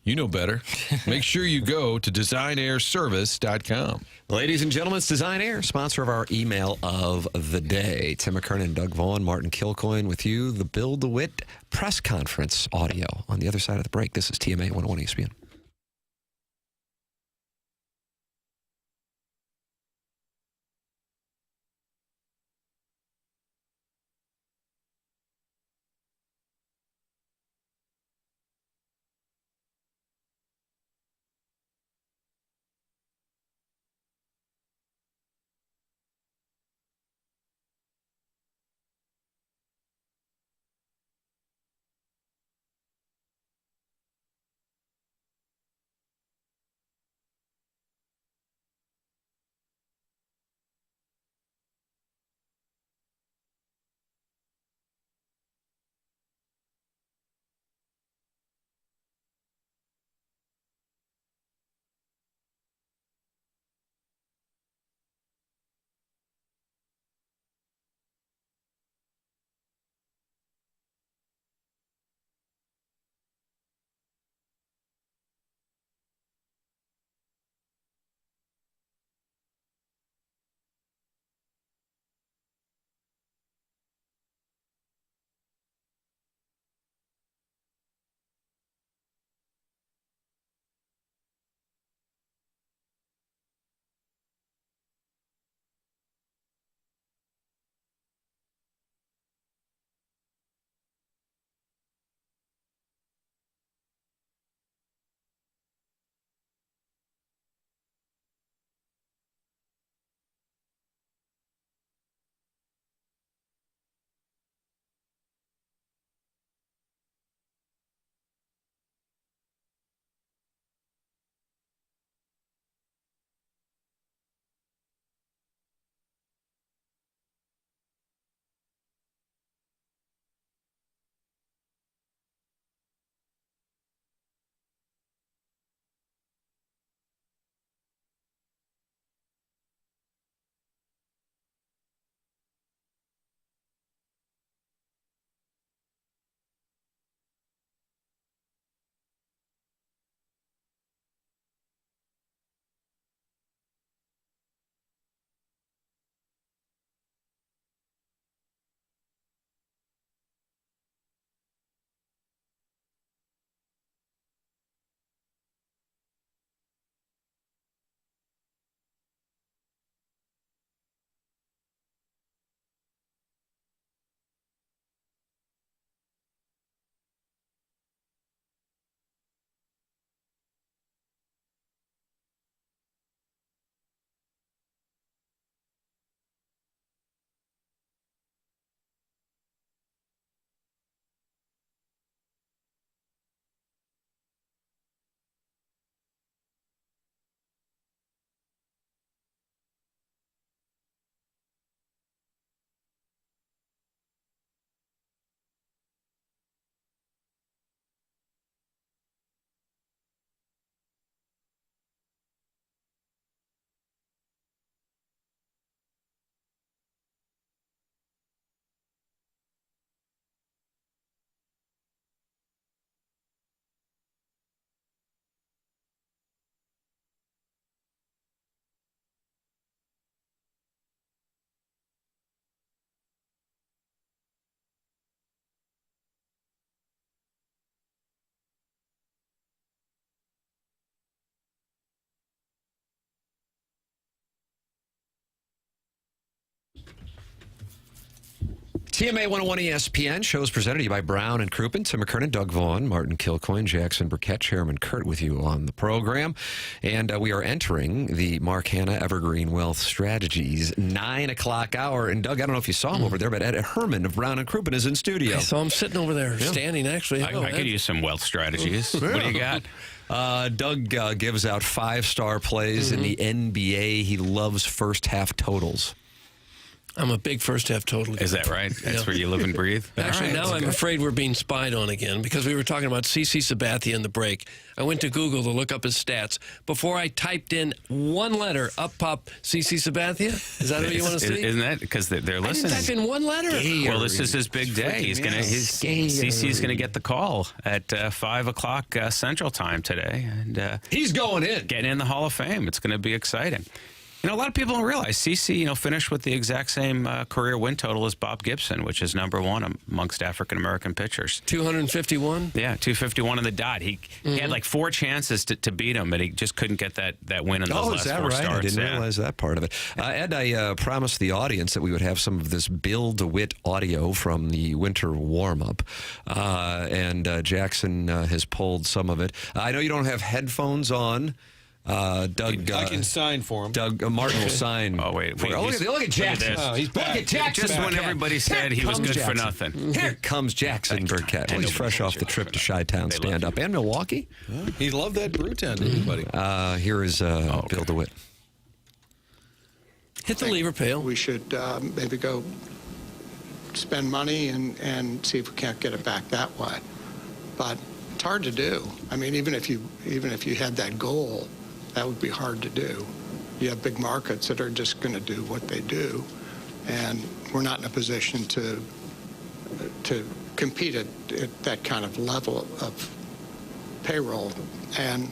You know better. Make sure you go to DesignAirService.com. Ladies and gentlemen, it's Design Air, sponsor of our email of the day. Tim McKernan, Doug Vaughn, Martin Kilcoyne with you. The Bill DeWitt press conference audio on the other side of the break. This is TMA 101 ESPN. TMA 101 ESPN shows presented to you by Brown and Crouppen, Tim McKernan, Doug Vaughn, Martin Kilcoyne, Jackson Burkett, Chairman Kurt with you on the program. And we are entering the Mark Hanna Evergreen Wealth Strategies 9 o'clock hour. And Doug, I don't know if you saw him over there, but Ed Herman of Brown and Crouppen is in studio. I saw him sitting over there, standing actually. I could use some wealth strategies. What do you got? Doug gives out 5-star plays in the NBA. He loves first half totals. I'm a big first-half total guy. Is that right? That's where you live and breathe? Actually, now I'm afraid we're being spied on again because we were talking about CC Sabathia in the break. I went to Google to look up his stats. Before I typed in one letter, up popped CC Sabathia. Is that what you want to see? Isn't that because they're listening? I didn't type in one letter. Well, this is his big day. CC's gonna get the call at 5 o'clock Central Time today, and he's going in, getting in the Hall of Fame. It's going to be exciting. You know, a lot of people don't realize CC, finished with the exact same career win total as Bob Gibson, which is number one amongst African-American pitchers. 251? Yeah, 251 on the dot. He had like 4 chances to beat him, but he just couldn't get that win in those last 4 starts. I didn't realize that part of it. Ed, I promised the audience that we would have some of this Bill DeWitt audio from the winter warm-up, and Jackson has pulled some of it. I know you don't have headphones on. Doug, I can sign for him. Doug Martin will sign. Oh wait! Look at Jackson. He's back. Look at Jackson. Just when everybody said he was good for nothing. Here comes Jackson Burkett. Well, he's fresh off the trip to Chi-Town stand-up and Milwaukee. He loved that Brewtown, everybody. Here is Bill DeWitt. Hit the lever pail. We should maybe go spend money and see if we can't get it back that way. But it's hard to do. I mean, even if you had that goal, that would be hard to do. You have big markets that are just going to do what they do, and we're not in a position to compete at that kind of level of payroll. And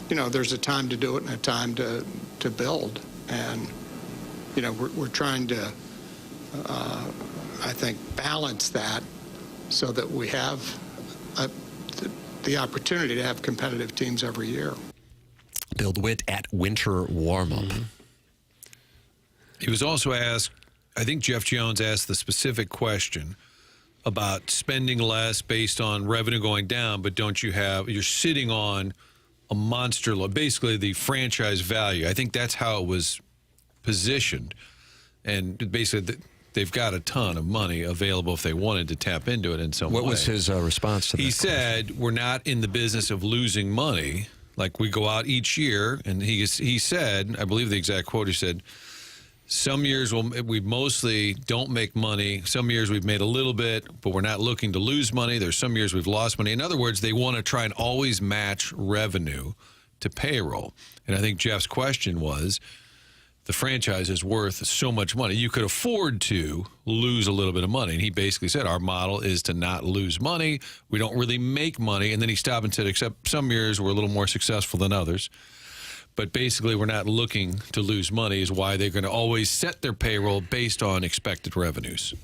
there's a time to do it and a time to build. And we're trying to, I think, balance that so that we have the opportunity to have competitive teams every year. Bill DeWitt at winter warm-up. He was also asked, I think Jeff Jones asked the specific question about spending less based on revenue going down, but you're sitting on a monster load, basically the franchise value. I think that's how it was positioned. And basically, they've got a ton of money available if they wanted to tap into it in some way. What was his response to that? He said, we're not in the business of losing money. Like, we go out each year, and he said, I believe the exact quote, he said, some years we mostly don't make money. Some years we've made a little bit, but we're not looking to lose money. There's some years we've lost money. In other words, they want to try and always match revenue to payroll. And I think Jeff's question was, the franchise is worth so much money. You could afford to lose a little bit of money. And he basically said, our model is to not lose money. We don't really make money. And then he stopped and said, except some years we're a little more successful than others. But basically, we're not looking to lose money is why they're going to always set their payroll based on expected revenues.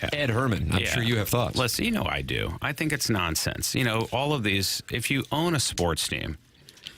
Yeah. Ed Herman, I'm sure you have thoughts. Listen, I do. I think it's nonsense. All of these, if you own a sports team,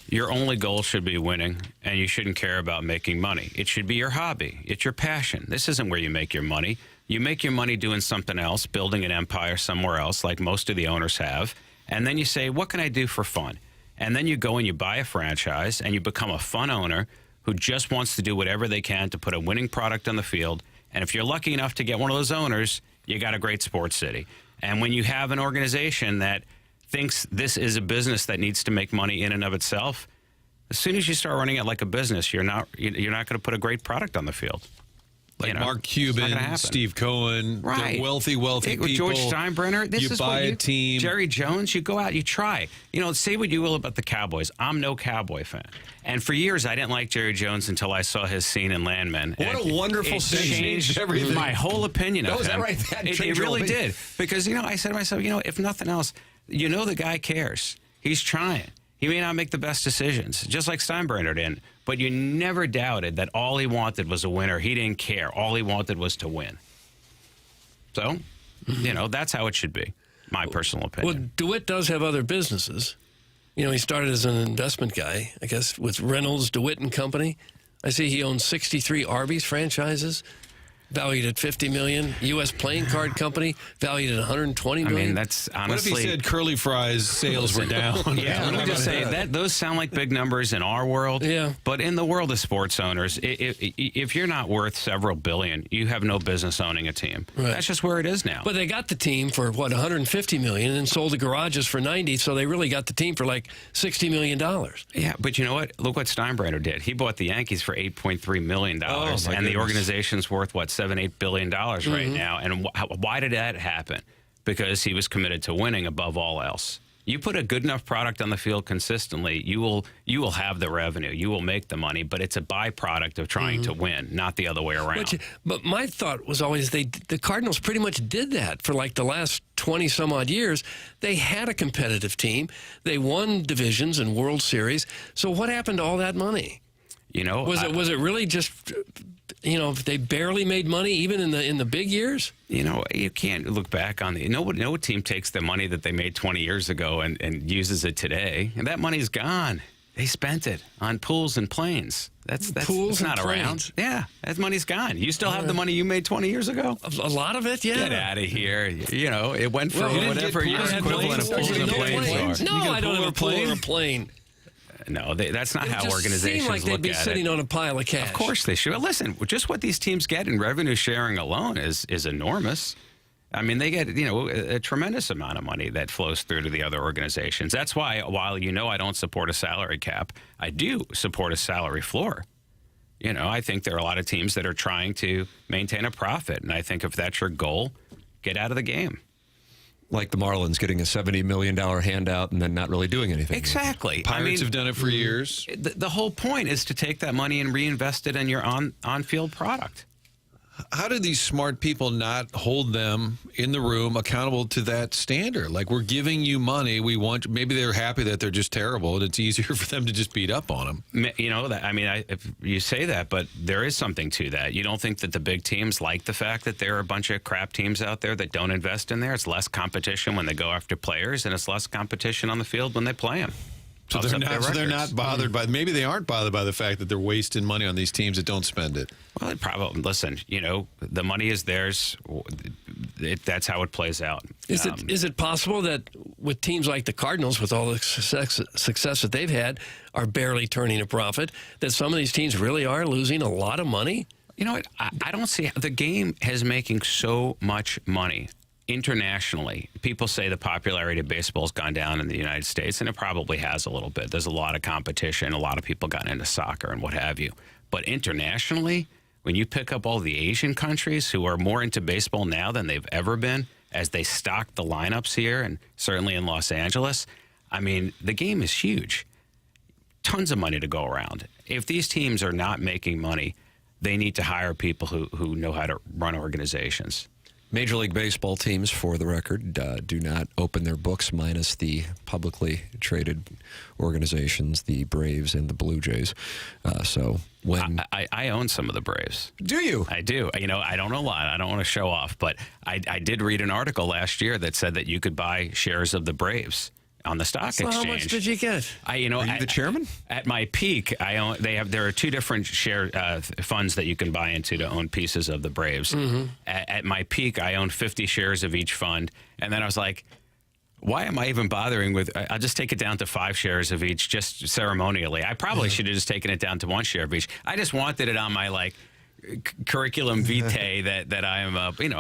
your only goal should be winning, and you shouldn't care about making money. It should be your hobby. It's your passion. This isn't where you make your money. You make your money doing something else, building an empire somewhere else, like most of the owners have, and then you say, what can I do for fun? And then you go and you buy a franchise, and you become a fun owner who just wants to do whatever they can to put a winning product on the field. And if you're lucky enough to get one of those owners, you got a great sports city. And when you have an organization that thinks this is a business that needs to make money in and of itself, as soon as you start running it like a business, you're not going to put a great product on the field. Like Mark Cuban, Steve Cohen, right. They're wealthy people. George Steinbrenner. This you is buy what a team. Jerry Jones, you go out, you try. Say what you will about the Cowboys. I'm no Cowboy fan. And for years, I didn't like Jerry Jones until I saw his scene in Landman. What a wonderful scene. It changed everything. My whole opinion of him. Is that right? It really did. Because, I said to myself, if nothing else, the guy cares. He's trying. He may not make the best decisions, just like Steinbrenner didn't. But you never doubted that all he wanted was a winner. He didn't care. All he wanted was to win. So, that's how it should be, my personal opinion. Well, DeWitt does have other businesses. He started as an investment guy, I guess, with Reynolds, DeWitt and Company. I see he owns 63 Arby's franchises. valued at $50 million. U.S. playing card company valued at $120 million. I mean, that's honestly. What if he said curly fries sales were down? Yeah, let me just say that those sound like big numbers in our world. Yeah. But in the world of sports owners, if you're not worth several billion, you have no business owning a team. Right. That's just where it is now. But they got the team for what, $150 million, and then sold the garages for $90. So they really got the team for like $60 million. Yeah, but you know what? Look what Steinbrenner did. He bought the Yankees for $8.3 million, and the organization's worth what, $7-8 billion right now. And why did that happen? Because he was committed to winning above all else. You put a good enough product on the field consistently, you will have the revenue, you will make the money, but it's a byproduct of trying to win, not the other way around. But my thought was always the Cardinals pretty much did that for like the last 20 some odd years. They had a competitive team. They won divisions and World Series. So what happened to all that money? You know, was it really just, you know, they barely made money even in the big years? You know, you can't look back on no team takes the money that they made 20 years ago and uses it today, and that money's gone. They spent it on pools and planes. That's pools not and around. planes. Yeah, that money's gone. You still have the money you made 20 years ago? A lot of it, yeah. Get out of here. You know, it went from whatever your equivalent of pools and planes are. No, I don't have a pool or a plane. No, that's not how organizations seem like they'd be sitting on a pile of cash. Of course they should. Listen, just what these teams get in revenue sharing alone is enormous. I mean, they get, you know, a tremendous amount of money that flows through to the other organizations. That's why, while you know I don't support a salary cap, I do support a salary floor. You know, I think there are a lot of teams that are trying to maintain a profit, and I think if that's your goal, get out of the game. Like the Marlins getting a $70 million handout and then not really doing anything. Exactly. Pirates have done it for years. The whole point is to take that money and reinvest it in your on-field product. How do these smart people not hold them in the room accountable to that standard? Like, we're giving you money. Maybe they're happy that they're just terrible, and it's easier for them to just beat up on them. You know, if you say that, but there is something to that. You don't think that the big teams like the fact that there are a bunch of crap teams out there that don't invest in there? It's less competition when they go after players, and it's less competition on the field when they play them. So they're not bothered by, maybe they aren't bothered by the fact that they're wasting money on these teams that don't spend it. Well, listen, you know, the money is theirs. That's how it plays out. Is it possible that with teams like the Cardinals, with all the success that they've had, are barely turning a profit, that some of these teams really are losing a lot of money? You know what? I don't see the game is making so much money. Internationally, people say the popularity of baseball has gone down in the United States, and it probably has a little bit. There's a lot of competition. A lot of people got into soccer and what have you. But internationally, when you pick up all the Asian countries who are more into baseball now than they've ever been, as they stock the lineups here and certainly in Los Angeles, I mean, the game is huge. Tons of money to go around. If these teams are not making money, they need to hire people who know how to run organizations. Major League Baseball teams, for the record, do not open their books, minus the publicly traded organizations, the Braves and the Blue Jays. So when I own some of the Braves. Do you? I do. You know, I don't know a lot. I don't want to show off, but I did read an article last year that said that you could buy shares of the Braves on the stock exchange. How much did you get? Are you the chairman? At my peak, there are two different share funds that you can buy into to own pieces of the Braves. Mm-hmm. At my peak, I owned 50 shares of each fund, and then I was like, why am I even bothering with? I'll just take it down to 5 shares of each, just ceremonially. I probably should have just taken it down to 1 share of each. I just wanted it on my curriculum vitae that I am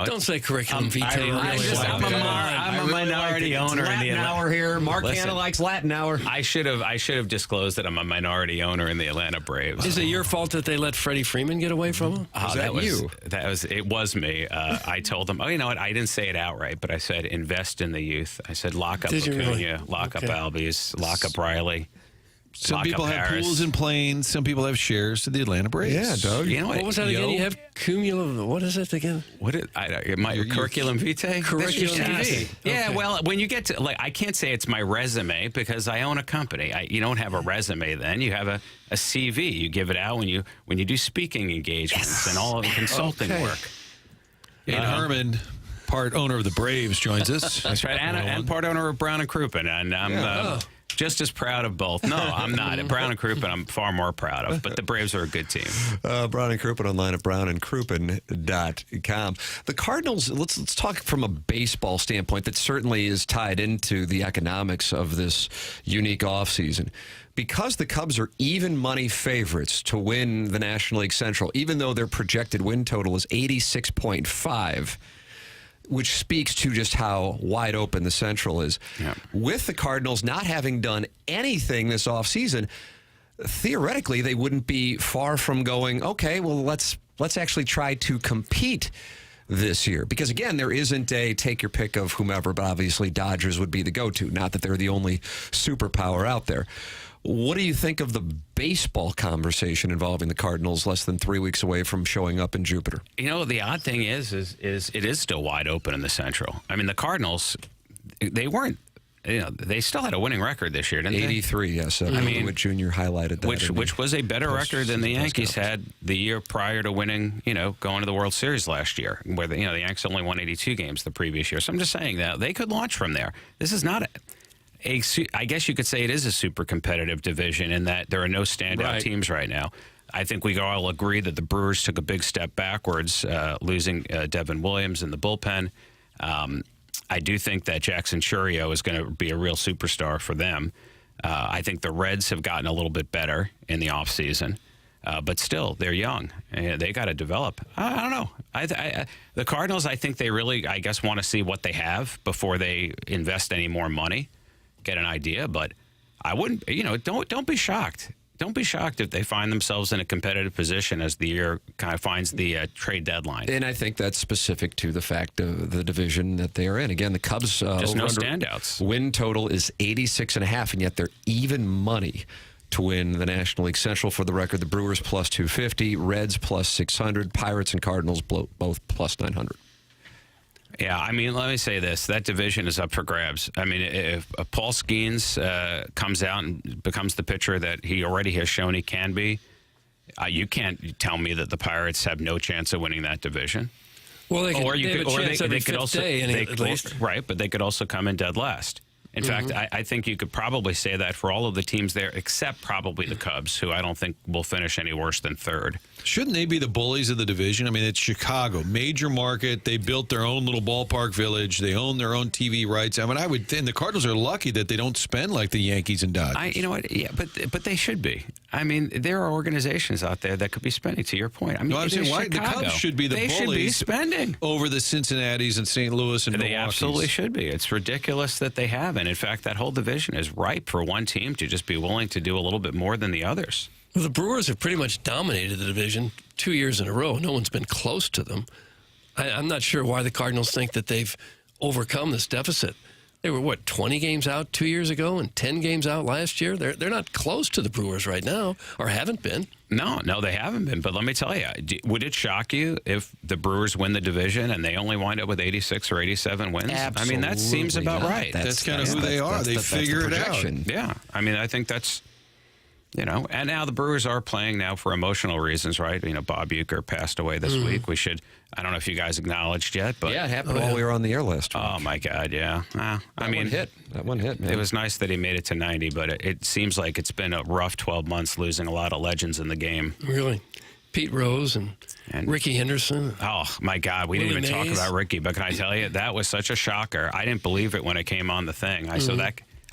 Don't say curriculum vitae. I'm a minority owner in the Latin hour here. Mark Hanna likes Latin hour. I should have disclosed that I'm a minority owner in the Atlanta Braves. Is it your fault that they let Freddie Freeman get away from him? It was me. I told them, you know what? I didn't say it outright, but I said invest in the youth. I said lock up Acuna, lock up Albies, lock up Riley. Some people have pools and planes. Some people have shares to the Atlanta Braves. Yeah, Doug. You know what was that again? You have cumulative. What is it again? My curriculum vitae? Curriculum vitae. Yeah, well, when you get to, I can't say it's my resume because I own a company. You don't have a resume then. You have a CV. You give it out when you do speaking engagements and all of the consulting work. And Herman, part owner of the Braves, joins us. That's right. And part owner of Brown and Crouppen. And I'm Just as proud of both. No, I'm not. Brown and Crouppen, I'm far more proud of. But the Braves are a good team. Brown and Crouppen online at brownandcrouppen.com. The Cardinals, let's talk from a baseball standpoint that certainly is tied into the economics of this unique offseason. Because the Cubs are even money favorites to win the National League Central, even though their projected win total is 86.5, which speaks to just how wide open the Central is. Yeah. With the Cardinals not having done anything this offseason, theoretically, they wouldn't be far from going, okay, well, let's actually try to compete this year. Because, again, there isn't a take your pick of whomever, but obviously Dodgers would be the go-to, not that they're the only superpower out there. What do you think of the baseball conversation involving the Cardinals less than 3 weeks away from showing up in Jupiter? You know, the odd thing is it is still wide open in the Central. I mean, the Cardinals, they weren't, they still had a winning record this year, didn't they? 83, yes. I mean, DeWitt Jr. highlighted that. Which was a better record than the Yankees had the year prior to winning, going to the World Series last year, where the Yankees only won 82 games the previous year. So I'm just saying that they could launch from there. This is not I guess you could say it is a super competitive division in that there are no standout teams right now. I think we all agree that the Brewers took a big step backwards, losing Devin Williams in the bullpen. I do think that Jackson Burkett is going to be a real superstar for them. I think the Reds have gotten a little bit better in the offseason, but still, they're young. They got to develop. I don't know. The Cardinals, I think they really, want to see what they have before they invest any more money. Get an idea, but I wouldn't, don't be shocked. Don't be shocked if they find themselves in a competitive position as the year kind of finds the trade deadline. And I think that's specific to the fact of the division that they are in. Again, the Cubs just no standouts. Win total is 86.5, and yet they're even money to win the National League Central. For the record, the Brewers plus 250, Reds plus 600, Pirates and Cardinals both plus 900. Yeah, I mean, let me say this. That division is up for grabs. I mean, if Paul Skeens comes out and becomes the pitcher that he already has shown he can be, you can't tell me that the Pirates have no chance of winning that division. Well, they could also at least. Right, but they could also come in dead last. In fact, I think you could probably say that for all of the teams there, except probably the Cubs, who I don't think will finish any worse than third. Shouldn't they be the bullies of the division? I mean, it's Chicago, major market. They built their own little ballpark village. They own their own TV rights. I mean, I would think the Cardinals are lucky that they don't spend like the Yankees and Dodgers. You know what? Yeah, but they should be. I mean, there are organizations out there that could be spending. To your point, I mean, I'm saying why the Cubs should be the bullies. They should be spending over the Cincinnatis and St. Louis and Milwaukee. They absolutely should be. It's ridiculous that they haven't. In fact, that whole division is ripe for one team to just be willing to do a little bit more than the others. Well, the Brewers have pretty much dominated the division 2 years in a row. No one's been close to them. I'm not sure why the Cardinals think that they've overcome this deficit. They were, 20 games out 2 years ago and 10 games out last year? They're not close to the Brewers right now, or haven't been. No, they haven't been. But let me tell you, would it shock you if the Brewers win the division and they only wind up with 86 or 87 wins? Absolutely. I mean, that seems about right. That's kind of who they are. They figure it out. Yeah. I mean, I think that's... and now the Brewers are playing now for emotional reasons, right? Bob Uecker passed away this week. I don't know if you guys acknowledged yet, but... Yeah, it happened while we were on the air last week. Oh, my God, yeah. That one hit, man. It was nice that he made it to 90, but it seems like it's been a rough 12 months losing a lot of legends in the game. Really? Pete Rose and Ricky Henderson. Oh, my God. We didn't even talk about Ricky, but can I tell you, that was such a shocker. I didn't believe it when it came on the thing.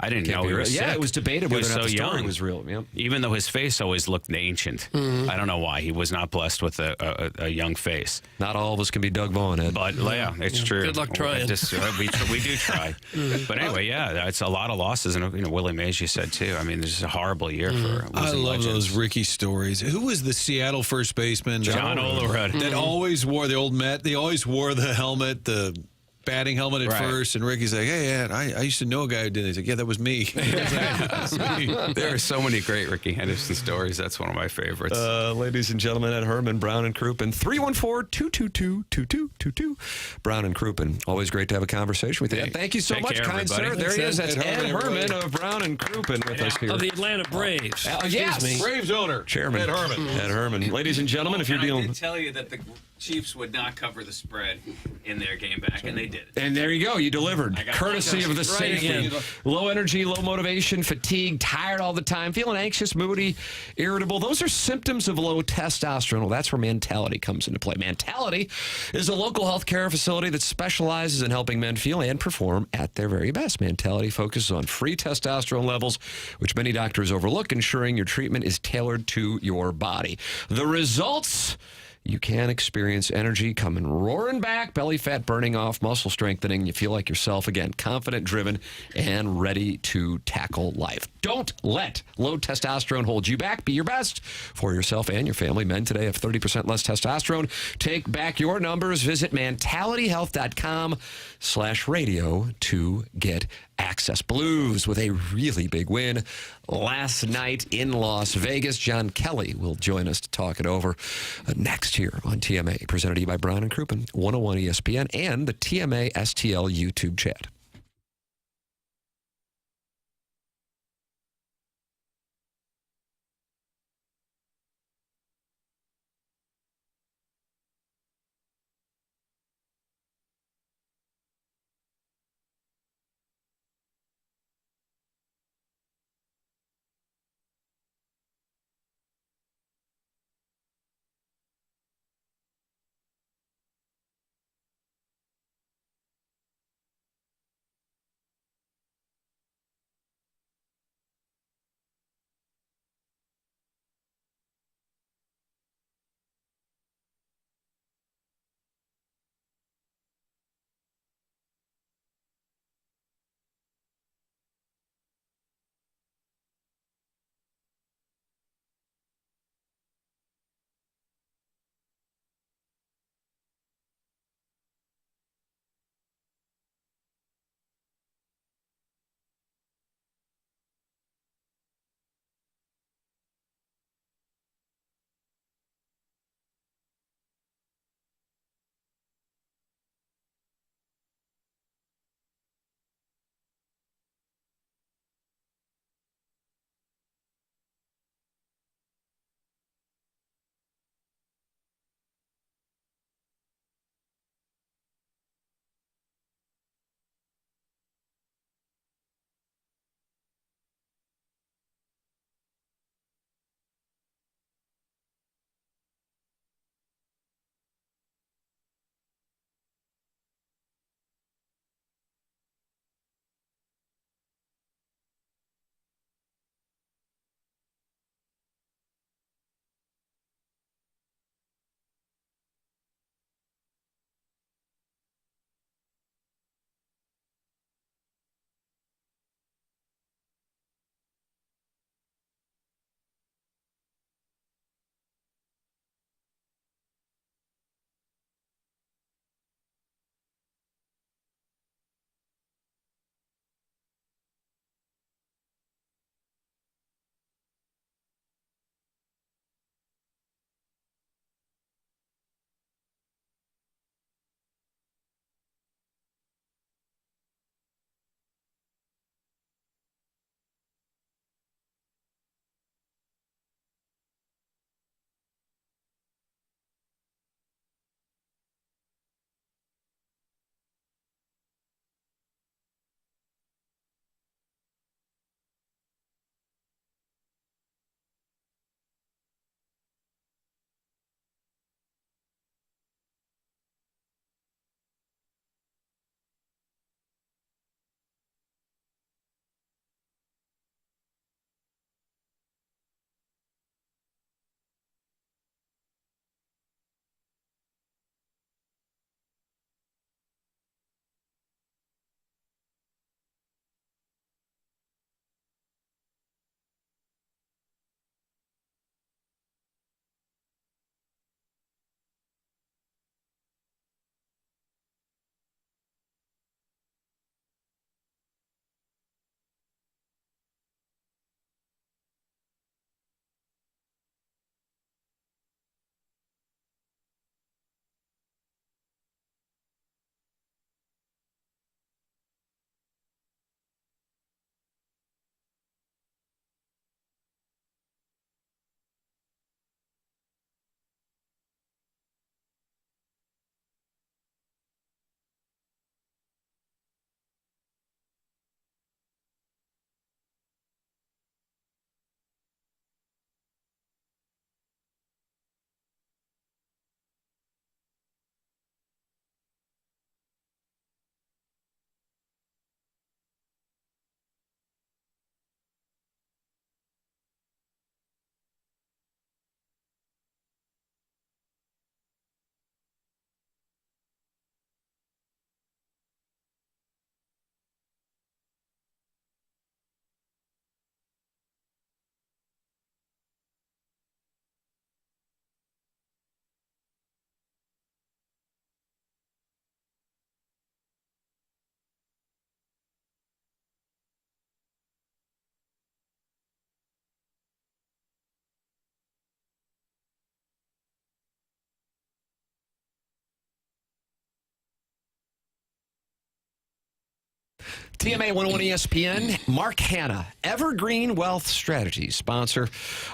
I didn't know he was sick. Yeah, it was debated whether or not the story young. Was real. Yep. Even though his face always looked ancient. I don't know why. He was not blessed with a young face. Not all of us can be Doug Vaughn, Ed. But, yeah, it's true. Good luck trying. We do try. But anyway, yeah, it's a lot of losses. And, Willie Mays, you said, too. I mean, this is a horrible year for I love legends. those Ricky stories. Who was the Seattle first baseman? John Olerud. That always wore the old Met. They always wore the helmet, the batting helmet at first, and Ricky's like, hey, Ed, I used to know a guy who did it. He's like, yeah, that was me. There are so many great Ricky Henderson stories. That's one of my favorites. Ladies and gentlemen, Ed Herman, Brown and Crouppen, 314-222-2222. Brown and Crouppen. Always great to have a conversation with you. Thank you so much, kind sir. There he is. That's Ed Herman of Brown and Crouppen with us here. Of the Atlanta Braves. Yes. Braves owner. Chairman. Ed Herman. Ed Herman. Ladies and gentlemen, if you're dealing... I can tell you that the Chiefs would not cover the spread in their game back, and they did it. And there you go. You delivered. Courtesy of the safety. Low energy, low motivation, fatigue, tired all the time, feeling anxious, moody, irritable. Those are symptoms of low testosterone. Well, that's where Mentality comes into play. Mentality is a local healthcare facility that specializes in helping men feel and perform at their very best. Mentality focuses on free testosterone levels, which many doctors overlook, ensuring your treatment is tailored to your body. The results: you can experience energy coming roaring back, belly fat burning off, muscle strengthening. You feel like yourself again, confident, driven, and ready to tackle life. Don't let low testosterone hold you back. Be your best for yourself and your family. Men today have 30% less testosterone. Take back your numbers. Visit mentalityhealth.com/radio to get access. Blues with a really big win last night in Las Vegas. John Kelly will join us to talk it over next here on TMA, presented to you by Brown and Crouppen, 101 ESPN, and the TMA STL YouTube chat. TMA 101 ESPN, Mark Hanna, Evergreen Wealth Strategies, sponsor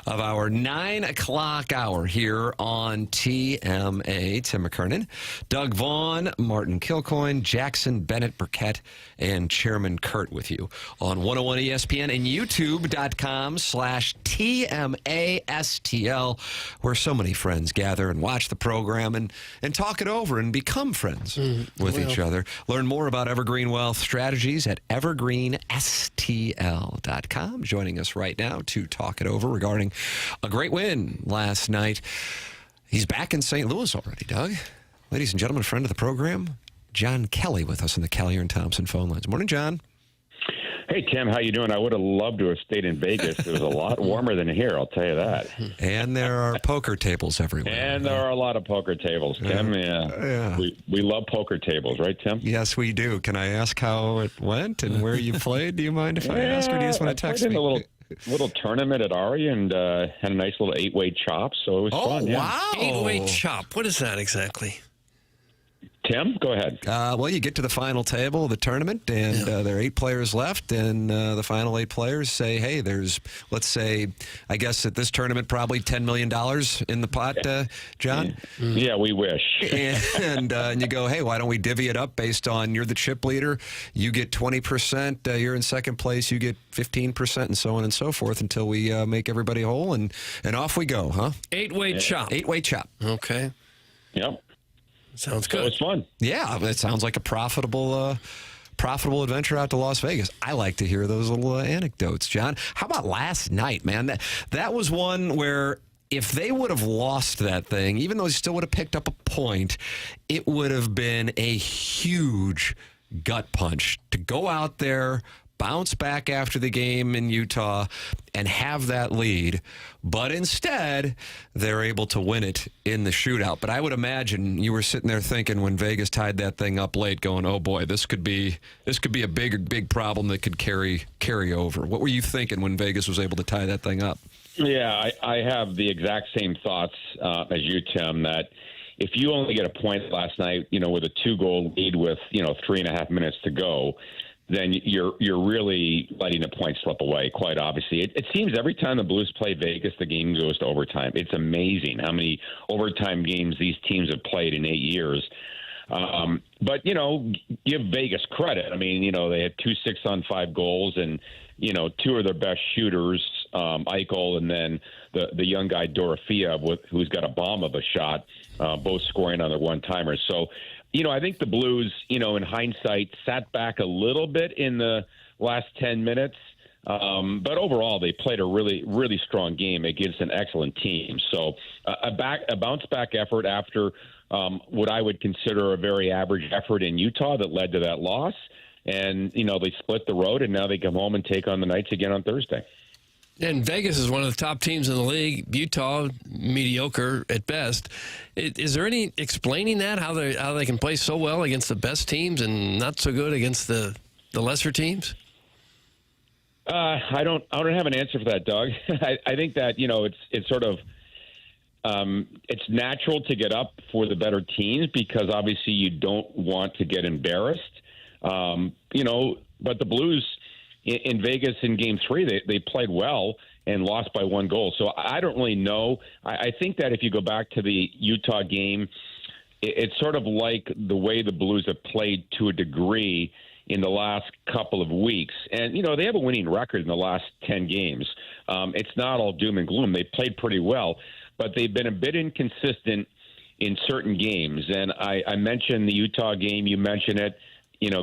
of our 9 o'clock hour here on TMA. Tim McKernan, Doug Vaughn, Martin Kilcoyne, Jackson Burkett, and Chairman Kurt with you on 101 ESPN and YouTube.com/TMASTL, where so many friends gather and watch the program and talk it over and become friends with each other. Learn more about Evergreen Wealth Strategies at evergreenstl.com. Joining us right now to talk it over regarding a great win last night. He's back in St. Louis already, Doug. Ladies and gentlemen, friend of the program, John Kelly with us on the Kelly and Thompson phone lines. Morning, John. Hey, Tim, how you doing? I would have loved to have stayed in Vegas. It was a lot warmer than here, I'll tell you that. And there are poker tables everywhere. And there are a lot of poker tables, Tim. Yeah. We love poker tables, right, Tim? Yes, we do. Can I ask how it went and where you played? Do you mind if I ask, or do you just want to text me? A little tournament at Ari and had a nice little 8-way chop, so it was fun. Yeah. Wow. 8-way chop. What is that exactly? Tim, go ahead. Well, you get to the final table of the tournament, and there are 8 players left, and the final 8 players say, hey, there's, let's say, I guess at this tournament, probably $10 million in the pot, John? Yeah, we wish. and you go, hey, why don't we divvy it up based on you're the chip leader, you get 20%, you're in second place, you get 15%, and so on and so forth until we make everybody whole, and off we go, huh? 8-way chop. 8-way chop. Okay. Yep. Sounds good. So it's fun. Yeah, it sounds like a profitable adventure out to Las Vegas. I like to hear those little anecdotes, John. How about last night, man? That was one where if they would have lost that thing, even though they still would have picked up a point, it would have been a huge gut punch to go out there, bounce back after the game in Utah, and have that lead. But instead, they're able to win it in the shootout. But I would imagine you were sitting there thinking when Vegas tied that thing up late, going, "Oh boy, this could be a big problem that could carry over." What were you thinking when Vegas was able to tie that thing up? Yeah, I have the exact same thoughts as you, Tim. That if you only get a point last night, with a 2-goal lead with 3.5 minutes to go, then you're really letting a point slip away, quite obviously. It seems every time the Blues play Vegas, the game goes to overtime. It's amazing how many overtime games these teams have played in 8 years. But, give Vegas credit. I mean, they had 2 6-on-5 goals and, 2 of their best shooters, Eichel and then the young guy Dorofeyev, who's got a bomb of a shot, both scoring on their one-timers. So, I think the Blues, in hindsight, sat back a little bit in the last 10 minutes. But overall, they played a really, really strong game against an excellent team. So a bounce-back effort after what I would consider a very average effort in Utah that led to that loss. And, they split the road, and now they come home and take on the Knights again on Thursday. And Vegas is one of the top teams in the league. Utah, mediocre at best. Is there any explaining that, how they can play so well against the best teams and not so good against the lesser teams? I don't have an answer for that, Doug. I think that it's sort of it's natural to get up for the better teams because obviously you don't want to get embarrassed. But the Blues in Vegas in Game 3, they played well and lost by 1 goal. So I don't really know. I think that if you go back to the Utah game, it's sort of like the way the Blues have played to a degree in the last couple of weeks. And, they have a winning record in the last 10 games. It's not all doom and gloom. They played pretty well, but they've been a bit inconsistent in certain games. And I mentioned the Utah game. You mentioned it.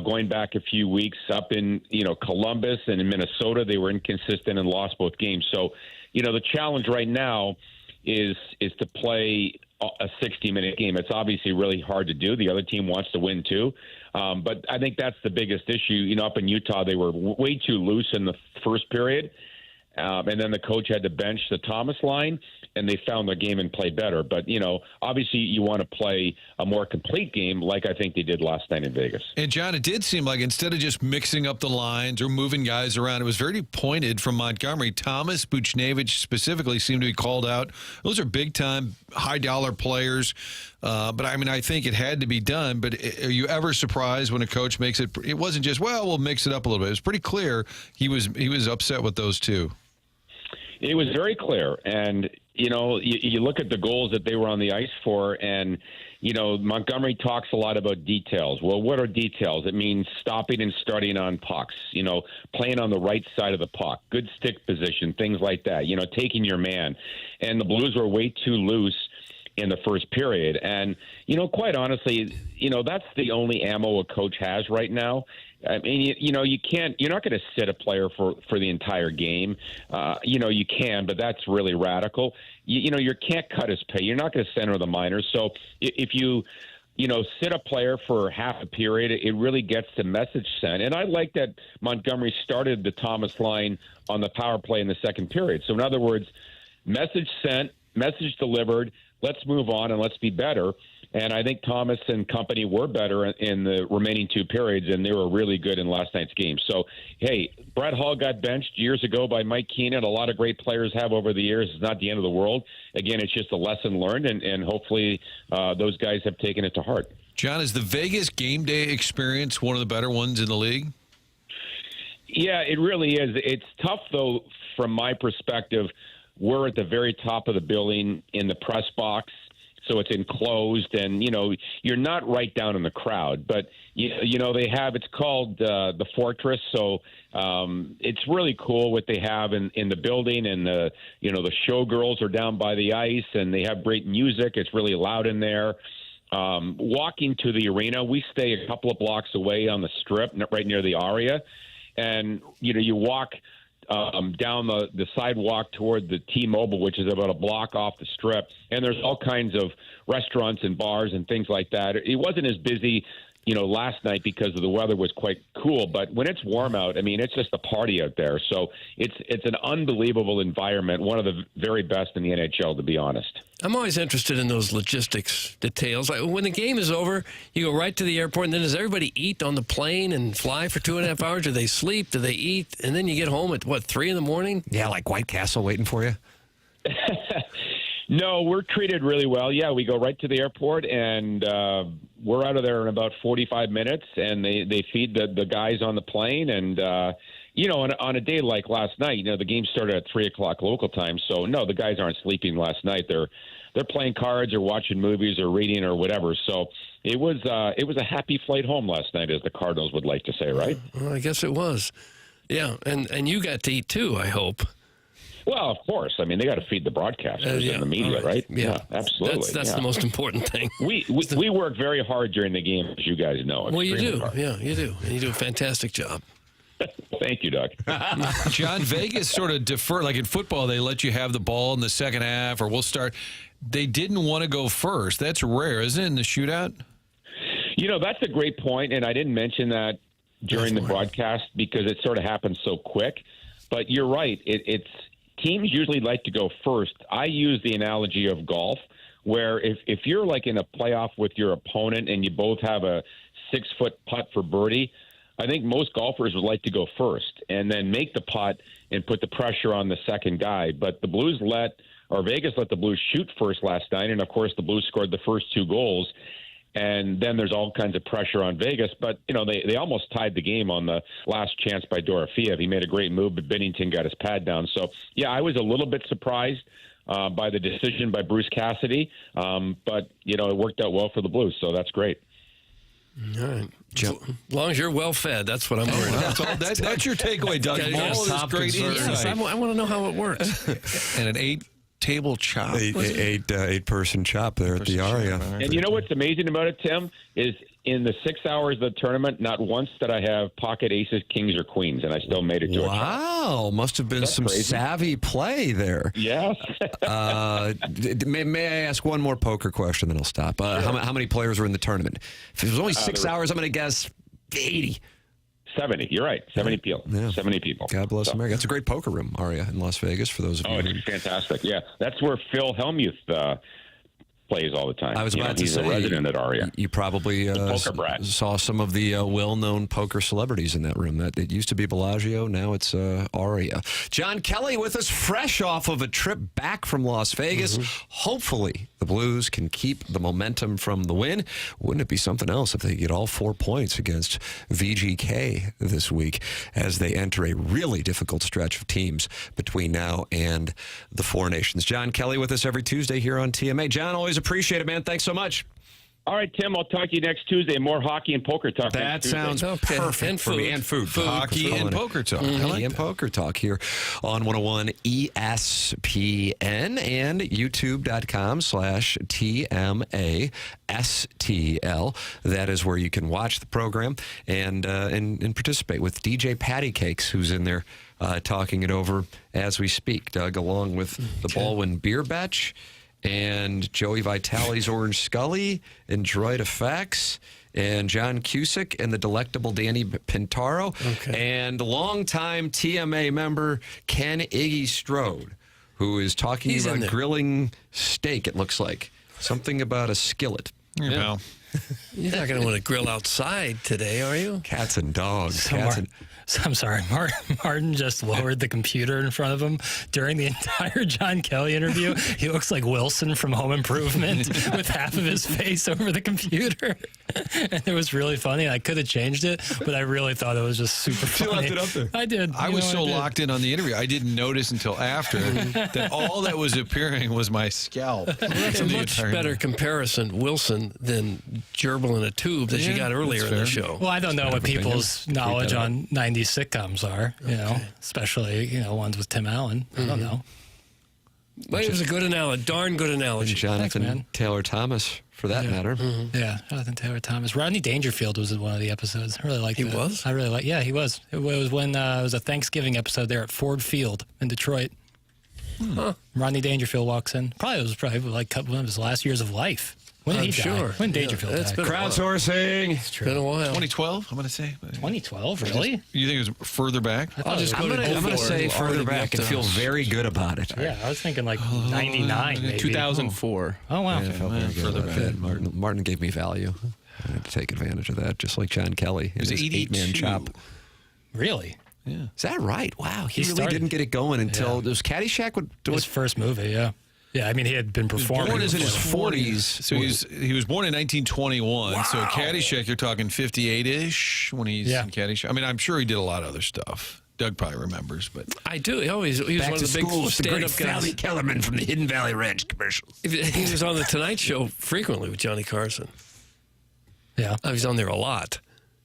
Going back a few weeks up in, Columbus and in Minnesota, they were inconsistent and lost both games. So, the challenge right now is to play a 60-minute game. It's obviously really hard to do. The other team wants to win too. But I think that's the biggest issue. Up in Utah, they were way too loose in the first period. And then the coach had to bench the Thomas line. and they found their game and played better. But, you know, obviously you want to play a more complete game like I think they did last night in Vegas. And, John, it did seem like instead of just mixing up the lines or moving guys around, it was very pointed from Montgomery. Thomas, Buchnevich specifically seemed to be called out. Those are big-time, high-dollar players. But, I mean, I think it had to be done. But are you ever surprised when a coach makes it? It wasn't just, well, we'll mix it up a little bit. It was pretty clear he was upset with those two. It was very clear. And, you know, you look at the goals that they were on the ice for, and, you know, Montgomery talks a lot about details. Well, what are details? It means stopping and starting on pucks, you know, playing on the right side of the puck, good stick position, things like that, you know, taking your man. And the Blues were way too loose in the first period. And, you know, quite honestly, you know, that's the only ammo a coach has right now. I mean, you're not going to sit a player for the entire game. You know, you can, but that's really radical. You can't cut his pay. You're not going to center the minors. So if you sit a player for half a period, it really gets the message sent. And I like that Montgomery started the Thomas line on the power play in the second period. So in other words, message sent, message delivered, let's move on and let's be better. And I think Thomas and company were better in the remaining two periods, and they were really good in last night's game. So, hey, Brett Hull got benched years ago by Mike Keenan. A lot of great players have over the years. It's not the end of the world. Again, it's just a lesson learned, and hopefully those guys have taken it to heart. John, is the Vegas game day experience one of the better ones in the league? Yeah, it really is. It's tough, though, from my perspective. We're at the very top of the building in the press box. So it's enclosed, and, you know, you're not right down in the crowd. But, you know, it's called the Fortress. So it's really cool what they have in the building. And, the showgirls are down by the ice, and they have great music. It's really loud in there. Walking to the arena, we stay a couple of blocks away on the Strip, right near the Aria. And, you know, you walk down the sidewalk toward the T-Mobile, which is about a block off the Strip, and there's all kinds of restaurants and bars and things like that. It wasn't as busy, you know, last night because the weather was quite cool, but when it's warm out, I mean, it's just a party out there. So it's an unbelievable environment, one of the very best in the NHL, to be honest. I'm always interested in those logistics details. Like when the game is over, you go right to the airport, and then does everybody eat on the plane and fly for 2.5 hours? Do they sleep? Do they eat? And then you get home at, 3 in the morning? Yeah, like White Castle waiting for you? No, we're treated really well. Yeah, we go right to the airport, and we're out of there in about 45 minutes, and they feed the guys on the plane. And, you know, on a day like last night, you know, the game started at 3 o'clock local time. So, no, the guys aren't sleeping last night. They're playing cards or watching movies or reading or whatever. So it was a happy flight home last night, as the Cardinals would like to say, right? Well, I guess it was. Yeah, and you got to eat too, I hope. Well, of course. I mean, they got to feed the broadcasters and the media, right? Yeah, absolutely. That's the most important thing. We work very hard during the game, as you guys know. Well, you do. Hard. Yeah, you do. And you do a fantastic job. Thank you, Doug. John, Vegas sort of defer. Like in football, they let you have the ball in the second half, or we'll start. They didn't want to go first. That's rare, isn't it, in the shootout? You know, that's a great point, and I didn't mention that during the broadcast because it sort of happened so quick. But you're right. It's teams usually like to go first. I use the analogy of golf, where if you're like in a playoff with your opponent and you both have a 6-foot putt for birdie, I think most golfers would like to go first and then make the putt and put the pressure on the second guy. But the Blues Vegas let the Blues shoot first last night, and of course the Blues scored the first 2 goals. And then there's all kinds of pressure on Vegas. But, you know, they almost tied the game on the last chance by Dorofeev. He made a great move, but Binnington got his pad down. So, yeah, I was a little bit surprised by the decision by Bruce Cassidy. But, you know, it worked out well for the Blues, so that's great. All right. As long as you're well fed, that's what I'm worried about. That's your takeaway, Doug. All of this great insight. Yes, I want to know how it works. And an 8-table chop. Eight-person chop there at the Aria. And you know what's amazing about it, Tim, is in the 6 hours of the tournament, not once did I have pocket aces, kings, or queens, and I still made it to a chop. Wow, must have been some savvy play there. Yes. May I ask one more poker question, then I'll stop? Sure. How many players were in the tournament? If it was only 6 hours, I'm going to guess 80. 70. You're right. 70 people. Yeah. 70 people. God bless America. That's a great poker room, Aria, in Las Vegas, for those of you. Oh, it's fantastic. Yeah. That's where Phil Hellmuth plays all the time. I was about to he's say, a resident at Aria. You probably saw some of the well-known poker celebrities in that room. That it used to be Bellagio, now it's Aria. John Kelly with us, fresh off of a trip back from Las Vegas. Hopefully, the Blues can keep the momentum from the win. Wouldn't it be something else if they get all 4 points against VGK this week as they enter a really difficult stretch of teams between now and the Four Nations? John Kelly with us every Tuesday here on TMA. John, always appreciate it, man. Thanks so much. All right, Tim, I'll talk to you next Tuesday. More hockey and poker talk. That sounds perfect and for me. And food. Hockey and poker talk. Hockey and poker talk here on 101 ESPN and youtube.com/TMASTL. That is where you can watch the program and participate with DJ Patty Cakes, who's in there talking it over as we speak. Doug, along with the Baldwin Beer Batch and Joey Vitale's Orange Scully and Droid Effects and John Cusick and the delectable Danny Pintaro and longtime TMA member Ken Iggy Strode, who is talking about grilling steak, it looks like. Something about a skillet. You're not going to want to grill outside today, are you? Cats and dogs. I'm sorry, Martin just lowered the computer in front of him during the entire John Kelly interview. He looks like Wilson from Home Improvement with half of his face over the computer. And it was really funny. I could have changed it, but I really thought it was just super funny. You left it up there. I did. I was so locked in on the interview, I didn't notice until after that all that was appearing was my scalp. Well, that's a much better comparison, Wilson, than gerbil in a tube that you got earlier in the show. Well, I don't know what people's knowledge on 90s sitcoms are, especially, ones with Tim Allen. I don't know. Well, it was a good analogy, darn good analogy. And Jonathan Taylor Thomas, for that matter. Yeah, Jonathan Taylor Thomas. Rodney Dangerfield was in one of the episodes. I really liked it. He was? I really like. Yeah, he was. It was when it was a Thanksgiving episode there at Ford Field in Detroit. Rodney Dangerfield walks in. It was like one of his last years of life. When did he die? When Dangerfield died? Crowdsourcing. It's been a while. 2012, I'm going to say. 2012, really? You think it was further back? I'm going to say further back and feel very good about it. Yeah, I was thinking like 99, maybe. 2004. Oh, wow. I felt very good about that. Martin gave me value. I had to take advantage of that, just like John Kelly. It was 8-man chop. Really? Yeah. Is that right? Wow. He really didn't get it going until it was Caddyshack. His first movie, yeah. Yeah, I mean, he had been performing. Born in his 40s. So he was born in 1921. Wow. So Caddyshack, you're talking 58-ish when he's in Caddyshack. I mean, I'm sure he did a lot of other stuff. Doug probably remembers, but I do. He was one of the big stand-up guys. Sally Kellerman from the Hidden Valley Ranch commercials. He was on the Tonight Show frequently with Johnny Carson. Yeah, he was on there a lot.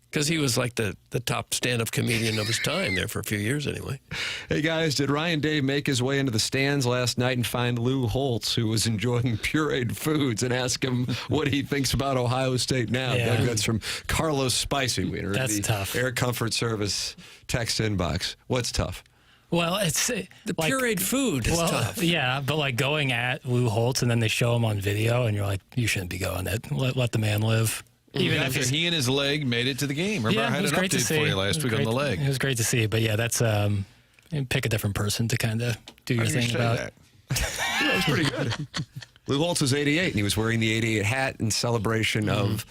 Because he was like the top stand-up comedian of his time there for a few years anyway. Hey, guys, did Ryan Day make his way into the stands last night and find Lou Holtz, who was enjoying pureed foods, and ask him what he thinks about Ohio State now? Yeah. That's from Carlos Spicy Wiener. That's tough. Air Comfort Service text inbox. What's tough? Well, it's the pureed food is tough. Yeah, but like going at Lou Holtz and then they show him on video and you're like, you shouldn't be going it. Let the man live. Even after he and his leg made it to the game. Remember, I had an update for you last week on the leg. It was great to see. But yeah, that's pick a different person to kind of do your thing about. That was pretty good. Lou Holtz was 88, and he was wearing the 88 hat in celebration of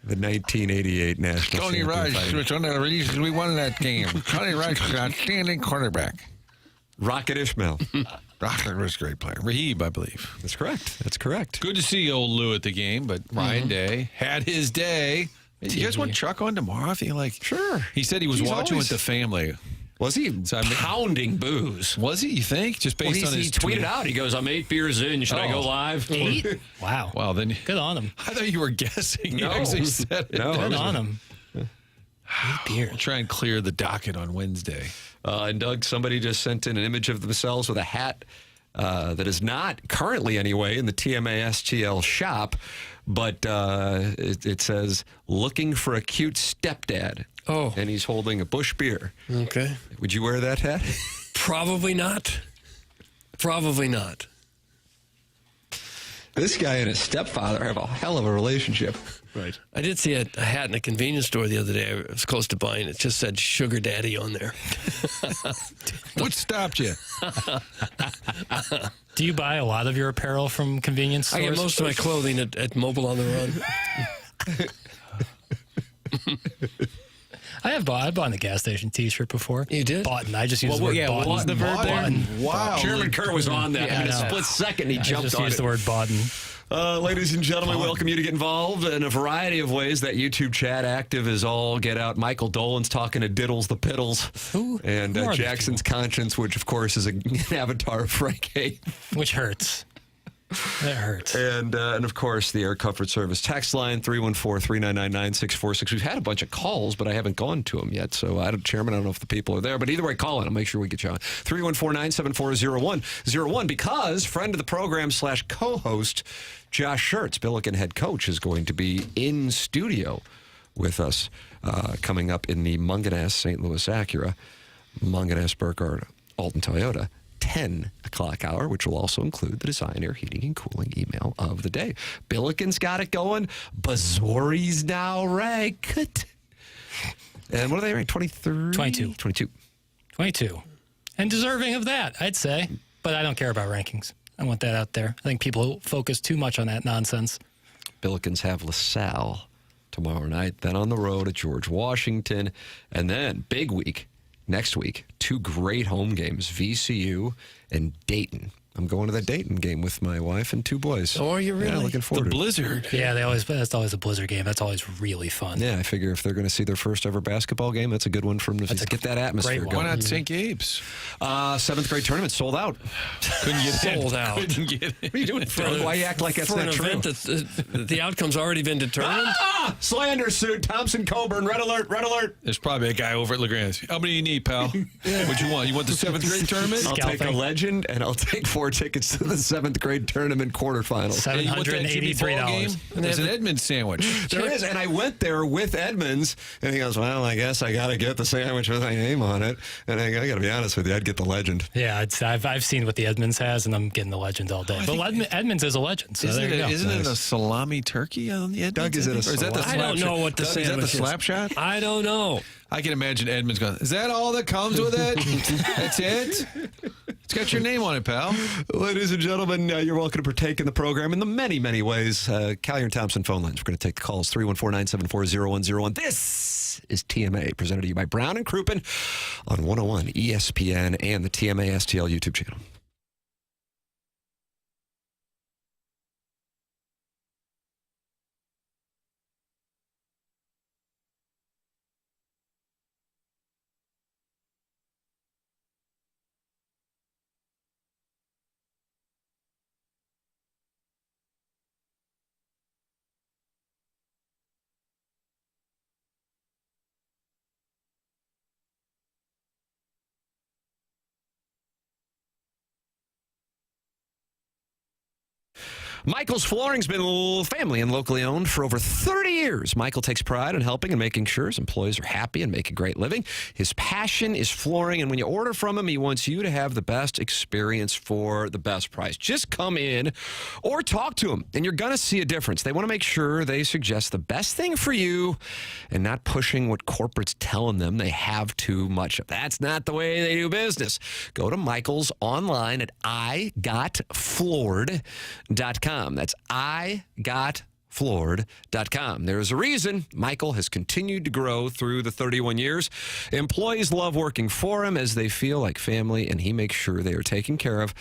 the 1988 national Tony Rice was one of the reasons we won that game. Tony Rice was an outstanding quarterback. Rocket Ishmael. Rocket was a great player. Rahib, I believe. That's correct. Good to see old Lou at the game, but Ryan Day had his day. You guys want Chuck on tomorrow? I feel like sure. He said he was watching with the family. Was he pounding booze? Was he? You think? Just based on his he tweeted out. He goes, "I'm 8 beers in. Should I go live?" 8? Wow. Well, then good on him. I thought you were guessing. No. You actually said it. No, good on him. 8 beers. We'll try and clear the docket on Wednesday. And Doug, somebody just sent in an image of themselves with a hat that is not currently anyway in the TMA STL shop, but it says, "Looking for a cute stepdad." Oh. And he's holding a Busch beer. Okay. Would you wear that hat? Probably not. Probably not. This guy and his stepfather have a hell of a relationship. Right. I did see a hat in a convenience store the other day. I was close to buying it. It just said Sugar Daddy on there. What stopped you? Do you buy a lot of your apparel from convenience stores? I get most of my clothing at Mobile on the Run. I've bought a gas station T-shirt before. You did? Boughton. I just used the word boughton. What was the verb there? Wow. Chairman Kerr was on that. Yeah, in a I know. split second, he jumped just on used it. the word boughton. Ladies and gentlemen, welcome you to get involved in a variety of ways. That YouTube chat active is all get out. Michael Dolan's talking to Diddles the Piddles. Who are Jackson's Conscience, which, of course, is an avatar of Frank Hay. Which hurts. That hurts. And of course, the Air Comfort Service text line, 314-399-9646. We've had a bunch of calls, but I haven't gone to them yet. So, Chairman, I don't know if the people are there. But either way, call in. I'll make sure we get you on. 314-974-0101. Because friend of the program / co-host, Josh Schertz, Billiken head coach, is going to be in studio with us coming up in the Munganess St. Louis Acura, Munganess Burkhardt Alton Toyota 10 o'clock hour, which will also include the Design, Air, Heating, and Cooling email of the day. Billiken's got it going. Bazzori's now ranked. And what are they ranked? 23? 22. 22. 22. And deserving of that, I'd say. But I don't care about rankings. I want that out there. I think people focus too much on that nonsense. Billikens have LaSalle tomorrow night, then on the road at George Washington, and then big week next week. 2 great home games, VCU and Dayton. I'm going to the Dayton game with my wife and 2 boys. Oh, are you really? Yeah, looking forward The to it. Blizzard. Yeah, that's always a Blizzard game. That's always really fun. Yeah, I figure if they're going to see their first ever basketball game, that's a good one for them to get that atmosphere great going. Why not St. Gabe's? 7th grade tournament sold out. Couldn't get Sold out. Couldn't get it. What are you doing? Why you act like that's For an not true? event that the outcome's already been determined? Slander suit, Thompson Coburn, red alert, red alert. There's probably a guy over at LeGrand's. How many do you need, pal? What you want? You want the 7th grade tournament? I'll take a legend, and I'll take 4 tickets to the 7th grade tournament quarterfinals. Hey, you want that Jimmy Ball game? There's an Edmonds sandwich. There is, and I went there with Edmonds, and he goes, well, I guess I got to get the sandwich with my name on it. And I got to be honest with you, I'd get the legend. Yeah, I've seen what the Edmonds has, and I'm getting the legend all day. But Edmonds is a legend, so there you go. Isn't it a salami turkey on the Edmonds? Doug, is it a or is that the I don't know what the Doug, sandwich is that the slap shot? I don't know. I can imagine Edmonds going, is that all that comes with it? That's it? It's got your name on it, pal. Ladies and gentlemen, you're welcome to partake in the program in the many, many ways. Collier and Thompson phone lines. We're going to take the calls, 314-974-0101. This is TMA, presented to you by Brown and Crouppen on 101 ESPN and the TMA STL YouTube channel. Michael's Flooring's been family and locally owned for over 30 years. Michael takes pride in helping and making sure his employees are happy and make a great living. His passion is flooring, and when you order from him, he wants you to have the best experience for the best price. Just come in or talk to him, and you're going to see a difference. They want to make sure they suggest the best thing for you and not pushing what corporate's telling them they have too much of. That's not the way they do business. Go to Michael's online at igotfloored.com. That's igotfloored.com. There's a reason Michael has continued to grow through the 31 years. Employees love working for him as they feel like family, and he makes sure they are taken care of.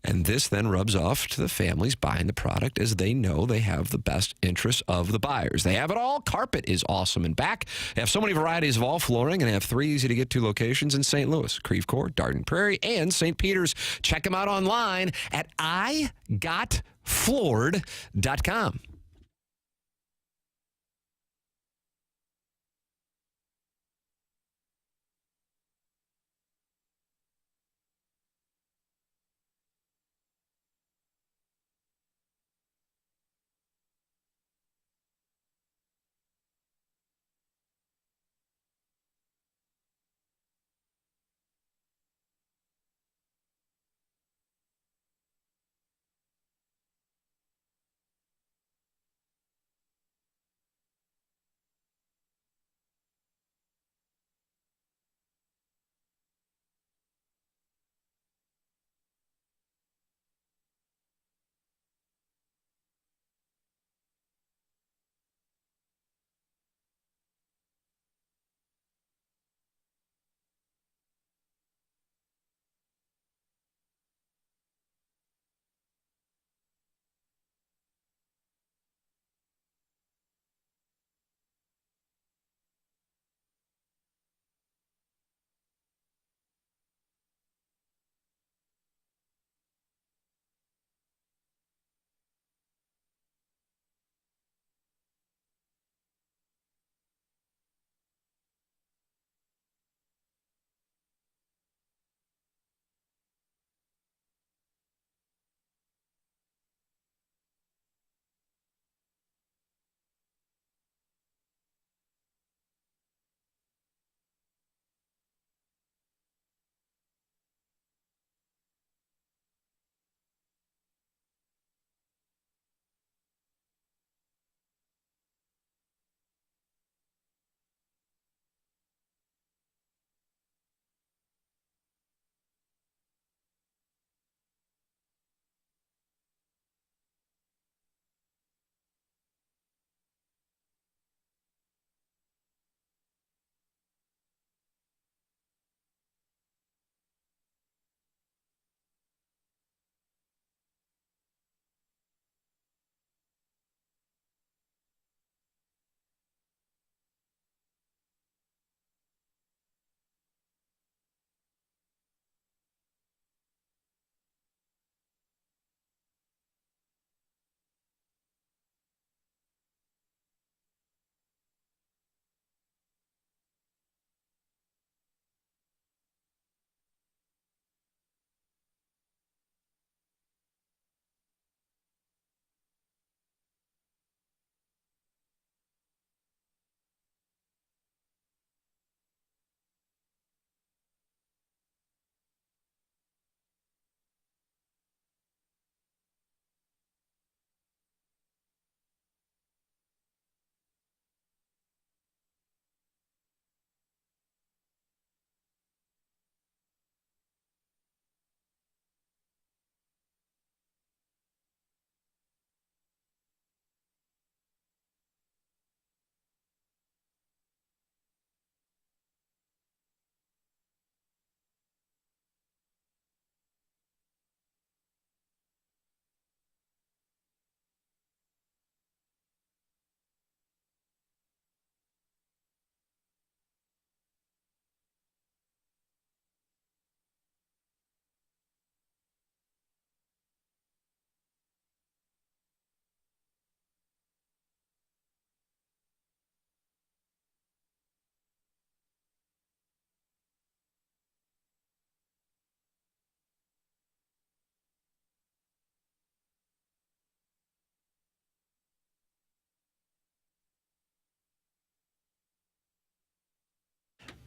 And this then rubs off to the families buying the product as they know they have the best interests of the buyers. They have it all. Carpet is awesome and back. They have so many varieties of all flooring, and they have 3 easy-to-get-to locations in St. Louis, Creve Coeur, Darden Prairie, and St. Peter's. Check them out online at igotfloored.com.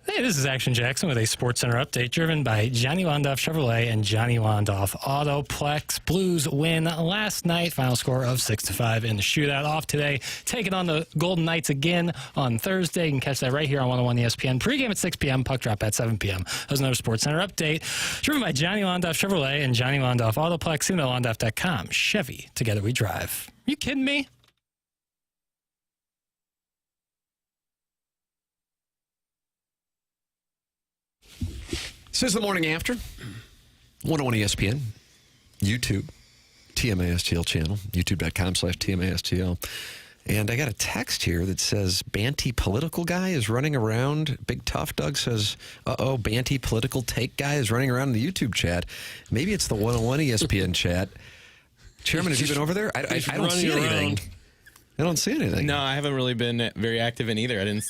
Hey, this is Action Jackson with a Sports Center update driven by Johnny Londoff Chevrolet and Johnny Londoff Autoplex. Blues win last night, final score of 6-5 in the shootout. Off today, taking on the Golden Knights again on Thursday. You can catch that right here on 101 ESPN. Pre-game at 6 p.m., puck drop at 7 p.m. There's another Sports Center update driven by Johnny Londoff Chevrolet and Johnny Londoff Autoplex. See them at Londoff.com. Chevy, together we drive. Are you kidding me? This is the Morning After, 101 ESPN, YouTube, TMA STL channel, youtube.com/TMA STL. And I got a text here that says, Banty political guy is running around. Big Tough Doug says, Banty political take guy is running around in the YouTube chat. Maybe it's the 101 ESPN chat. Chairman, have you been over there? I don't see anything. I don't see anything. No, I haven't really been very active in either. I didn't...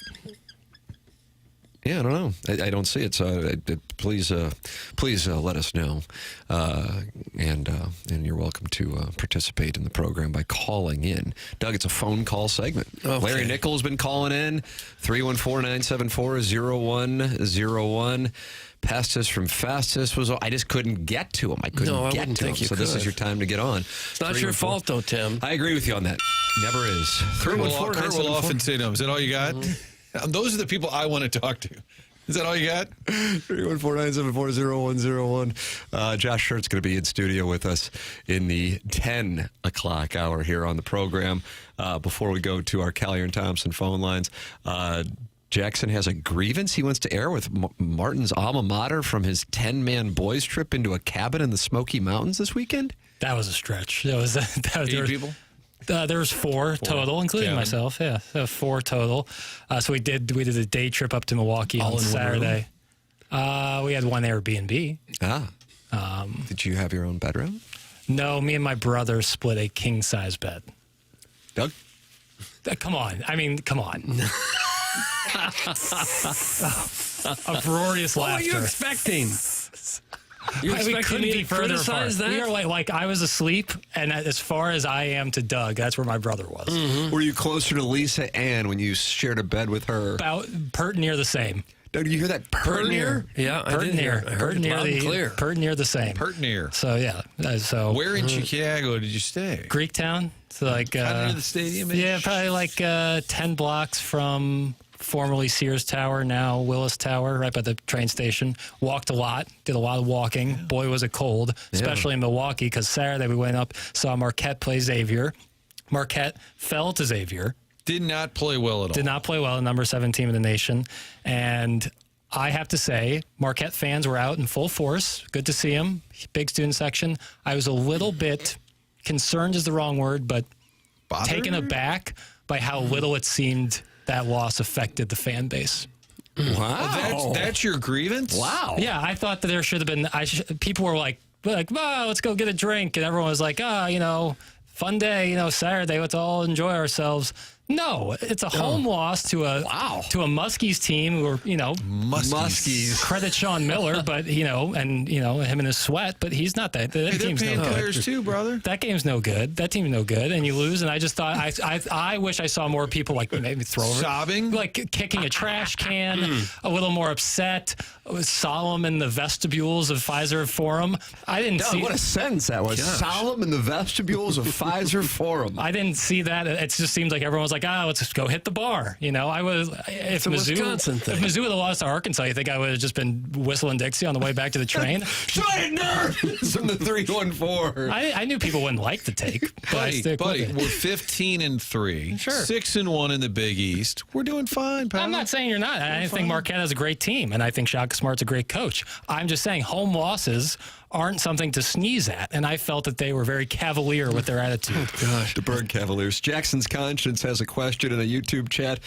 Yeah, I don't know. I don't see it. So please let us know, and you're welcome to participate in the program by calling in. Doug, it's a phone call segment. Okay. Larry Nickel's been calling in 314-974-0101. Pestis from Festus was. I just couldn't get to him. I couldn't get to him. So this is your time to get on. It's not your fault, though, Tim. I agree with you on that. Never is. Kurt will often say no. Is that all you got? Those are the people I want to talk to. Is that all you got? 314-974-0101. Josh Schertz going to be in studio with us in the 10 o'clock hour here on the program. Before we go to our Callier and Thompson phone lines, Jackson has a grievance he wants to air with Martin's alma mater from his 10-man boys trip into a cabin in the Smoky Mountains this weekend. That was a stretch. That was 8 people? There was four total, including myself. Yeah, so 4 total. So we did a day trip up to Milwaukee on Saturday. We had one Airbnb. Did you have your own bedroom? No, me and my brother split a king-size bed. Doug? Come on. I mean, come on. Uproarious laughter. What were you expecting? We couldn't be further apart. We are like I was asleep, and as far as I am to Doug, that's where my brother was. Mm-hmm. Were you closer to Lisa Ann when you shared a bed with her? About pert near the same. Doug, did you hear that? Pert near? Yeah, I did hear. I heard it loud and clear. Pert near the same. Pert near. So yeah. Where in Chicago did you stay? Greektown. So like kind of near the stadium. Yeah, probably like 10 blocks from formerly Sears Tower, now Willis Tower, right by the train station. Walked a lot, did a lot of walking. Boy, was it cold, especially in Milwaukee, because Saturday we went up, saw Marquette play Xavier. Marquette fell to Xavier. Did not play well at all. Did not play well, the number 7 team in the nation. And I have to say, Marquette fans were out in full force. Good to see them. Big student section. I was a little bit, concerned is the wrong word, but taken aback by how little it seemed that loss affected the fan base. Wow. That's your grievance? Wow. Yeah, I thought that there should have been, people were like, let's go get a drink. And everyone was like, fun day, Saturday, let's all enjoy ourselves. No, it's a home loss to a Muskies team who are, Muskies. Credit Sean Miller, but him and his sweat, but he's not that. That team's they're paying no players good. too, brother. That game's no good. That team's no good, and you lose. And I just thought I wish I saw more people like maybe throw over, sobbing, like kicking a trash can, a little more upset, solemn in the vestibules of Pfizer Forum. I didn't see what a sentence that was. Gosh. Solemn in the vestibules of Pfizer Forum. I didn't see that. It just seems like everyone was like, let's just go hit the bar. If Mizzou would have lost to Arkansas, you think I would have just been whistling Dixie on the way back to the train? From the 314. I knew people wouldn't like the take. Buddy, we're 15-3. Sure. 6-1 in the Big East. We're doing fine, pal. I'm not saying you're not. I think Marquette has a great team, and I think Shaka Smart's a great coach. I'm just saying home losses aren't something to sneeze at, and I felt that they were very cavalier with their attitude. Gosh, the Bird Cavaliers. Jackson's Conscience has a question in a YouTube chat.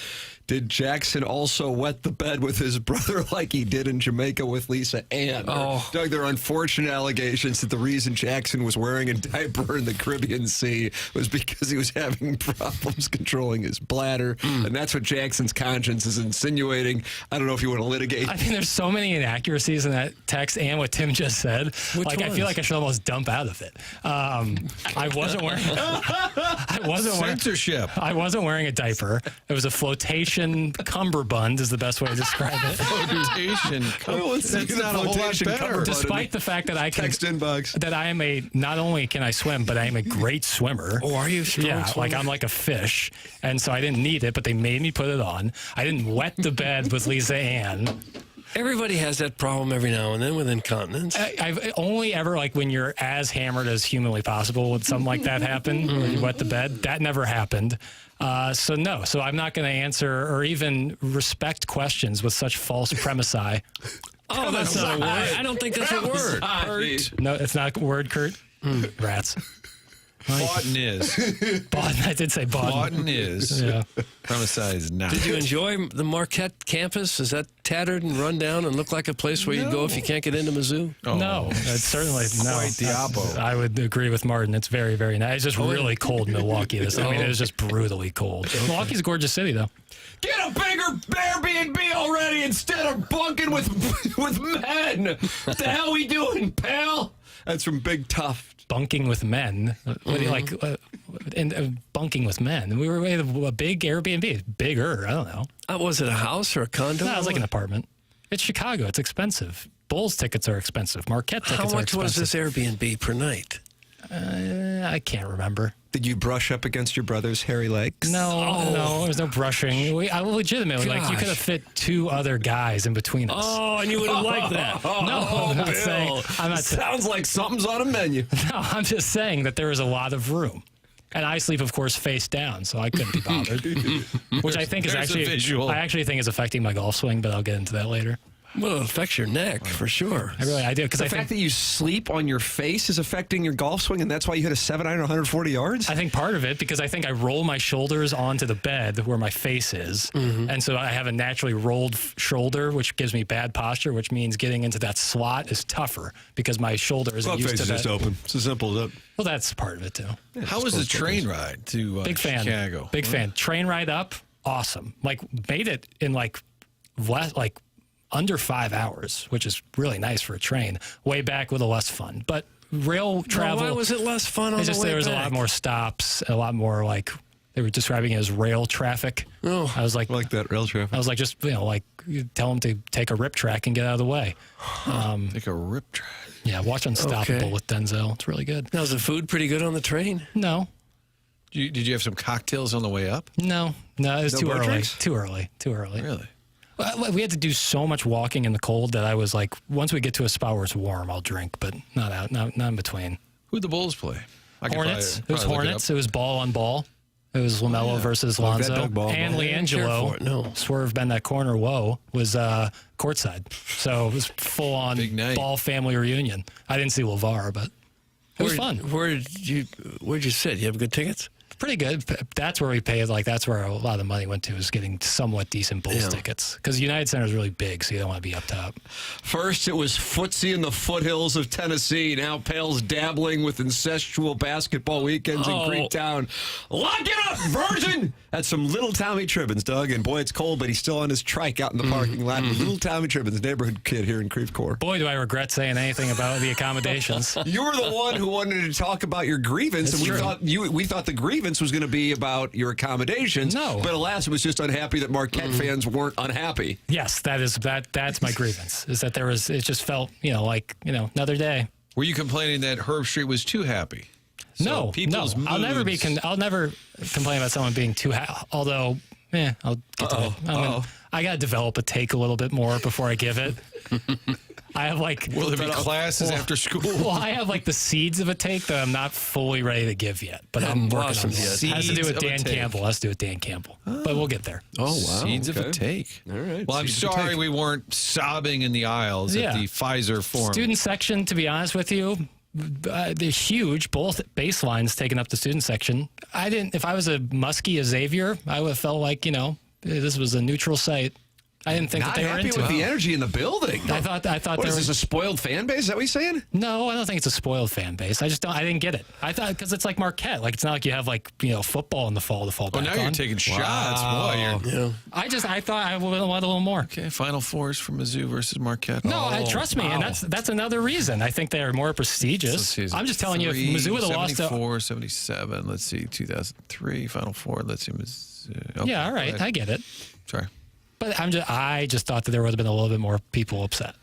Did Jackson also wet the bed with his brother like he did in Jamaica with Lisa Ann? Doug, there are unfortunate allegations that the reason Jackson was wearing a diaper in the Caribbean Sea was because he was having problems controlling his bladder, and that's what Jackson's Conscience is insinuating. I don't know if you want to litigate. I mean, there's so many inaccuracies in that text and what Tim just said. I feel like I should almost dump out of it. I wasn't wearing... Censorship. I wasn't wearing a diaper. It was a flotation flotation cummerbund is the best way to describe it. Flotation. That's not a whole lot better. Despite the fact that I can text inbox that I am not only can I swim, but I am a great swimmer. Oh, are you? Yeah, like I'm like a fish, and so I didn't need it, but they made me put it on. I didn't wet the bed with Lisa Ann. Everybody has that problem every now and then with incontinence. I've only ever, like, when you're as hammered as humanly possible, would something like that happen, where you wet the bed. That never happened. So no. So I'm not going to answer or even respect questions with such false premisi. Oh, that's not a word. I don't think that's a word. Kurt. No, it's not a word, Kurt. Rats. Boughton is. Boughton, I did say Boughton. Boughton is. Yeah. Premisi is not. Did you enjoy the Marquette campus? Is that tattered and run down and look like a place where you go if you can't get into Mizzou? No, it's certainly no. Quite the opposite. I would agree with Martin. It's very, very nice. It's just really cold in Milwaukee. It was just brutally cold. Milwaukee's a gorgeous city, though. Get a bigger Airbnb already instead of bunking with men. What the hell are we doing, pal? That's from Big Tough. Bunking with men. What do you like? Bunking with men. We were at a big Airbnb. Bigger. I don't know. Was it a house or a condo? No, it was like an apartment. It's Chicago. It's expensive. Bulls tickets are expensive. Marquette tickets are expensive. How much was this Airbnb per night? I can't remember. Did you brush up against your brother's hairy legs? No, there was no brushing. I legitimately, like, you could have fit 2 other guys in between us. Oh, and you would have liked that. No, I'm not saying. Sounds like something's on a menu. No, I'm just saying that there is a lot of room. And I sleep, of course, face down, so I couldn't be bothered. Which I think is I actually think is affecting my golf swing, but I'll get into that later. Well, it affects your neck, for sure. I do. The fact that you sleep on your face is affecting your golf swing, and that's why you hit a 7-iron 140 yards? I think part of it, because I think I roll my shoulders onto the bed where my face is, and so I have a naturally rolled shoulder, which gives me bad posture, which means getting into that slot is tougher, because my shoulder isn't used to that. Just open. It's as simple as that. Well, that's part of it, too. Yeah, how was the train ride to Big fan. Chicago? Big fan. Train ride up, awesome. Like, made it in, under 5 hours, which is really nice for a train. Way back with a less fun. But rail travel... Why was it less fun on the way back? There was a lot more stops, a lot more, like, they were describing it as rail traffic. Oh, I was like... I like that, rail traffic. I was like, just, you tell them to take a rip track and get out of the way. Take a rip track? Yeah, watch Unstoppable with Denzel. It's really good. Now, was the food pretty good on the train? No. Did you have some cocktails on the way up? No, it was too early. Drinks? Too early. Really? We had to do so much walking in the cold that I was like, once we get to a spot where it's warm, I'll drink, but not in between. Who'd the Bulls play? Hornets. It was Hornets. It was ball on ball. It was LaMelo versus Lonzo. And LiAngelo, swerve bend that corner, was courtside. So it was full on ball family reunion. I didn't see LeVar, but it was fun. Where'd you sit? You have good tickets? Pretty good. That's where we paid. That's where a lot of the money went to, is getting somewhat decent Bulls tickets. Because United Center is really big, so you don't want to be up top. First, it was footsie in the foothills of Tennessee. Now Pale's dabbling with incestual basketball weekends in Greektown. Lock it up, virgin! That's some little Tommy Tribbins, Doug. And boy, it's cold, but he's still on his trike out in the parking lot. Little Tommy Tribbins, neighborhood kid here in Creve Coeur. Boy, do I regret saying anything about the accommodations. You were the one who wanted to talk about your grievance, and we thought the grievance was going to be about your accommodations. No. But alas, it was just unhappy that Marquette fans weren't unhappy. Yes, that's my grievance, is that it just felt, another day. Were you complaining that Herb Street was too happy? So no. I'll never complain about someone being too happy. Although, I'll get to it. I got to develop a take a little bit more before I give it. I have will there be classes after school? Well, I have the seeds of a take that I'm not fully ready to give yet, but I'm working on it. It has to do with Dan Campbell. But we'll get there. Oh, wow. Seeds of a take. All right. Well, I'm sorry we weren't sobbing in the aisles at the Pfizer Forum. Student section, to be honest with you, they're huge. Both baselines taking up the student section. If I was a Muskie, a Xavier, I would have felt like, this was a neutral site. I didn't think that they were into it. Not happy with the energy in the building. I thought. What is this, a spoiled fan base? Is that what you're saying? No, I don't think it's a spoiled fan base. I didn't get it. I thought, because it's like Marquette. It's not like you have football in the fall to fall back on. Oh, now you're taking shots. Wow. Boy, I thought I wanted a little more. Okay, Final Fours for Mizzou versus Marquette. No, trust me, and that's another reason. I think they're more prestigious. I'm just telling you, if Mizzou would have lost 74, 77, let's see, 2003, Final Four, let's see, Mizzou. Yeah, all right, I get it. Sorry. But I just thought that there would have been a little bit more people upset.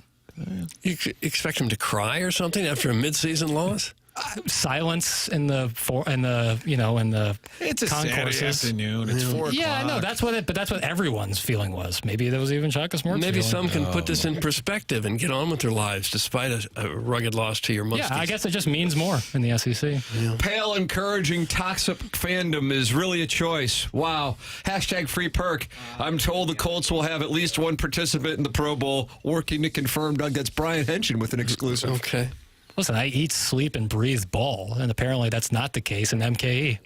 You expect him to cry or something after a midseason loss? Silence in the It's a concourses. Saturday afternoon. It's 4 o'clock. Yeah, I know that's what everyone's feeling was. Maybe that was even Shaka Smort's Maybe feeling. some can put this in perspective and get on with their lives despite a rugged loss to your Muskies. Yeah, I guess it just means more in the SEC. Yeah. Pale, encouraging, toxic fandom is really a choice. Wow. Hashtag free perk. I'm told the Colts will have at least one participant in the Pro Bowl. Working to confirm, Doug. That's Brian Henshin with an exclusive. Okay. Listen, I eat, sleep, and breathe ball, and apparently that's not the case in MKE.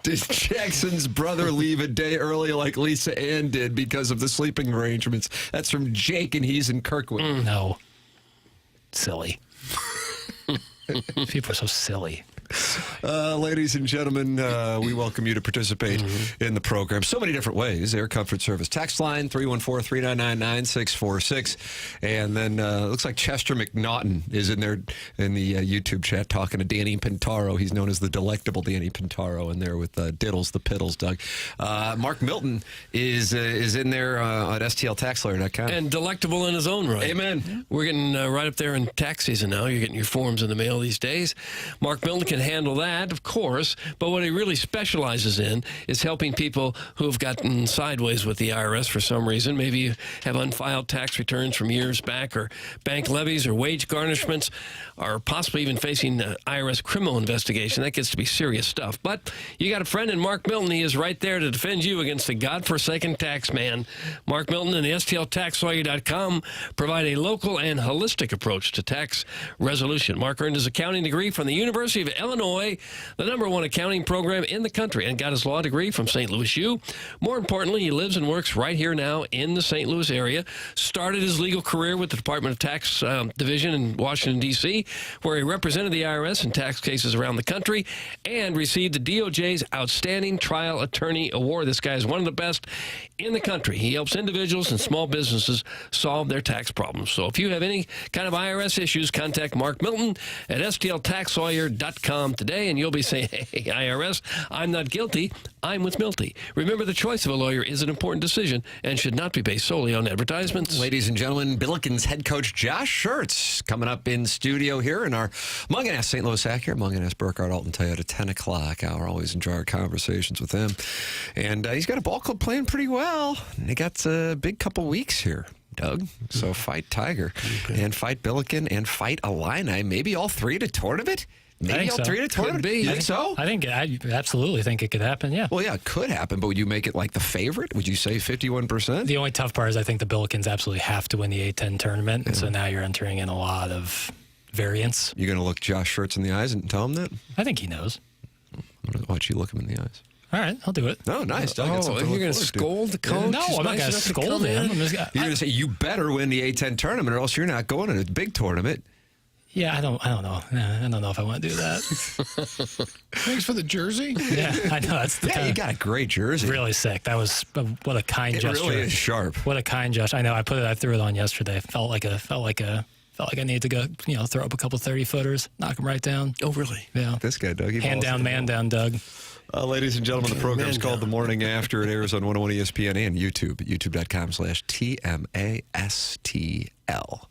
Did Jackson's brother leave a day early like Lisa Ann did because of the sleeping arrangements? That's from Jake, and he's in Kirkwood. No. Silly. People are so silly. Ladies and gentlemen, we welcome you to participate in the program. So many different ways. Air Comfort Service. Text line 314-399-9646. And then looks like Chester McNaughton is in there in the YouTube chat talking to Danny Pintaro. He's known as the delectable Danny Pintaro in there with Diddles, the Piddles, Doug. Mark Milton is in there at STLTaxLawyer.com. And delectable in his own right. Amen. We're getting right up there in tax season now. You're getting your forms in the mail these days. Mark Milton can handle that, of course, but what he really specializes in is helping people who have gotten sideways with the IRS for some reason. Maybe you have unfiled tax returns from years back, or bank levies, or wage garnishments, or possibly even facing IRS criminal investigation. That gets to be serious stuff. But you got a friend in Mark Milton. He is right there to defend you against the godforsaken tax man. Mark Milton and the STLTaxLawyer.com provide a local and holistic approach to tax resolution. Mark earned his accounting degree from the University of Illinois, the #1 accounting program in the country, and got his law degree from St. Louis U. More importantly, he lives and works right here now in the St. Louis area. Started his legal career with the Department of Tax Division in Washington, D.C., where he represented the IRS in tax cases around the country and received the DOJ's Outstanding Trial Attorney Award. This guy is one of the best in the country. He helps individuals and small businesses solve their tax problems. So if you have any kind of IRS issues, contact Mark Milton at STLTaxLawyer.com today, and you'll be saying, hey, IRS, I'm not guilty. I'm with Milty. Remember, the choice of a lawyer is an important decision and should not be based solely on advertisements. Ladies and gentlemen, Billiken's head coach Josh Schertz coming up in studio here in our Munganess St. Louis Acura, Munganess Burkhardt Alton Toyota 10 o'clock hour. Always enjoy our conversations with him. And he's got a ball club playing pretty well. And they got a big couple weeks here, Doug. So fight Tiger and fight Billiken and fight Illini. Maybe all three to tournament? Maybe all three to tournament? You think so? I absolutely think it could happen, yeah. Well, yeah, it could happen, but would you make it like the favorite? Would you say 51%? The only tough part is I think the Billikens absolutely have to win the A-10 tournament, and so now you're entering in a lot of variance. You're going to look Josh Schertz in the eyes and tell him that? I think he knows. I'm going to watch you look him in the eyes. All right, I'll do it. Oh, nice, Doug. You're going to scold the coach? No, I'm not going to scold him. You're going to say, you better win the A-10 tournament or else you're not going to a big tournament. Yeah, I don't know. I don't know if I want to do that. Thanks for the jersey. Yeah, I know. That's the you got a great jersey. Really sick. That was what a kind gesture. It really is sharp. What a kind gesture. I know. I threw it on yesterday. Felt like I needed to go, throw up a couple 30-footers, knock them right down. Oh, really? Yeah. This guy, Doug. Hand down, man down, Doug. Ladies and gentlemen, the program is called The Morning After. It airs on 101 ESPN and YouTube at youtube.com/TMASTL.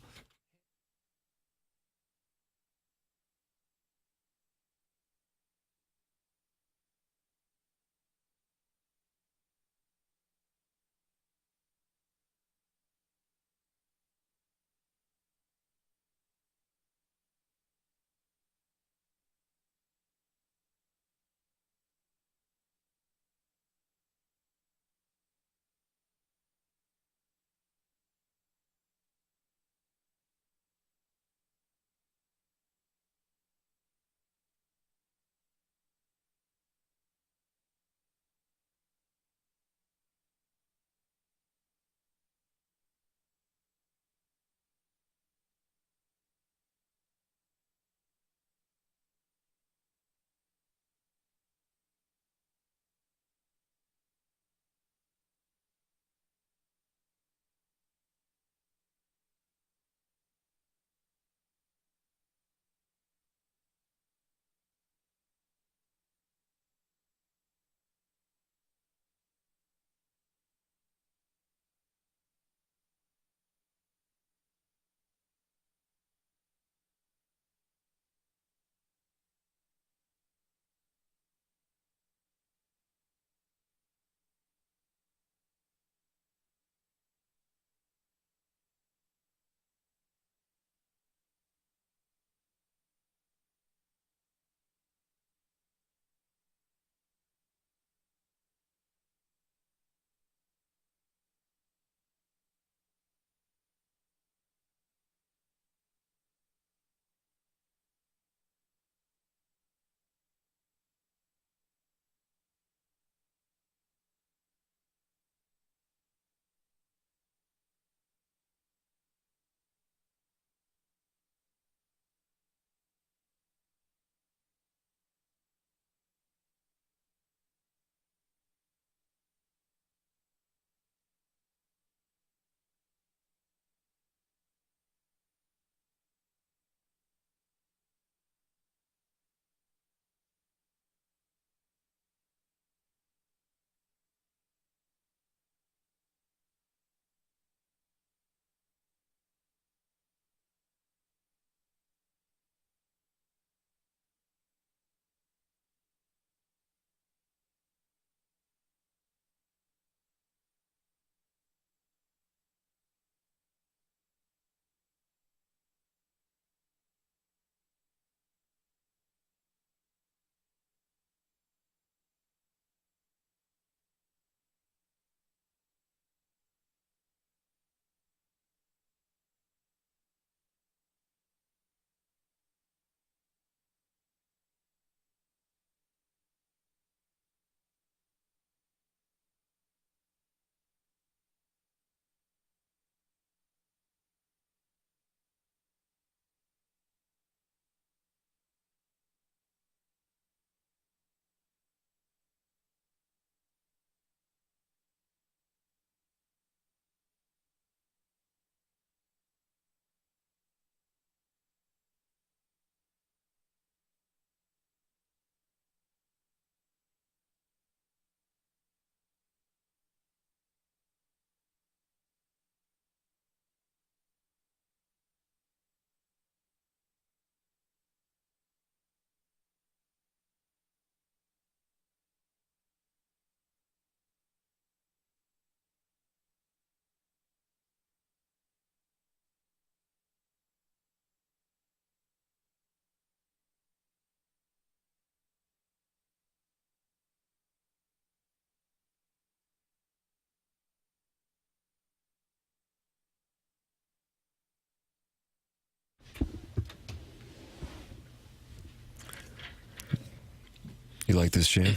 You like this jam?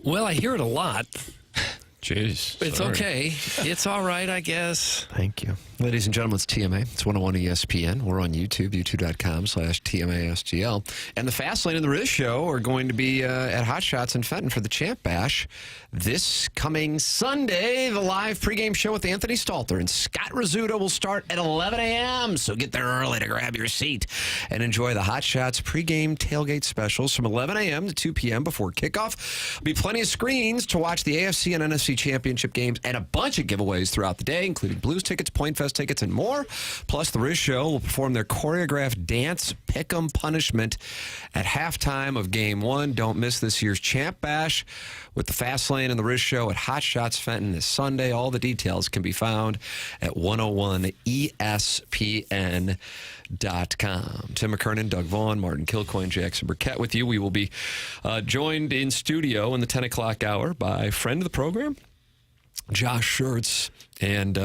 Well, I hear it a lot. Jeez. It's okay. It's all right, I guess. Thank you. Ladies and gentlemen, it's TMA. It's 101 ESPN. We're on YouTube, youtube.com/TMASTL. And the Fast Lane and the Riz Show are going to be at Hot Shots in Fenton for the Champ Bash this coming Sunday. The live pregame show with Anthony Stalter and Scott Rizzuto will start at 11 a.m. So get there early to grab your seat and enjoy the Hot Shots pregame tailgate specials from 11 a.m. to 2 p.m. before kickoff. There'll be plenty of screens to watch the AFC and NFC championship games and a bunch of giveaways throughout the day, including Blues tickets, Point Fest tickets, and more. Plus, the Riz Show will perform their choreographed dance pick'em punishment at halftime of Game 1. Don't miss this year's Champ Bash with the Fast Lane and the Riz Show at Hot Shots Fenton this Sunday. All the details can be found at 101ESPN.com. Tim McKernan, Doug Vaughn, Martin Kilcoyne, Jackson Burkett with you. We will be joined in studio in the 10 o'clock hour by friend of the program, Josh Schertz, and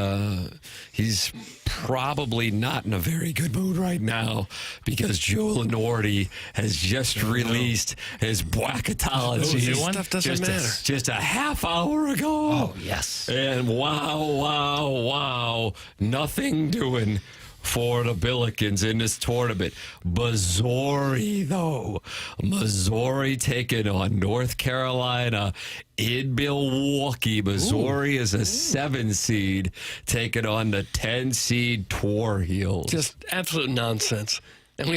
he's probably not in a very good mood right now because Joe Lenardi has just released his bracketology. Stuff doesn't matter. Just a half hour ago. Oh, yes. And wow, nothing doing for the Billikens in this tournament. Missouri, though. Missouri taking on North Carolina in Milwaukee. Missouri is a 7 seed taking on the 10 seed Tar Heels. Just absolute nonsense. And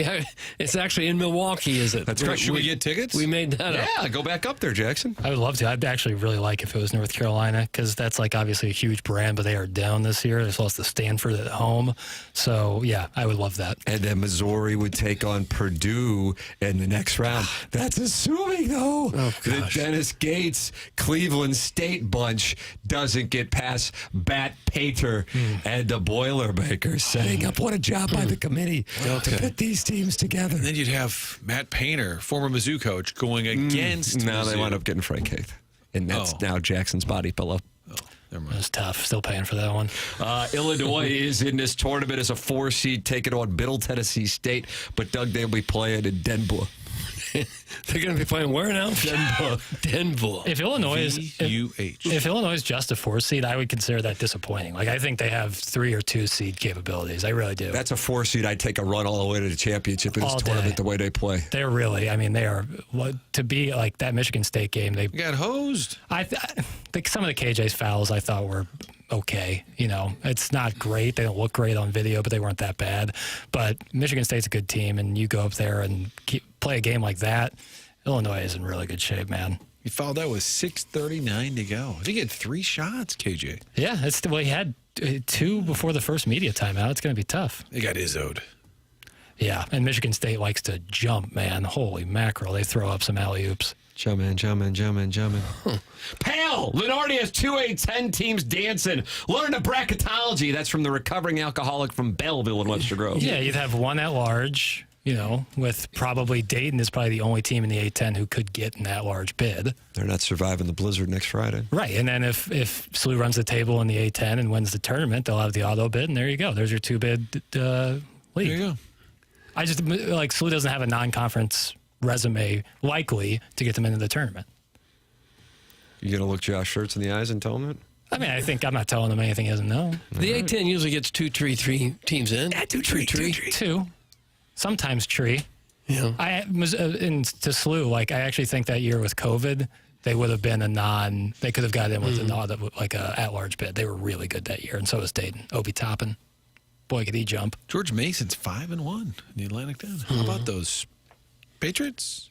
it's actually in Milwaukee, is it? That's right. Should we get tickets? We made that up. Yeah, go back up there, Jackson. I would love to. I'd actually really like if it was North Carolina because that's like obviously a huge brand, but they are down this year. They lost to Stanford at home. So, yeah, I would love that. And then Missouri would take on Purdue in the next round. That's assuming, though, that Dennis Gates' Cleveland State bunch doesn't get past Bat Pater and the Boilermakers setting up. What a job by the committee to put these teams together. And then you'd have Matt Painter, former Mizzou coach, going against No, Mizzou. they wound up getting Frank Haith. And that's now Jackson's body pillow. Never mind. It was tough. Still paying for that one. Illinois is in this tournament as a 4 seed, taking on Middle Tennessee State. But, Doug, they'll be playing in Denver. They're going to be playing where now? Denver. If Illinois is just a 4 seed, I would consider that disappointing. Like I think they have 3 or 2 seed capabilities. I really do. That's a 4 seed. I'd take a run all the way to the championship in this tournament the way they play. They're really, I mean, they are, to be like that Michigan State game, they got hosed. I think some of the KJ's fouls I thought were okay. You know, it's not great. They don't look great on video, but they weren't that bad. But Michigan State's a good team, and you go up there and play a game like that, Illinois is in really good shape, man. He fouled out with 6:39 to go. I think he had 3 shots, KJ. Yeah, he had 2 before the first media timeout. It's going to be tough. They got Izzo'd. Yeah, and Michigan State likes to jump, man. Holy mackerel. They throw up some alley-oops. Jumping. Pale! Lenardi has 2 A-10 teams dancing. Learn the bracketology. That's from the recovering alcoholic from Belleville in Webster Grove. Yeah, you'd have one at large, you know, with probably Dayton is probably the only team in the A-10 who could get in that large bid. They're not surviving the blizzard next Friday. Right, and then if SLU runs the table in the A-10 and wins the tournament, they'll have the auto bid, and there you go. There's your 2-bid league. There you go. I just, like, SLU doesn't have a non-conference resume likely to get them into the tournament. You going to look Josh Schertz in the eyes and tell him that? I mean, I think I'm not telling him anything he doesn't know. The A-10 usually gets 2, 3 teams in. Yeah, 2 tree. 2. Sometimes tree. Yeah. To SLU, like, I actually think that year with COVID, they would have been they could have got in with a at-large bid. They were really good that year, and so was Dayton. Obi Toppin. Boy, could he jump. George Mason's 5-1 in the Atlantic 10. How about those Patriots?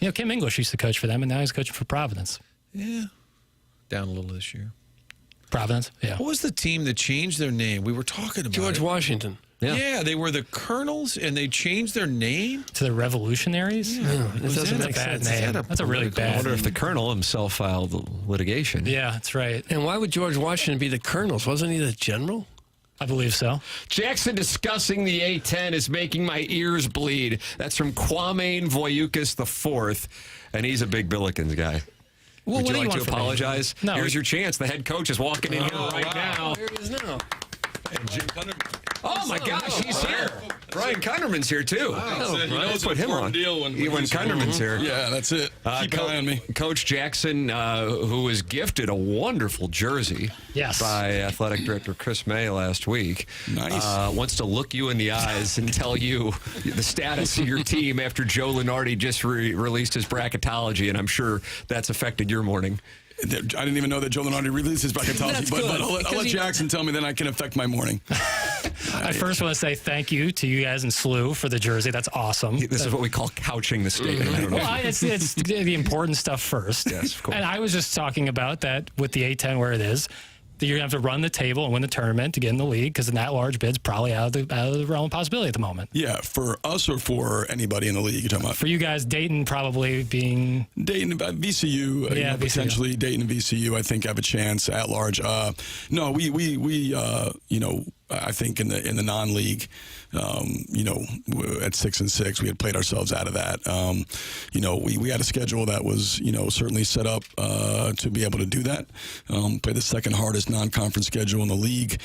You know, Kim English used to coach for them, and now he's coaching for Providence. Yeah. Down a little this year. Providence, yeah. What was the team that changed their name? We were talking about George Washington. Yeah, they were the Colonels, and they changed their name to the Revolutionaries. Yeah, it doesn't make sense. That's a really bad. I wonder if the Colonel himself filed the litigation. Yeah, that's right. And why would George Washington be the Colonels? Wasn't he the general? I believe so. Jackson discussing the A-10 is making my ears bleed. That's from Kwame Voyukas IV, and he's a big Billikens guy. Well, Would what you do like you to want from me? apologize? No. Here's your chance. The head coach is walking in here right now. There he is now. And Oh, my gosh, he's here. Brian Kunderman's here, too. Let's put him on. When Kunderman's here. Yeah, that's it. Keep an eye on me. Coach Jackson, who was gifted a wonderful jersey by Athletic Director Chris May last week, wants to look you in the eyes and tell you the status of your team after Joe Lunardi just released his bracketology, and I'm sure that's affected your morning. I didn't even know that Joe Lunardi released his bracketology, but I'll let Jackson tell me, then I can affect my morning. I first want to say thank you to you guys in SLU for the jersey. That's awesome. This is what we call couching the statement. I don't know. Well, it's the important stuff first. Yes, of course. And I was just talking about that with the A10 where it is, that you're going to have to run the table and win the tournament to get in the league because the at-large bid's probably out of the realm of possibility at the moment. Yeah, for us or for anybody in the league you're talking about? For you guys, Dayton probably being... Dayton, VCU, VCU. Potentially Dayton and VCU, I think, have a chance at large. No, we I think in the non-league, at 6-6, we had played ourselves out of that. We had a schedule that was, certainly set up to be able to do that. Play the second hardest non-conference schedule in the league,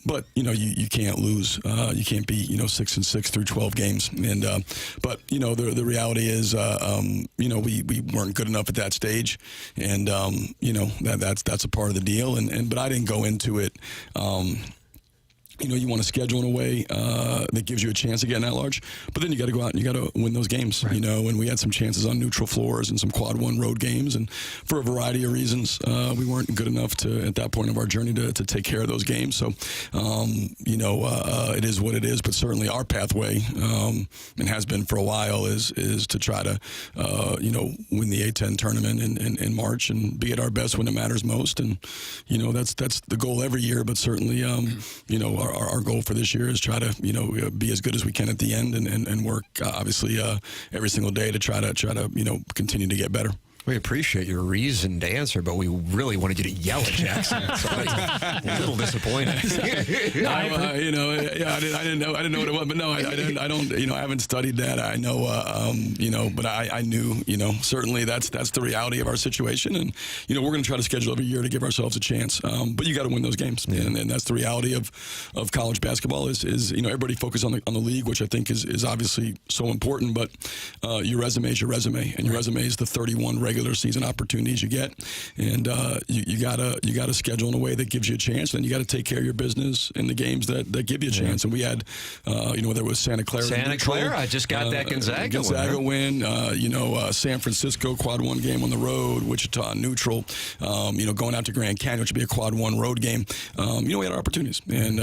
but you can't lose. You can't be 6-6 through 12 games. And but the reality is, we weren't good enough at that stage, and that's a part of the deal. But I didn't go into it. You want to schedule in a way that gives you a chance to get in that large, but then you got to go out and you got to win those games. Right. And we had some chances on neutral floors and some quad one road games, and for a variety of reasons, we weren't good enough to at that point of our journey to take care of those games. So, it is what it is. But certainly our pathway, and has been for a while, is to try to win the A10 tournament in March and be at our best when it matters most. And that's the goal every year. But certainly, our goal for this year is try to be as good as we can at the end and work obviously every single day to try to continue to get better. We appreciate your reasoned answer, but we really wanted you to yell at Jackson. So a little disappointed. I didn't know what it was, but no, I don't. I haven't studied that. I know, but I knew. Certainly that's the reality of our situation, and we're going to try to schedule every year to give ourselves a chance. But you got to win those games, and that's the reality of college basketball. Is everybody focus on the league, which I think is obviously so important. But your resume is your resume, and your resume is the 31 regular season opportunities you get, and you gotta schedule in a way that gives you a chance. Then you got to take care of your business in the games that give you a chance. And we had, there was Santa Clara. I just got that Gonzaga win. San Francisco quad one game on the road. Wichita neutral. Going out to Grand Canyon, which would be a quad one road game. We had our opportunities, and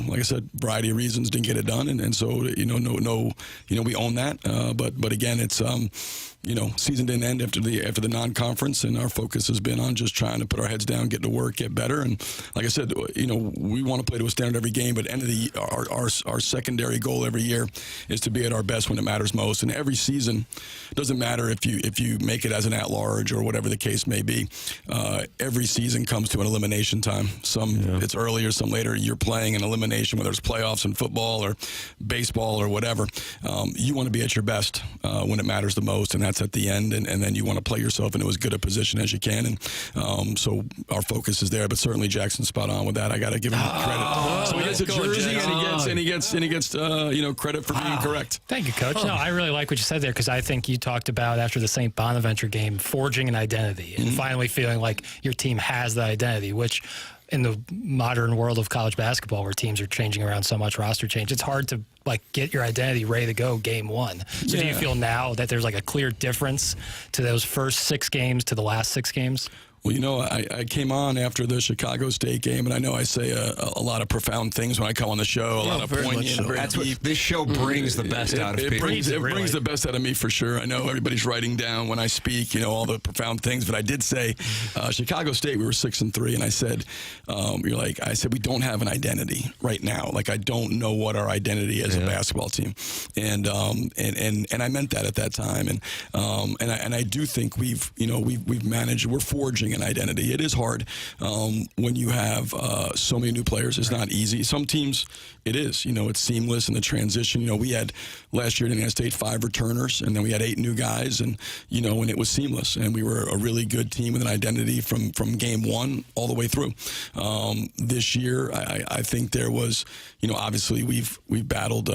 like I said, variety of reasons didn't get it done, and so we own that. But again, it's season didn't end after the non-conference, and our focus has been on just trying to put our heads down, get to work, get better. And like I said, we want to play to a standard every game, but end of our secondary goal every year is to be at our best when it matters most. And every season, doesn't matter if you make it as an at-large or whatever the case may be. Every season comes to an elimination time. It's earlier, some later. You're playing an elimination, whether it's playoffs in football or baseball or whatever. You want to be at your best when it matters the most, and that's at the end, and then you want to play yourself into as good a position as you can. And so our focus is there, but certainly Jackson's spot on with that. I got to give him credit. So he gets a jersey, and he gets credit for being correct. Thank you, Coach. No, I really like what you said there, because I think you talked about after the St. Bonaventure game, forging an identity and finally feeling like your team has the identity, which in the modern world of college basketball where teams are changing around so much, roster change, it's hard to get your identity ready to go game one. So do you feel now that there's a clear difference to those first 6 games to the last 6 games? Well, I came on after the Chicago State game, and I know I say a lot of profound things when I come on the show, a lot of poignant. That's what this show brings the best out of people. It brings the best out of me for sure. I know everybody's writing down when I speak, all the profound things, but I did say Chicago State, we were 6-3, and I said, I said we don't have an identity right now. I don't know what our identity is as a basketball team, and I meant that at that time, and I do think we've managed. We're forging having an identity. It is hard when you have so many new players. It's not easy. Some teams, it is. It's seamless in the transition. We had last year at Indiana State 5 returners, and then we had 8 new guys, and and it was seamless. And we were a really good team with an identity from game one all the way through. This year, I think there was, obviously we've battled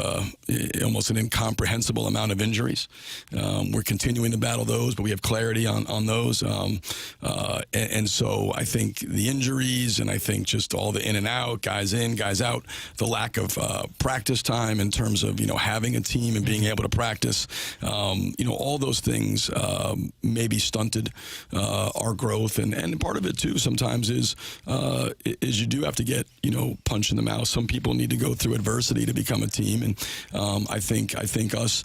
almost an incomprehensible amount of injuries. We're continuing to battle those, but we have clarity on those. And so I think the injuries, and I think just all the in and out, guys in, guys out, the lack of practice time in terms of having a team and being able to practice, all those things maybe stunted our growth, and part of it too sometimes is you do have to get punch in the mouth. Some people need to go through adversity to become a team, and I think us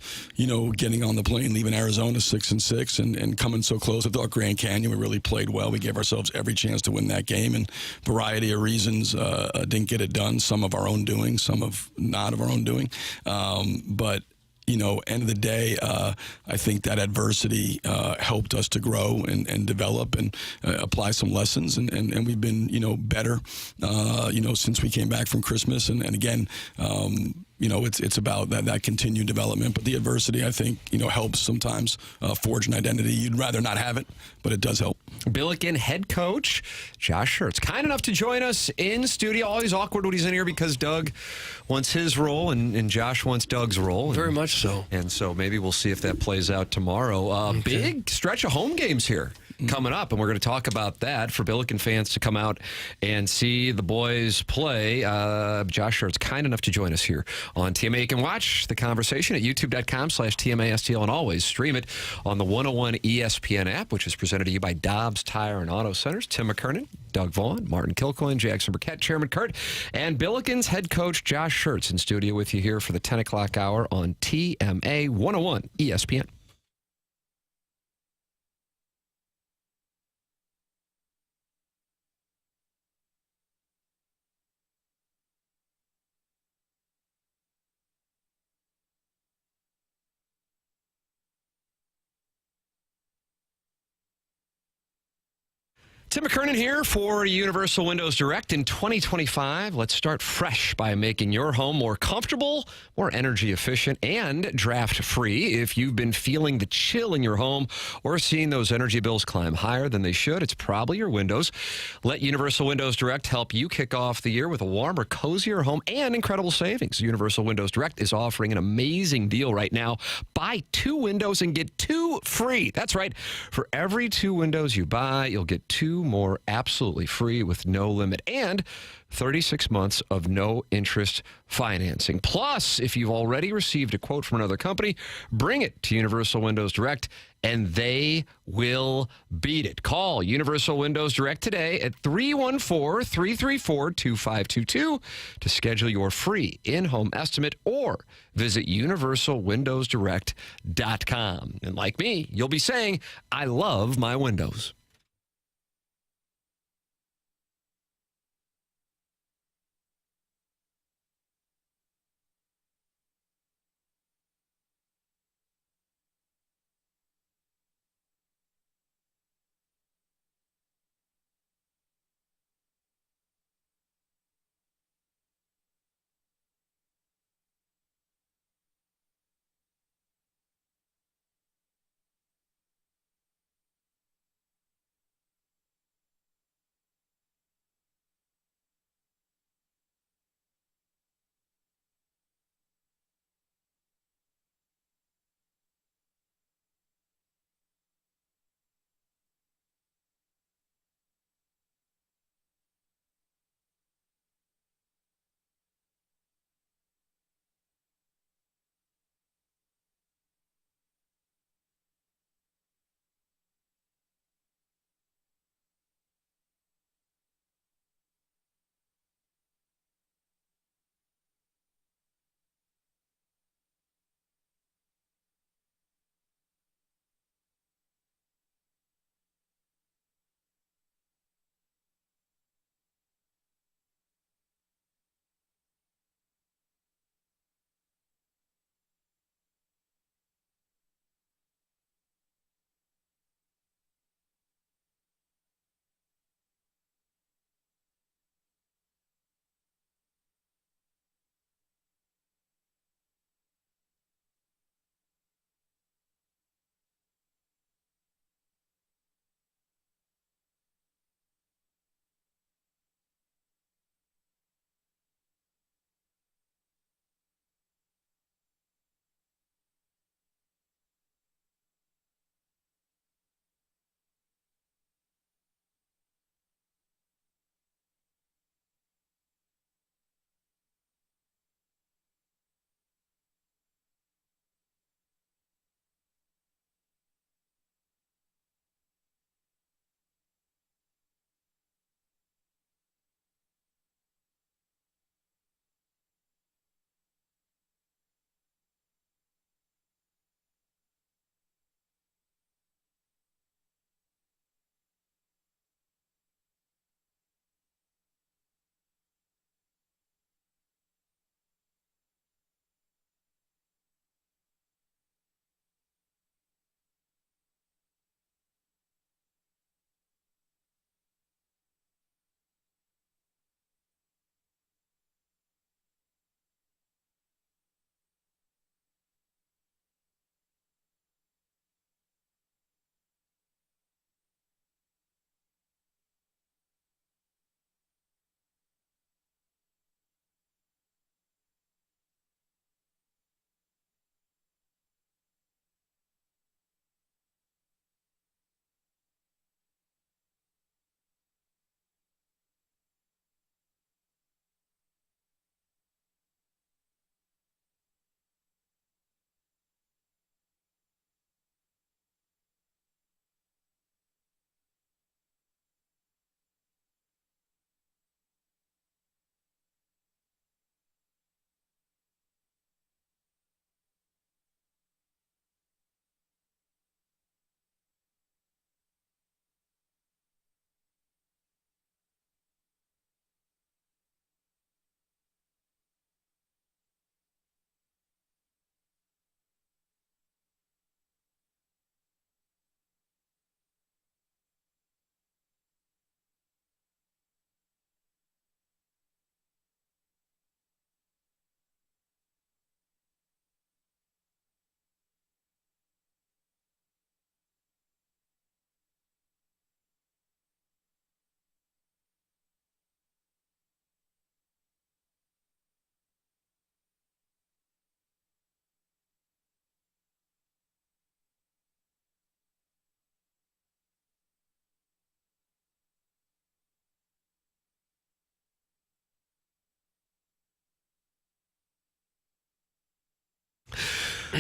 getting on the plane, leaving Arizona 6-6, and coming so close. I thought Grand Canyon, we really played well. We gave ourselves every chance to win that game, and variety of reasons didn't get it done. Some of our own doing, some of not of our own doing, but end of the day, I think that adversity helped us to grow and develop and apply some lessons, and we've been better since we came back from Christmas, and again it's about that continued development. But the adversity, I think, helps sometimes forge an identity. You'd rather not have it, but it does help. Billiken head coach Josh Schertz, kind enough to join us in studio. Always awkward when he's in here because Doug wants his role and Josh wants Doug's role. Very much so. And so maybe we'll see if that plays out tomorrow. Big stretch of home games here coming up, and we're going to talk about that for Billiken fans to come out and see the boys play. Josh Schertz, kind enough to join us here on TMA. You can watch the conversation at youtube.com/TMASTL and always stream it on the 101 ESPN app, which is presented to you by Dobbs Tire and Auto Centers. Tim McKernan, Doug Vaughn, Martin Kilcoyne, Jackson Burkett, Chairman Kurt, and Billiken's head coach Josh Schertz in studio with you here for the 10 o'clock hour on TMA 101 ESPN. Tim McKernan here for Universal Windows Direct in 2025. Let's start fresh by making your home more comfortable, more energy efficient, and draft free. If you've been feeling the chill in your home or seeing those energy bills climb higher than they should, it's probably your windows. Let Universal Windows Direct help you kick off the year with a warmer, cozier home and incredible savings. Universal Windows Direct is offering an amazing deal right now. Buy 2 windows and get 2 free. That's right. For every 2 windows you buy, you'll get 2 more absolutely free with no limit, and 36 months of no interest financing. Plus, if you've already received a quote from another company, bring it to Universal Windows Direct and they will beat it. Call Universal Windows Direct today at 314-334-2522 to schedule your free in-home estimate, or visit universalwindowsdirect.com. And like me, you'll be saying, I love my windows.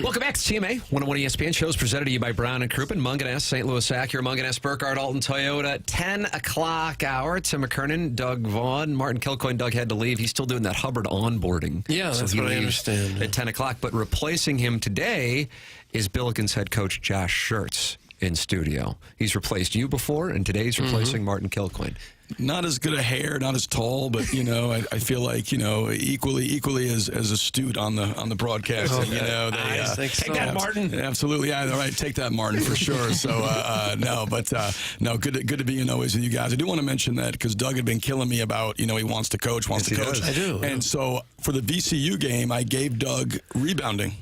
Welcome back to TMA. 101 ESPN shows presented to you by Brown & Crouppen, Munganess, St. Louis Acura, Munganess, Burkhardt, Alton Toyota. 10 o'clock hour. Tim McKernan, Doug Vaughn, Martin Kilcoyne. Doug had to leave. He's still doing that Hubbard onboarding. Yeah, that's what I understand. At 10 o'clock. But replacing him today is Billiken's head coach, Josh Schertz, in studio. He's replaced you before, and today he's replacing Martin Kilcoyne. Not as good a hair, not as tall, but I feel like equally as astute on the broadcast. Okay. Take that, Martin. Absolutely, yeah, all right. Take that, Martin, for sure. So good to be always with you guys. I do want to mention that because Doug had been killing me about he wants to coach. I do. And so for the VCU game, I gave Doug rebounding.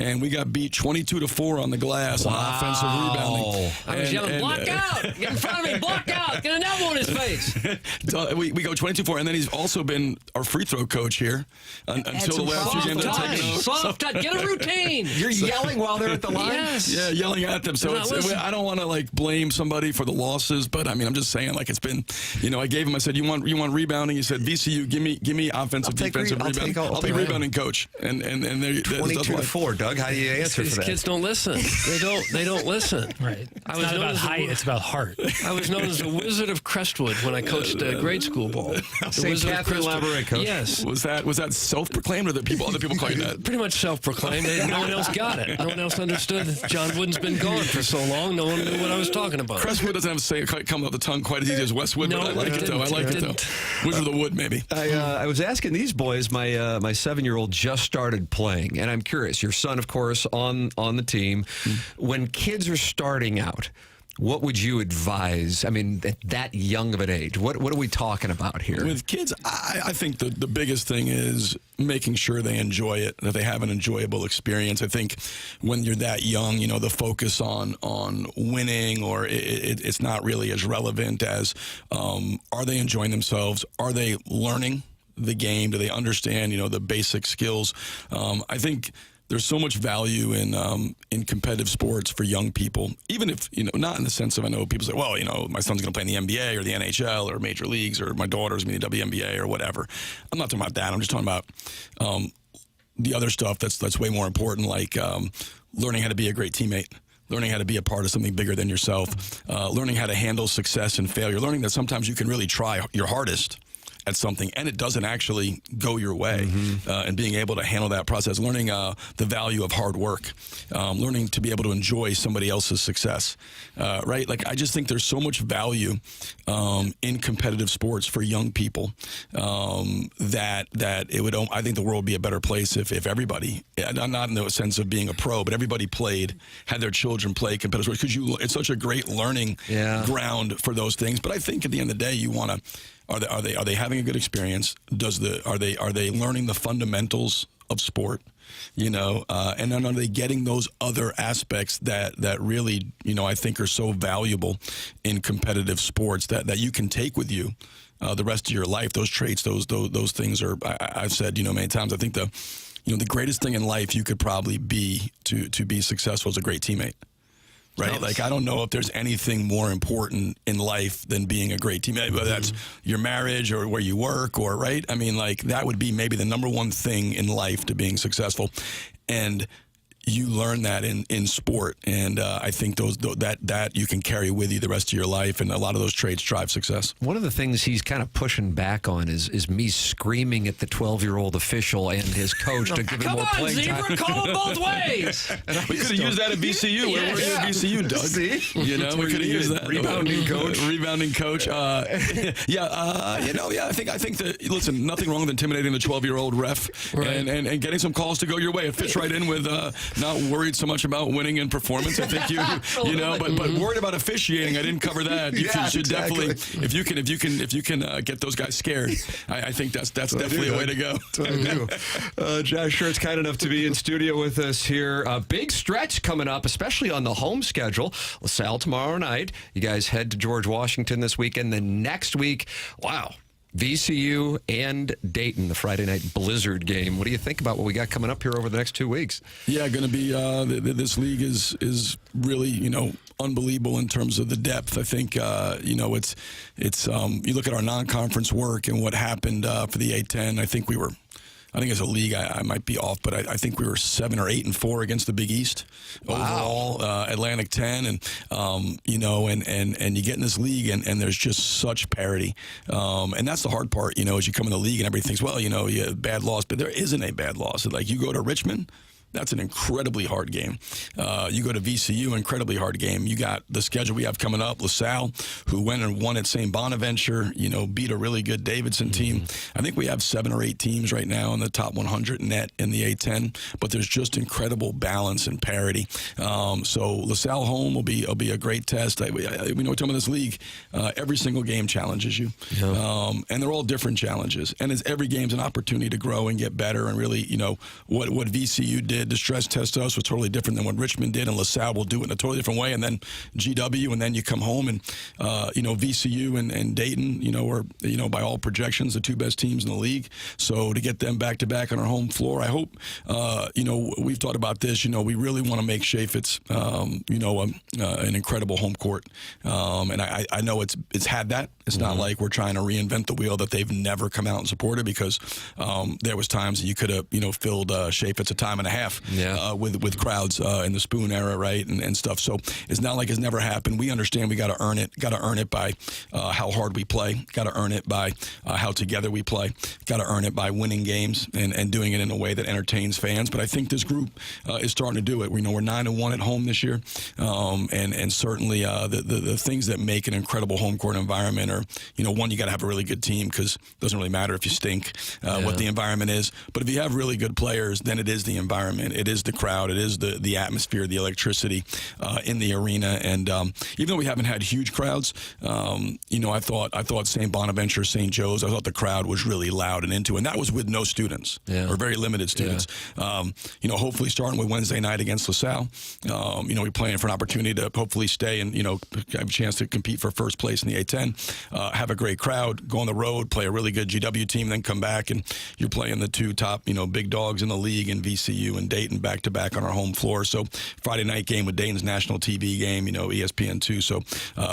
And we got beat 22-4 on the glass on offensive rebounding. I was yelling, block out! Get in front of me, block out! Get another one in his face. We go 22-4, and then he's also been our free throw coach here until the last few games. Soft touch, get a routine. You're yelling while they're at the line? Yes. Yeah, yelling at them. So I don't want to blame somebody for the losses, but I mean I'm just saying it's been I gave him, I said you want rebounding. He said VCU, give me offensive, defensive rebounding. I'll be rebounding coach. And there 22-4, Doug. How do you answer for that? These kids don't listen. They don't listen. Right. It's not about height, it's about heart. I was known as the Wizard of Crestwood when I coached grade school ball. St. Catherine Labouré, coach. Yes. Was that self-proclaimed or other people call you that? Pretty much self-proclaimed. No one else got it. No one else understood. John Wooden's been gone for so long, no one knew what I was talking about. Crestwood doesn't have to say it come off the tongue quite as easy as Westwood, but I like it though. Wizard of the Wood, maybe. I was asking these boys, my 7-year-old just started playing, and I'm curious. Your son, of course, on the team. When kids are starting out, what would you advise? I mean, at that young of an age, what are we talking about here? With kids, I think the biggest thing is making sure they enjoy it, that they have an enjoyable experience. I think when you're that young, the focus on winning or it's not really as relevant as are they enjoying themselves? Are they learning the game? Do they understand, the basic skills? I think there's so much value in competitive sports for young people, even if, not in the sense of, I know people say, well, my son's going to play in the NBA or the NHL or major leagues, or my daughter's going to be in the WNBA or whatever. I'm not talking about that. I'm just talking about the other stuff that's way more important, like learning how to be a great teammate, learning how to be a part of something bigger than yourself, learning how to handle success and failure, learning that sometimes you can really try your hardest at something and it doesn't actually go your way, and being able to handle that process, learning the value of hard work, learning to be able to enjoy somebody else's success, right? I just think there's so much value in competitive sports for young people that it would, I think the world would be a better place if everybody, not in the sense of being a pro, but everybody had their children play competitive sports, because it's such a great learning ground for those things. But I think at the end of the day, you want to, are they having a good experience? Are they learning the fundamentals of sport? And then are they getting those other aspects that really, I think are so valuable in competitive sports that you can take with you the rest of your life? Those traits, those things are, I've said, many times, I think the greatest thing in life you could probably be to be successful is a great teammate. Right? I don't know if there's anything more important in life than being a great teammate, whether that's your marriage or where you work or, right? I mean, that would be maybe the number one thing in life to being successful. And you learn that in sport. And I think that you can carry with you the rest of your life. And a lot of those traits drive success. One of the things he's kind of pushing back on is me screaming at the 12-year-old official and his coach to give him more playing time. Come on, Zebra, call him both ways. We could have used that at VCU. Where were you at VCU, Doug? See? We could have used that. Rebounding coach. Rebounding coach. I think that, listen, nothing wrong with intimidating the 12-year-old ref and getting some calls to go your way. It fits right in with not worried so much about winning and performance. I think but worried about officiating. I didn't cover that. You should definitely, if you can get those guys scared. I think that's definitely a way to go. That's what I do. Josh Schertz, kind enough to be in studio with us here. A big stretch coming up, especially on the home schedule. LaSalle tomorrow night. You guys head to George Washington this weekend. Then next week, wow, VCU and Dayton, the Friday night Blizzard game. What do you think about what we got coming up here over the next 2 weeks? Yeah, going to be this league is really unbelievable in terms of the depth. I think it's you look at our non-conference work and what happened for the A-10. I think we were I think as a league, I might be off, but I think we were 7 or 8-4 against the Big East overall. Atlantic 10, and you know, and you get in this league, and there's just such parity, and that's the hard part. You know, as you come in the league, and everybody thinks, well, you know, you have bad loss, but there isn't a bad loss. Like you go to Richmond. That's an incredibly hard game. You go to VCU, incredibly hard game. You got the schedule we have coming up. LaSalle, who went and won at St. Bonaventure, you know, beat a really good Davidson team. I think we have 7 or 8 teams right now in the top 100 net in the A10, but there's just incredible balance and parity. So LaSalle home will be a great test. We know we're talking about this league. Every single game challenges you, and they're all different challenges. And every game's an opportunity to grow and get better. And really, you know, what VCU did to stress test us was totally different than what Richmond did, and LaSalle will do it in a totally different way. And then GW, and then you come home, and you know, VCU and Dayton, you know, are, you know, by all projections the 2 best teams in the league. So to get them back to back on our home floor, I hope, you know, we've thought about this. You know, we really want to make Chaffetz, you know, an incredible home court, and I know it's had that. It's not like we're trying to reinvent the wheel that they've never come out and supported, because there was times that you could have, you know, filled Chaffetz a time and a half with crowds in the Spoon era, right, and stuff. So it's not like it's never happened. We understand we got to earn it. Got to earn it by how hard we play. Got to earn it by how together we play. Got to earn it by winning games and doing it in a way that entertains fans. But I think this group is starting to do it. We know we're 9-1 at home this year, and certainly the things that make an incredible home court environment are, you know, one, you got to have a really good team, because it doesn't really matter if you stink what the environment is. But if you have really good players, then it is the environment. It is the crowd. It is the atmosphere, the electricity in the arena. And even though we haven't had huge crowds, you know, I thought St. Bonaventure, St. Joe's, I thought the crowd was really loud and into it. And that was with no students, or very limited students. You know, hopefully starting with Wednesday night against LaSalle, you know, we're playing for an opportunity to hopefully stay and, you know, have a chance to compete for first place in the A10, have a great crowd, go on the road, play a really good GW team, then come back, and you're playing the 2 top, you know, big dogs in the league in VCU and Dayton back-to-back on our home floor. So Friday night game with Dayton's national TV game, you know, ESPN2. So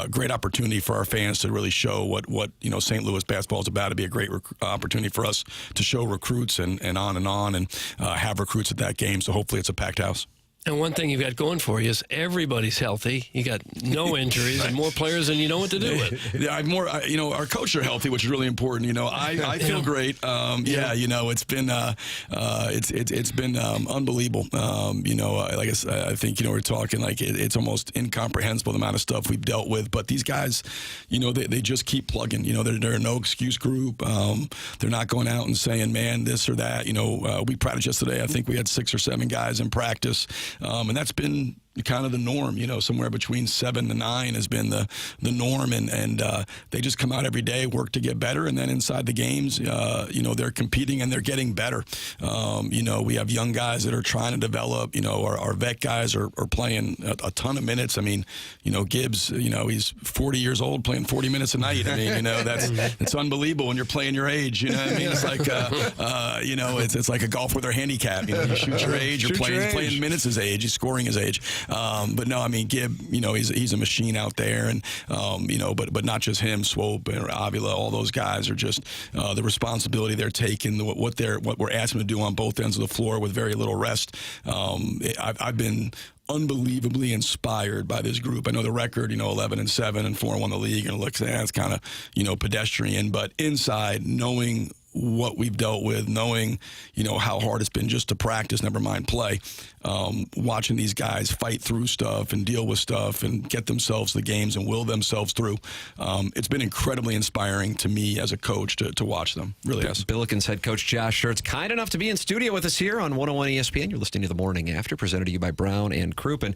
great opportunity for our fans to really show what you know, St. Louis basketball is about. To be a great opportunity for us to show recruits and have recruits at that game. So hopefully it's a packed house. And one thing you've got going for you is everybody's healthy. You got no injuries and more players than you know what to do with. Yeah, you know, our coaches are healthy, which is really important. You know, I feel great. Yeah, you know, it's been unbelievable. You know, like I think, you know, we're talking like it's almost incomprehensible the amount of stuff we've dealt with. But these guys, you know, they just keep plugging. You know, they're a no excuse group. They're not going out and saying, man, this or that. You know, we practiced yesterday. I think we had 6 or 7 guys in practice. And that's been kind of the norm, you know, somewhere between 7 to 9 has been the norm, and they just come out every day, work to get better, and then inside the games, you know, they're competing and they're getting better. You know, we have young guys that are trying to develop. You know, our vet guys are playing a ton of minutes. I mean, you know, Gibbs, you know, he's 40 years old playing 40 minutes a night. I mean, you know, it's unbelievable when you're playing your age. You know what I mean? It's like, you know, it's like a golf with a handicap. You know, you shoot your age, you're playing minutes his age, he's scoring his age. But no, I mean, Gibb, you know, he's a machine out there, and you know, but not just him, Swope and Avila, all those guys are just the responsibility they're taking, what we're asking them to do on both ends of the floor with very little rest. I've been unbelievably inspired by this group. I know the record, you know, 11-7 and 4-1 the league, and it looks, it's kind of, you know, pedestrian, but inside, knowing what we've dealt with, knowing, you know, how hard it's been just to practice, never mind play, watching these guys fight through stuff and deal with stuff and get themselves the games and will themselves through. It's been incredibly inspiring to me as a coach to watch them. Really has. Billikens head coach Josh Schertz, kind enough to be in studio with us here on 101 ESPN. You're listening to The Morning After, presented to you by Brown and Crouppen.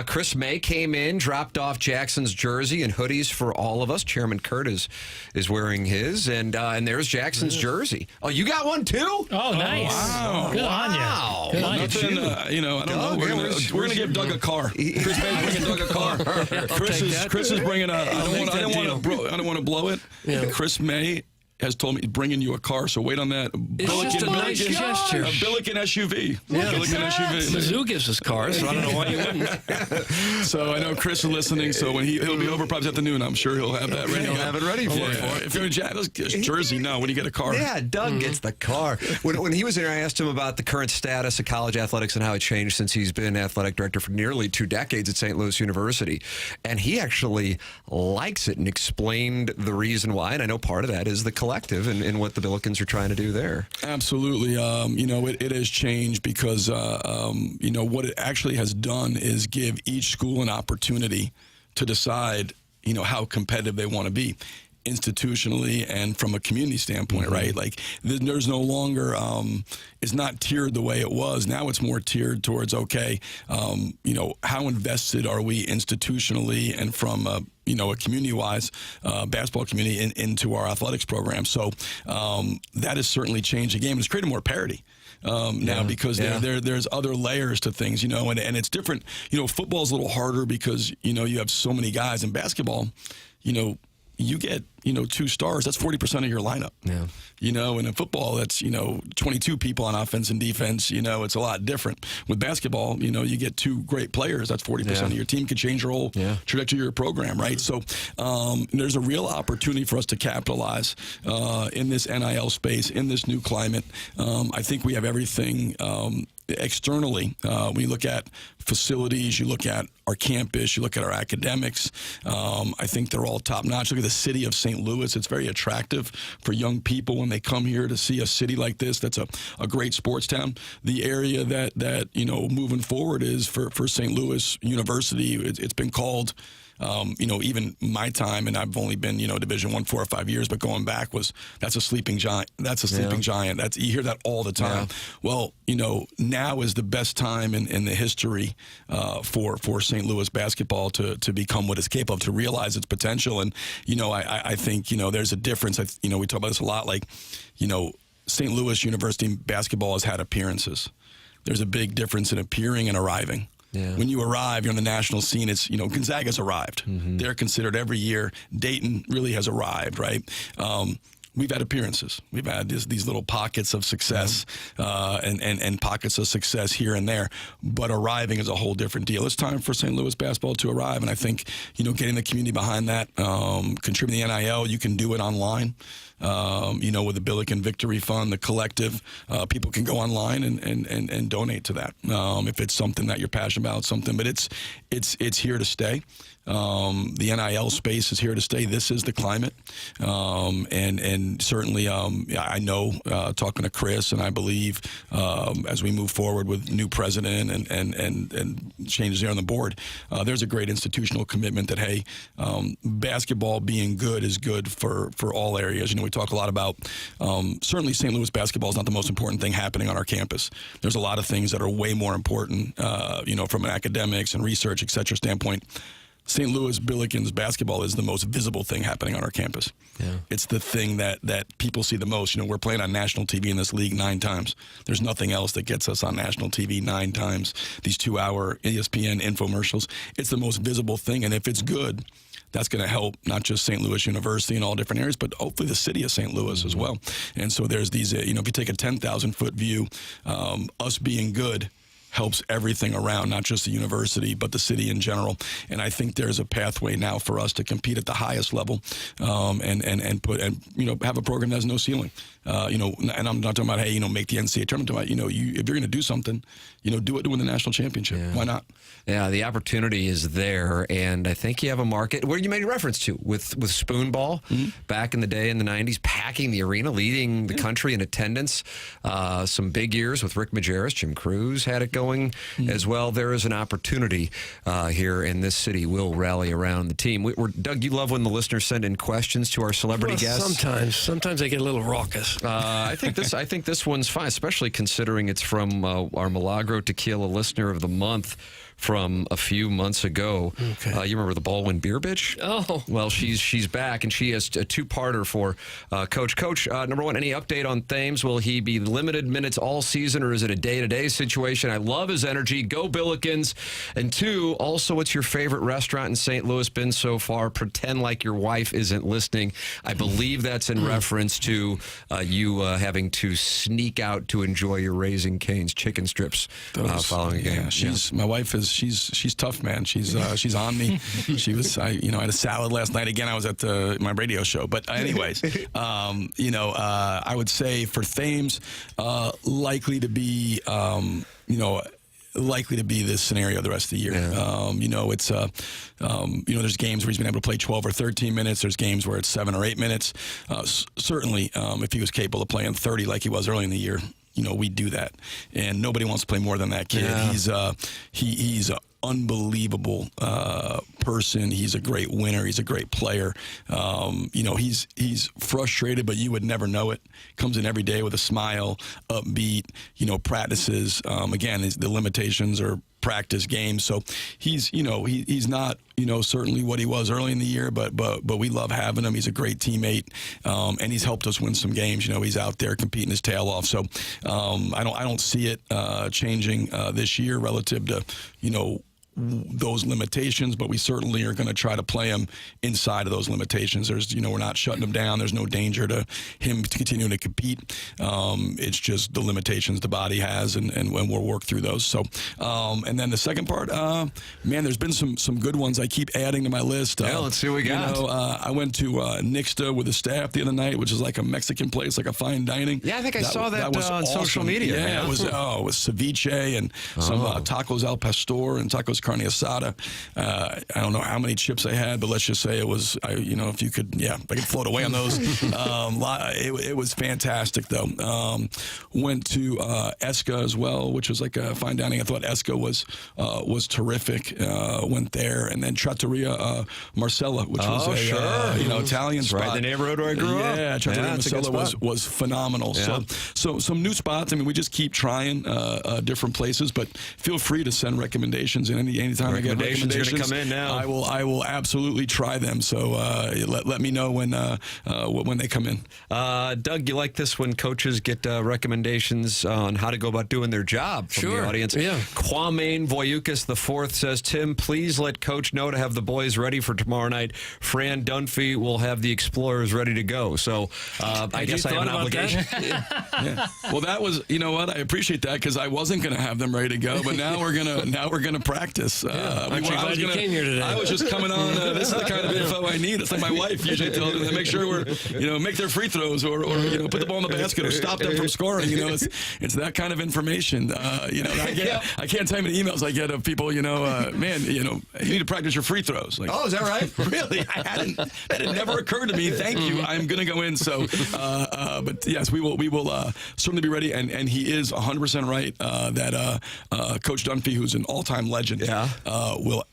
Chris May came in, dropped off Jackson's jersey and hoodies for all of us. Chairman Kurt is wearing his, and there's Jackson's jersey. Oh, you got one too? Oh, nice. Wow. Good on you. Good on you. You know, I don't know. We're gonna give Doug a car. Chris May's bringing Doug a car. Chris is bringing a. I don't want to blow it. Yeah. Chris May has told me bringing you a car, so wait on that. It's just a nice gesture. A Billiken SUV. Yeah. Billiken SUV. Mizzou gives us cars, so I don't know why you wouldn't. So I know Chris is listening, so when he'll be over probably this afternoon, I'm sure he'll have that ready. He'll have it ready for you. If you're in Jersey, no, when you get a car. Yeah, Doug gets the car. When he was here, I asked him about the current status of college athletics and how it changed since he's been athletic director for nearly 2 decades at St. Louis University. And he actually likes it and explained the reason why. And I know part of that is the collective and what the Billikens are trying to do there. Absolutely. It has changed because, what it actually has done is give each school an opportunity to decide, how competitive they want to be institutionally and from a community standpoint, right? Like there's no longer, it's not tiered the way it was. Now it's more tiered towards, how invested are we institutionally and from a community-wise basketball community into our athletics program. So that has certainly changed the game. It's created more parity. Now because there's other layers to things, and it's different. Football's a little harder because, you have so many guys. In basketball, you get, 2 stars, that's 40% of your lineup. Yeah. And in football, that's, 22 people on offense and defense, it's a lot different. With basketball, you get 2 great players, that's 40% of your team, can change your whole trajectory of your program, right? So there's a real opportunity for us to capitalize in this NIL space, in this new climate. I think we have everything externally. When you look at facilities, you look at our campus, you look at our academics, I think they're all top notch. Look at the city of St. Louis. It's very attractive for young people when they come here to see a city like this. That's a great sports town. The area that moving forward is for St. Louis University. It's been called, even my time, and I've only been, Division I 4 or 5 years, but going back that's a sleeping giant. That's a sleeping giant. You hear that all the time. Well, now is the best time in the history for St. Louis basketball to become what it's capable of, to realize its potential. And, I think, there's a difference. We talk about this a lot, St. Louis University basketball has had appearances. There's a big difference in appearing and arriving. Yeah. When you arrive, you're on the national scene. It's, Gonzaga's arrived. They're considered every year. Dayton really has arrived, right? We've had appearances. We've had these little pockets of success and pockets of success here and there. But arriving is a whole different deal. It's time for St. Louis basketball to arrive. And I think, getting the community behind that, contributing the NIL, you can do it online. With the Billiken Victory Fund, the collective, people can go online and donate to that if it's something that you're passionate about, but it's here to stay. The NIL space is here to stay. This is the climate, and certainly I know talking to Chris, and I believe as we move forward with new president and changes there on the board, there's a great institutional commitment that basketball being good is good for all areas. We talk a lot about certainly St. Louis basketball is not the most important thing happening on our campus. There's a lot of things that are way more important, from an academics and research, et cetera, standpoint. St. Louis Billikens basketball is the most visible thing happening on our campus. Yeah. It's the thing that people see the most. We're playing on national TV in this league 9 times. There's nothing else that gets us on national TV 9 times. These 2-hour ESPN infomercials. It's the most visible thing, and if it's good, that's going to help not just St. Louis University in all different areas, but hopefully the city of St. Louis as well. And so there's these, if you take a 10,000-foot view, us being good helps everything around, not just the university, but the city in general. And I think there's a pathway now for us to compete at the highest level, and have a program that has no ceiling. And I'm not talking about, make the NCAA tournament. I'm talking about, if you're going to do something, do it to win the national championship. Yeah. Why not? Yeah, the opportunity is there, and I think you have a market where you made a reference to with Spoonball back in the day in the 90s, packing the arena, leading the country in attendance. Some big years with Rick Majerus, Jim Cruz had it going as well. There is an opportunity here in this city. We'll rally around the team. Doug, you love when the listeners send in questions to our celebrity guests. Sometimes they get a little raucous. I think this one's fine, especially considering it's from our Milagro Tequila Listener of the Month, from a few months ago. You remember the Baldwin Beer Bitch? Oh. Well, she's back, and she has a two-parter for Coach. Coach, number one, any update on Thames? Will he be limited minutes all season, or is it a day-to-day situation? I love his energy. Go Billikens. And two, also, what's your favorite restaurant in St. Louis been so far? Pretend like your wife isn't listening. I believe that's in reference to you having to sneak out to enjoy your Raising Cane's chicken strips following a game. My wife is she's tough, man. She's on me. She was I had a salad last night. Again, I was at my radio show. But anyways, I would say for Thames, likely to be this scenario the rest of the year. It's there's games where he's been able to play 12 or 13 minutes. There's games where it's 7 or 8 minutes. Certainly, if he was capable of playing 30 like he was early in the year, we do that. And nobody wants to play more than that kid. Yeah. He's an unbelievable person. He's a great winner. He's a great player. He's frustrated, but you would never know it. Comes in every day with a smile, upbeat, practices. Again, the limitations are practice games. So he's not, certainly what he was early in the year, but we love having him. He's a great teammate, and he's helped us win some games. He's out there competing his tail off. So I don't see it changing this year relative to, those limitations, but we certainly are going to try to play him inside of those limitations. There's, we're not shutting him down. There's no danger to him continuing to compete. It's just the limitations the body has, and we'll work through those. So, and then the second part, there's been some good ones I keep adding to my list. Let's see what we got. I went to Nixta with the staff the other night, which is like a Mexican place, like a fine dining. Yeah, I think I saw that was on awesome. social media. Yeah, it was ceviche and some tacos al pastor and tacos carne asada. I don't know how many chips I had, but let's just say it was, if you could, I could float away on those. It was fantastic, though. Went to Esca as well, which was like a fine dining. I thought Esca was terrific. Went there. And then Trattoria Marcella, which was a Italian spot. Right in the neighborhood where I grew up. Yeah, Trattoria Marcella was phenomenal. Yeah. So some new spots. We just keep trying different places, but feel free to send recommendations in anytime I get recommendations. Are going to come in now. I will absolutely try them. So let me know when they come in. Doug, you like this when coaches get recommendations on how to go about doing their job from the audience? Yeah. Kwame Voyukis IV says, Tim, please let Coach know to have the boys ready for tomorrow night. Fran Dunphy will have the Explorers ready to go. So I guess I have an obligation. Yeah. Well, that was, I appreciate that because I wasn't going to have them ready to go, but now we're gonna practice. I'm glad you came here today. I was just coming on. This is the kind of info I need. It's like my wife usually tells me to make sure we're, make their free throws or put the ball in the basket or stop them from scoring. It's that kind of information. I can't tell you many emails I get of people. You need to practice your free throws. Like, is that right? Really? That had never occurred to me. Thank you. I'm going to go in. So, but yes, we will certainly be ready. And he is 100% right that Coach Dunphy, who's an all-time legend, the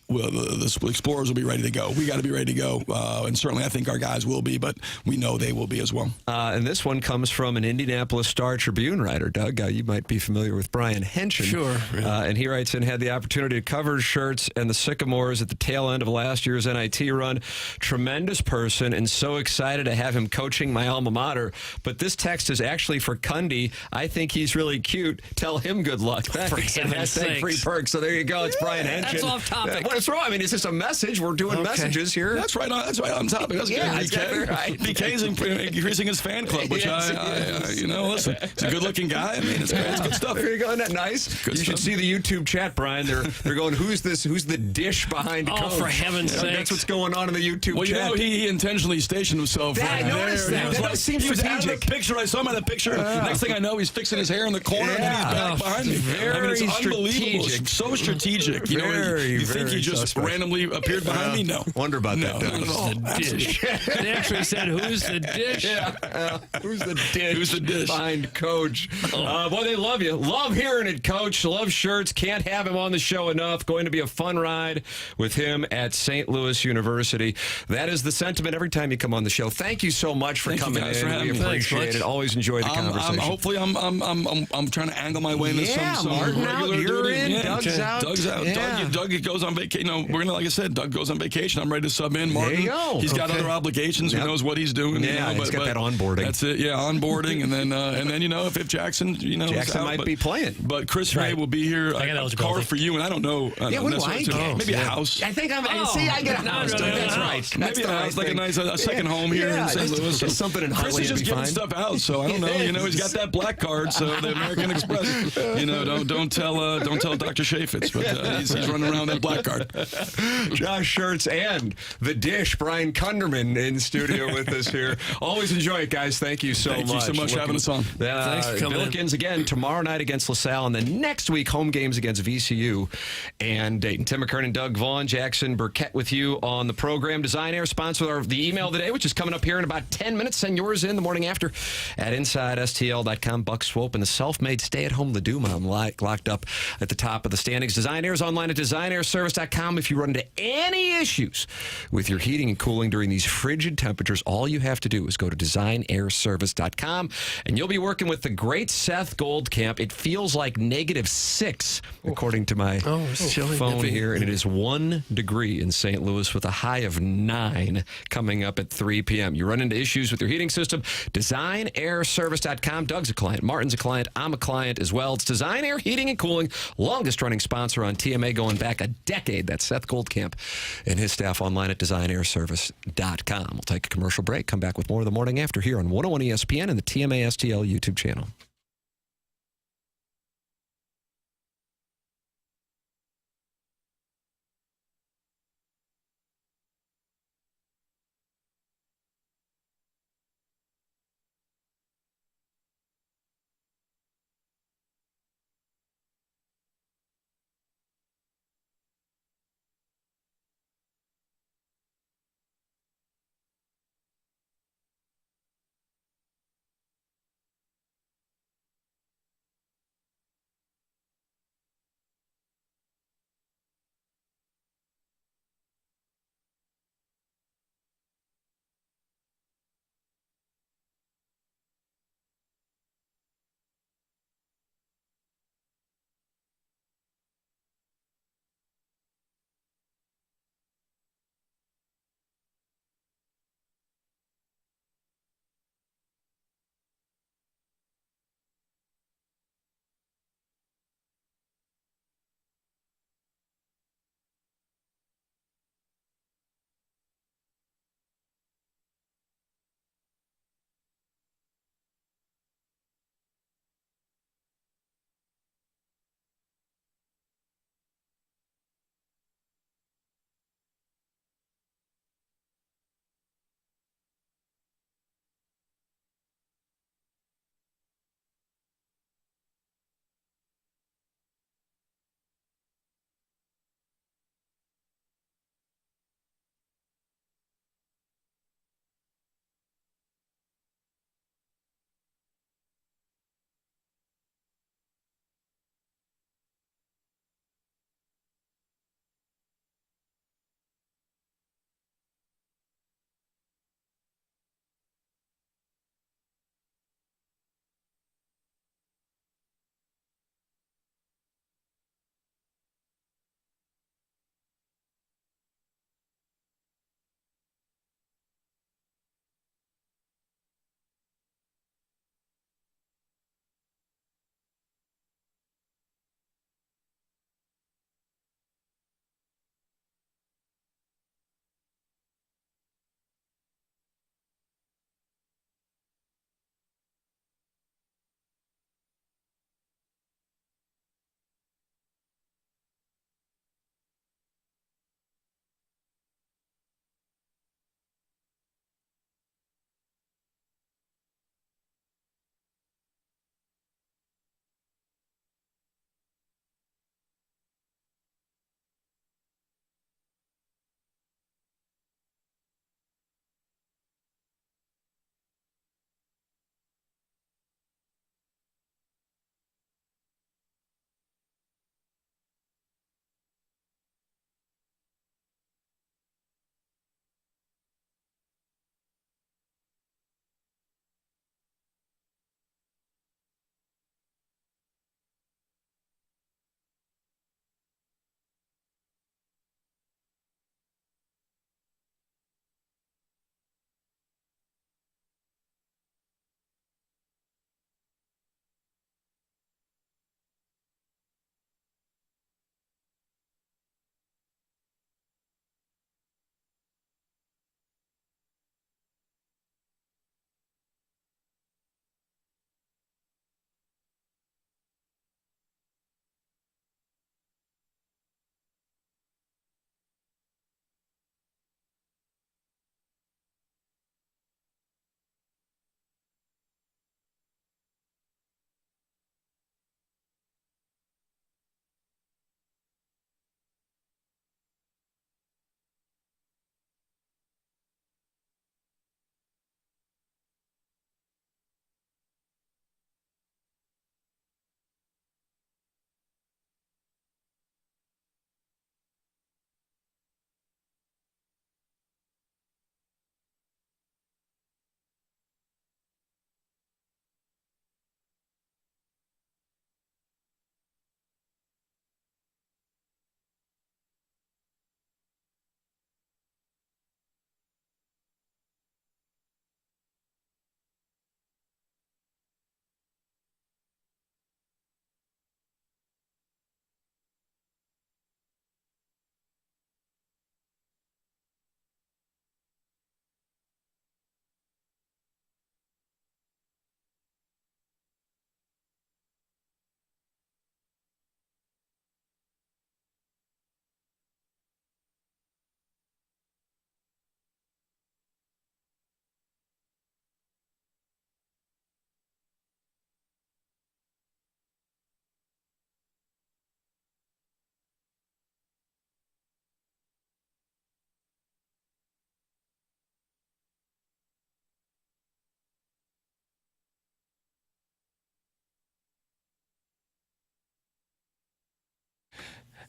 Explorers will be ready to go. We got to be ready to go, and certainly I think our guys will be, but we know they will be as well. And this one comes from an Indianapolis Star-Tribune writer, Doug. You might be familiar with Brian Henshin. Sure. And he writes in, had the opportunity to cover Schertz and the Sycamores at the tail end of last year's NIT run. Tremendous person, and so excited to have him coaching my alma mater. But this text is actually for Cundy. I think he's really cute. Tell him good luck. Thanks. And hashtag free perks. So there you go. It's Brian Henshin. That's off topic. What's wrong? It's just a message. We're doing messages here. That's right on topic. That's good. BK. Right. BK's increasing his fan club, which listen, he's a good-looking guy. It's great. It's good stuff. There you go. Isn't that nice? You should see the YouTube chat, Brian. They're going, who's this? Who's the dish behind Coach? For heaven's sake. That's what's going on in the YouTube chat. Well, he intentionally stationed himself right there. I noticed that. That seems strategic. He was out of the picture. I saw him in the picture. Next thing I know, he's fixing his hair in the corner and he's back behind me. Very it's unbelievable. strategic. So strategic. You think he just suspect. randomly appeared behind me? No. Wonder about that, Doug. Not at all. The dish. They actually said, "Who's the dish?" Yeah. Who's the dish? Who's the dish? Behind Coach. Boy, they love you. Love hearing it, Coach. Love Schertz. Can't have him on the show enough. Going to be a fun ride with him at St. Louis University. That is the sentiment every time you come on the show. Thank you so much for coming in. We appreciate it. Always enjoy the conversation. Hopefully, I'm trying to angle my way into some Martin out, regular you're duty. in, Doug's out. Doug's out. Yeah. Doug goes on vacation. We're gonna, like I said, Doug goes on vacation. I'm ready to sub in. Martin, There you go. he's got other obligations. Who knows what he's doing? Yeah, he's got that onboarding. That's it. Yeah, onboarding, and then if Jackson, Jackson might be playing. But Chris Ray will be here. I got a eligibility. car for you, and I don't know. Yeah, what do I get? Maybe a house. I think I'm. See, I get a house. no, That's no. right. Maybe a house, like a nice second home here in St. Louis. Just something in Chris Huntley is would just be giving fine. stuff out, so I don't know. He's got that black card, so the American Express. Don't tell Dr. Chaffetz, but he's running around that black card. Josh Schertz and the dish, Brian Kunderman, in studio with us here. Always enjoy it, guys. Thank you so much. Thank you so much for having us on. Thanks for coming Billikens again tomorrow night against LaSalle, and then next week home games against VCU and Dayton. Tim McKernan, Doug Vaughn, Jackson Burkett with you on the program. Design Air sponsor of the email today, which is coming up here in about 10 minutes. Send yours in the morning after at InsideSTL.com. Buck Swope and the self-made stay-at-home Ledoux mom locked up at the top of the standings. Design Air is online at designairservice.com. If you run into any issues with your heating and cooling during these frigid temperatures, all you have to do is go to designairservice.com, and you'll be working with the great Seth Goldcamp. It feels like -6, according to my phone here, and it is 1 degree in St. Louis with a high of 9 coming up at 3 p.m. You run into issues with your heating system, designairservice.com. Doug's a client, Martin's a client, I'm a client as well. It's Design Air Heating and Cooling, longest running sponsor on TMA going back a decade. That's Seth Goldcamp and his staff online at designairservice.com. We'll take a commercial break, come back with more of the morning after here on 101 ESPN and the TMA STL YouTube channel.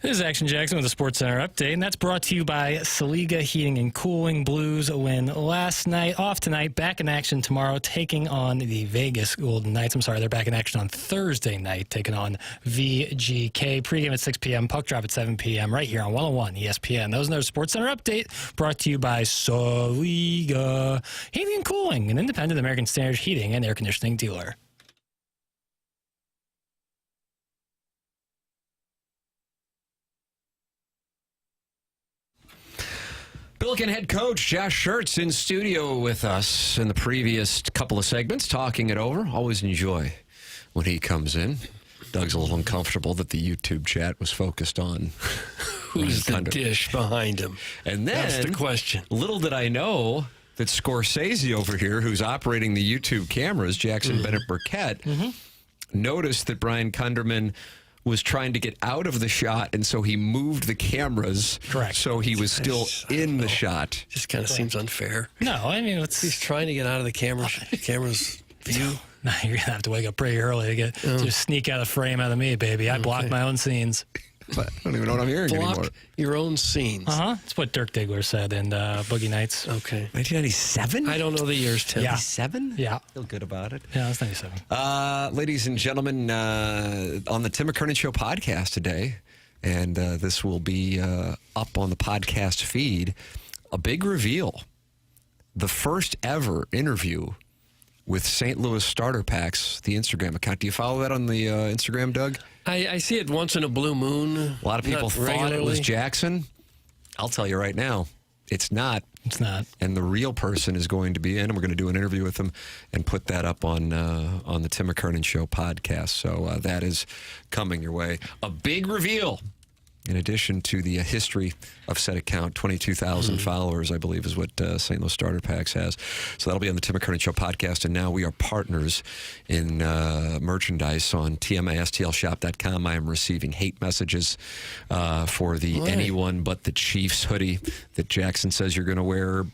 This is Action Jackson with a Sports Center update, and that's brought to you by Saliga Heating and Cooling. Blues win last night, off tonight, back in action tomorrow, taking on the Vegas Golden Knights. I'm sorry, they're back in action on Thursday night, taking on VGK. Pregame at 6 p.m., puck drop at 7 p.m., right here on 101 ESPN. Those are their Sports Center update, brought to you by Saliga Heating and Cooling, an independent American Standard heating and air conditioning dealer. Billiken head coach Josh Schertz in studio with us in the previous couple of segments, talking it over. Always enjoy when he comes in. Doug's a little uncomfortable that the YouTube chat was focused on who's the dish behind him. And then, that's the question. Little did I know that Scorsese over here, who's operating the YouTube cameras, Jackson Burkett, noticed that Brian Kunderman was trying to get out of the shot, and so he moved the cameras. Correct. So he was still in the shot. Just kind of seems unfair. No, I mean, he's trying to get out of the camera's view. Nah, you're going to have to wake up pretty early to just sneak out of frame out of me, baby. I block my own scenes. But I don't even know what I'm hearing anymore. Your own scenes. That's what Dirk Diggler said in Boogie Nights. Okay. 1997? I don't know the years, Tim. 97? Yeah. Feel good about it. Yeah, it's 97. Ladies and gentlemen, on the Tim McKernan Show podcast today, and this will be up on the podcast feed, a big reveal. The first ever interview with St. Louis Starter Packs, the Instagram account. Do you follow that on the Instagram, Doug? I see it once in a blue moon. A lot of people thought it was Jackson. I'll tell you right now, it's not. It's not. And the real person is going to be in, and we're going to do an interview with him and put that up on the Tim McKernan Show podcast. So that is coming your way. A big reveal. In addition to the history of said account, 22,000 followers, I believe, is what St. Louis Starter Packs has. So that'll be on the Tim McKernan Show podcast. And now we are partners in merchandise on TMASTLshop.com. I am receiving hate messages for the Anyone But the Chiefs hoodie that Jackson says you're going to wear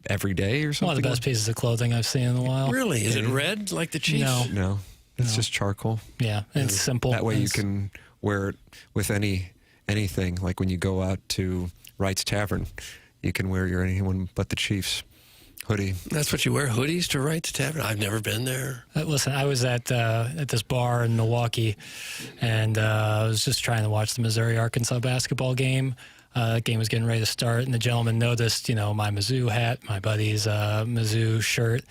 every day or something. One of the best pieces of clothing I've seen in a while. Really? Is it red like the Chiefs? No. It's just charcoal. Yeah, it's simple. That way you can wear it with anything, like when you go out to Wright's Tavern, you can wear your Anyone But the Chiefs hoodie. That's what you wear, hoodies to Wright's Tavern? I've never been there. Listen, I was at this bar in Milwaukee, and I was just trying to watch the Missouri-Arkansas basketball game. The game was getting ready to start, and the gentleman noticed, my Mizzou hat, my buddy's Mizzou shirt,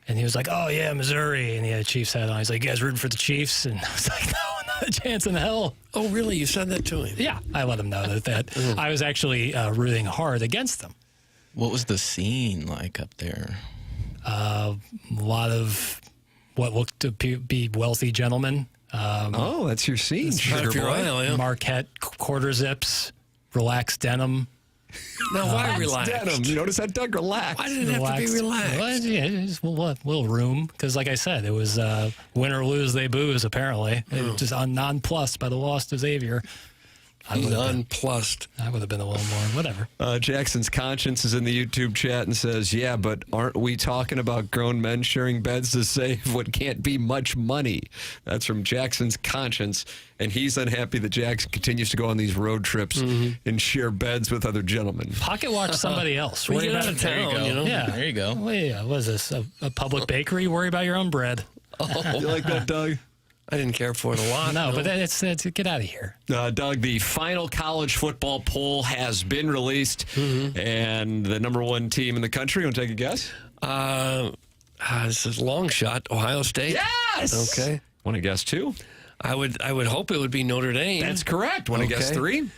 and he was like, "Oh, yeah, Missouri," and he had a Chiefs hat on. He's like, "You guys rooting for the Chiefs?" And I was like, "No, not a chance in hell." Oh, really? You said that to him? Yeah, I let him know that I was actually rooting hard against them. What was the scene like up there? A lot of what looked to be wealthy gentlemen. That's your scene, sugar boy. Aisle, yeah. Marquette quarter zips, relaxed denim. Now, why relaxed? Denim. You notice that, Doug? Relaxed. Why did it have to be relaxed? Well, yeah, just a little room. Because, like I said, it was win or lose, they booze, apparently. Just nonplussed by the loss to Xavier. Nonplussed. I would have been a little more, whatever. Jackson's conscience is in the YouTube chat and says, "Yeah, but aren't we talking about grown men sharing beds to save what can't be much money?" That's from Jackson's conscience, and he's unhappy that Jackson continues to go on these road trips and share beds with other gentlemen. Pocket watch somebody else. We Worry get about out of town, Yeah, there you go. Well, yeah, what is this? A public bakery? Worry about your own bread. You like that, Doug? I didn't care for it a lot. No, but it's get out of here. Doug, the final college football poll has been released, and the number one team in the country, want to take a guess? This is a long shot. Ohio State. Yes! Okay. Want to guess two? I would hope it would be Notre Dame. That's correct. Want to guess three?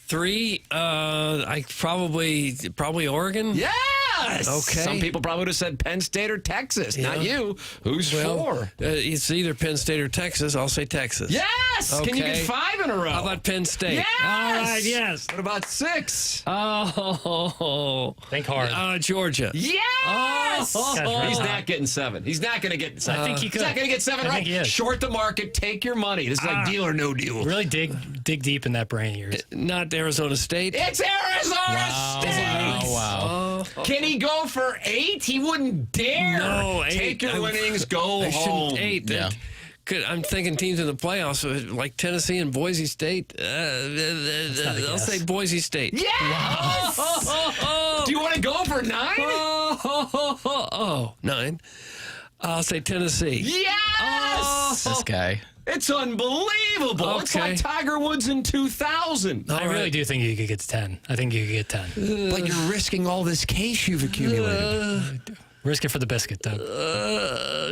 Three, I probably Oregon. Yes! Okay. Some people probably would have said Penn State or Texas. Yeah. Not you. Who's four? It's either Penn State or Texas. I'll say Texas. Yes! Okay. Can you get five in a row? How about Penn State? Yes! All right, yes. What about six? Oh. Think hard. Georgia. Yes! Oh. He's not getting seven. He's not going to get seven. I think he could. He's not going to get seven right. Short the market. Take your money. This is like deal or no deal. Really dig deep in that brain of yours. Not Arizona State. It's Arizona State! Wow. Can he go for 8? He wouldn't dare. No, 8. Take your winnings, go home. 8. Yeah. I'm thinking teams in the playoffs like Tennessee and Boise State. I'll say Boise State. Yeah! Do you want to go for 9? 9. I'll say Tennessee. Yes! This guy. It's unbelievable. Okay. It's like Tiger Woods in 2000. I really do think you could get to 10. I think you could get 10. But you're risking all this cash you've accumulated. Risk it for the biscuit, Doug.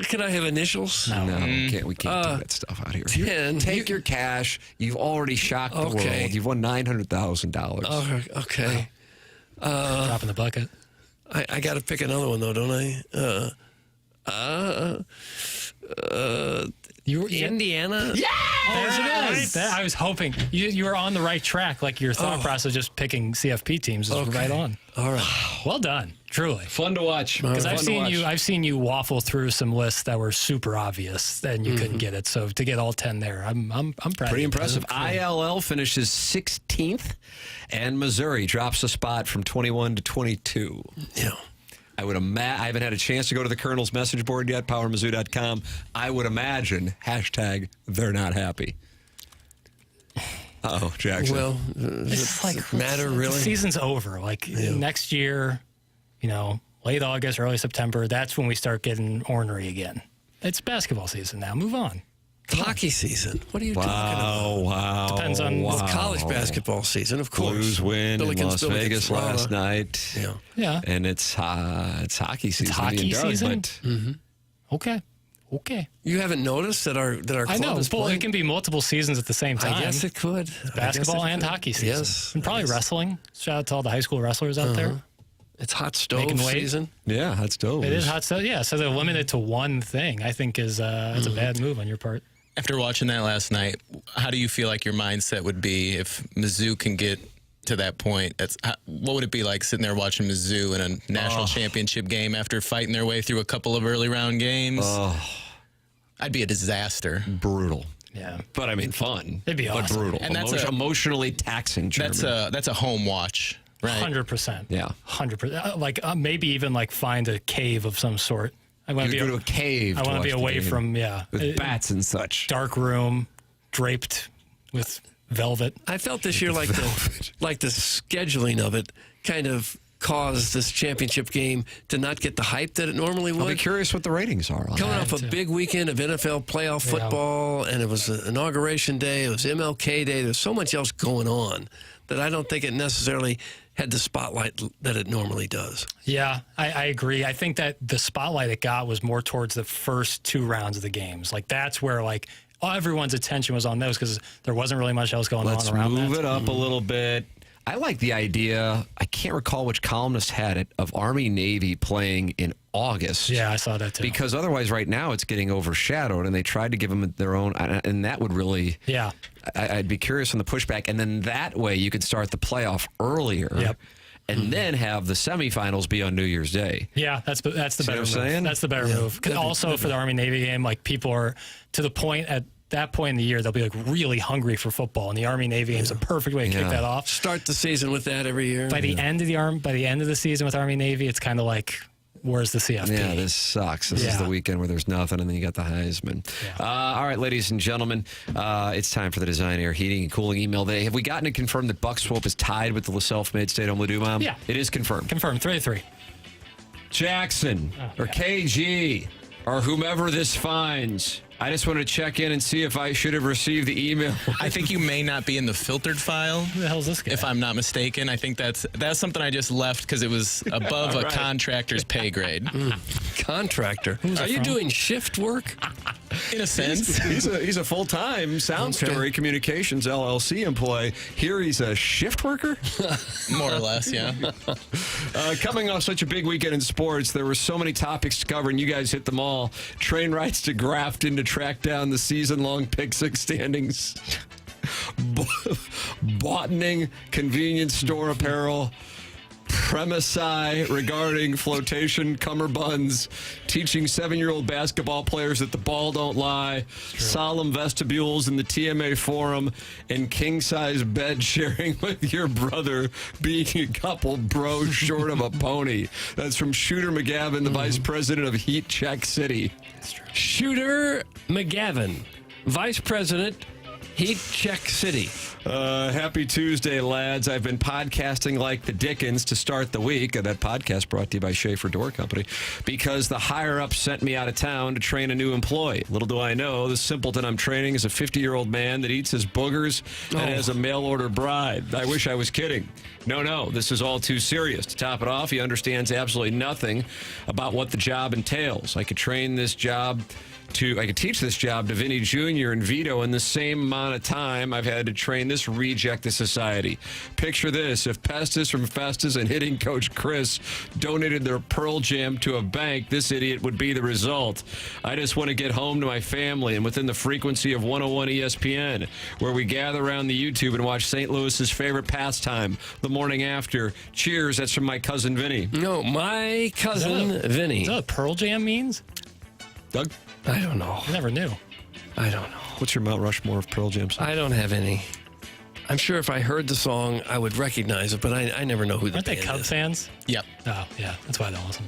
Can I have initials? No, we can't do that stuff out here. 10. Take your cash. You've already shocked the world. You've won $900,000. Okay. Drop in the bucket. I got to pick another one, though, don't I? Indiana? Yeah! There it is. I was hoping. You were on the right track. Like your thought process just picking CFP teams is right on. All right. Well done. Truly. Fun to watch. Because I've seen you waffle through some lists that were super obvious and you couldn't get it. So to get all 10 there, I'm proud. Pretty impressive. ILL finishes 16th, and Missouri drops a spot from 21 to 22. Yeah. I haven't had a chance to go to the Colonel's message board yet, powermizzou.com. I would imagine #they're not happy. Uh-oh, Jackson. Well, It's like matter really? The season's over. Like next year, late August, early September, that's when we start getting ornery again. It's basketball season now. Move on. Hockey season. What are you talking about? Wow. Depends on college basketball season, of course. Blues win in Las Vegas last night. Yeah. And it's hockey season. It's hockey season? But, Okay. You haven't noticed that our club is playing? It can be multiple seasons at the same time. I guess it could. Basketball and hockey season. Yes. And probably wrestling. Shout out to all the high school wrestlers out there. It's hot stove Making weight. season. Yeah, hot stove. It is hot stove. Yeah, so they're limited to one thing. I think that's a bad move on your part. After watching that last night, how do you feel like your mindset would be if Mizzou can get to that point? What would it be like sitting there watching Mizzou in a national championship game after fighting their way through a couple of early round games? I'd be a disaster. Brutal. Yeah. But I mean, fun. It'd be but awesome. brutal. And that's emotionally taxing. German. That's a home watch, right? 100%. Yeah. 100%. Like maybe even like find a cave of some sort. I want to go to a cave. I want to be away from with bats and such. Dark room, draped with velvet. I felt this year like the scheduling of it kind of caused this championship game to not get the hype that it normally would. I'll be curious what the ratings are on Coming that. off a big weekend of NFL playoff football, and it was Inauguration Day, it was MLK Day. There's so much else going on that I don't think it necessarily had the spotlight that it normally does. Yeah, I agree. I think that the spotlight it got was more towards the first 2 rounds of the games. Like that's where everyone's attention was on those because there wasn't really much else going on around that. Let's move it up a little bit. I like the idea, I can't recall which columnist had it, of Army-Navy playing in August. Yeah, I saw that too. Because otherwise right now it's getting overshadowed, and they tried to give them their own, and that would really... Yeah. I'd be curious on the pushback, and then that way you could start the playoff earlier. Yep. And then have the semifinals be on New Year's Day. Yeah, that's the better move. Saying? That's the better move. Also for the Army-Navy game, like people are to the point at that point in the year, they'll be like really hungry for football, and the Army-Navy game is a perfect way to kick that off. Start the season with that every year. By the end of the season with Army-Navy, it's kind of like, where's the CFP? Yeah, this sucks. This is the weekend where there's nothing, and then you got the Heisman. Yeah. All right, ladies and gentlemen, it's time for the Design Air Heating and Cooling email day. Have we gotten it confirmed that Buck Swope is tied with the self-made Stay-at-home Ladue Mom? Yeah. It is confirmed. Confirmed, 3-3. Jackson or KG or whomever this finds, I just wanted to check in and see if I should have received the email. I think you may not be in the filtered file. Who the hell's this guy? If I'm not mistaken. I think that's something I just left because it was above a contractor's pay grade. Contractor? Are you doing shift work? In a sense. He's a full-time Sound Story Communications LLC employee. Here he's a shift worker? More or less, yeah. Coming off such a big weekend in sports, there were so many topics to cover, and you guys hit them all. Train rides to Grafton to track down the season-long Pick Six standings. Bottoning convenience store apparel. Premisi regarding flotation cummerbunds, teaching 7-year-old basketball players that the ball don't lie, solemn vestibules in the TMA forum, and king-size bed sharing with your brother being a couple bros short of a pony. That's from Shooter McGavin, the vice president of Heat Check City. Shooter McGavin, Vice President, Heat Check City. Happy Tuesday, lads. I've been podcasting like the Dickens to start the week. That podcast brought to you by Schaefer Door Company, because the higher-up sent me out of town to train a new employee. Little do I know, the simpleton I'm training is a 50-year-old man that eats his boogers and has a mail-order bride. I wish I was kidding. No, this is all too serious. To top it off, he understands absolutely nothing about what the job entails. I could teach this job to Vinny Jr. and Vito in the same amount of time I've had to train this reject of society. Picture this: if Pestis from Festus and hitting coach Chris donated their Pearl Jam to a bank, this idiot would be the result. I just want to get home to my family and within the frequency of 101 ESPN, where we gather around the YouTube and watch St. Louis's favorite pastime, the morning after. Cheers. That's from my cousin Vinny. No, my cousin Vinny. Is that what Pearl Jam means? Doug? I don't know. I never knew. I don't know. What's your Mount Rushmore of Pearl Jam songs? I don't have any. I'm sure if I heard the song, I would recognize it, but I never know who the Aren't they band Cubs is. fans? Yep. Oh, yeah. That's why I don't listen.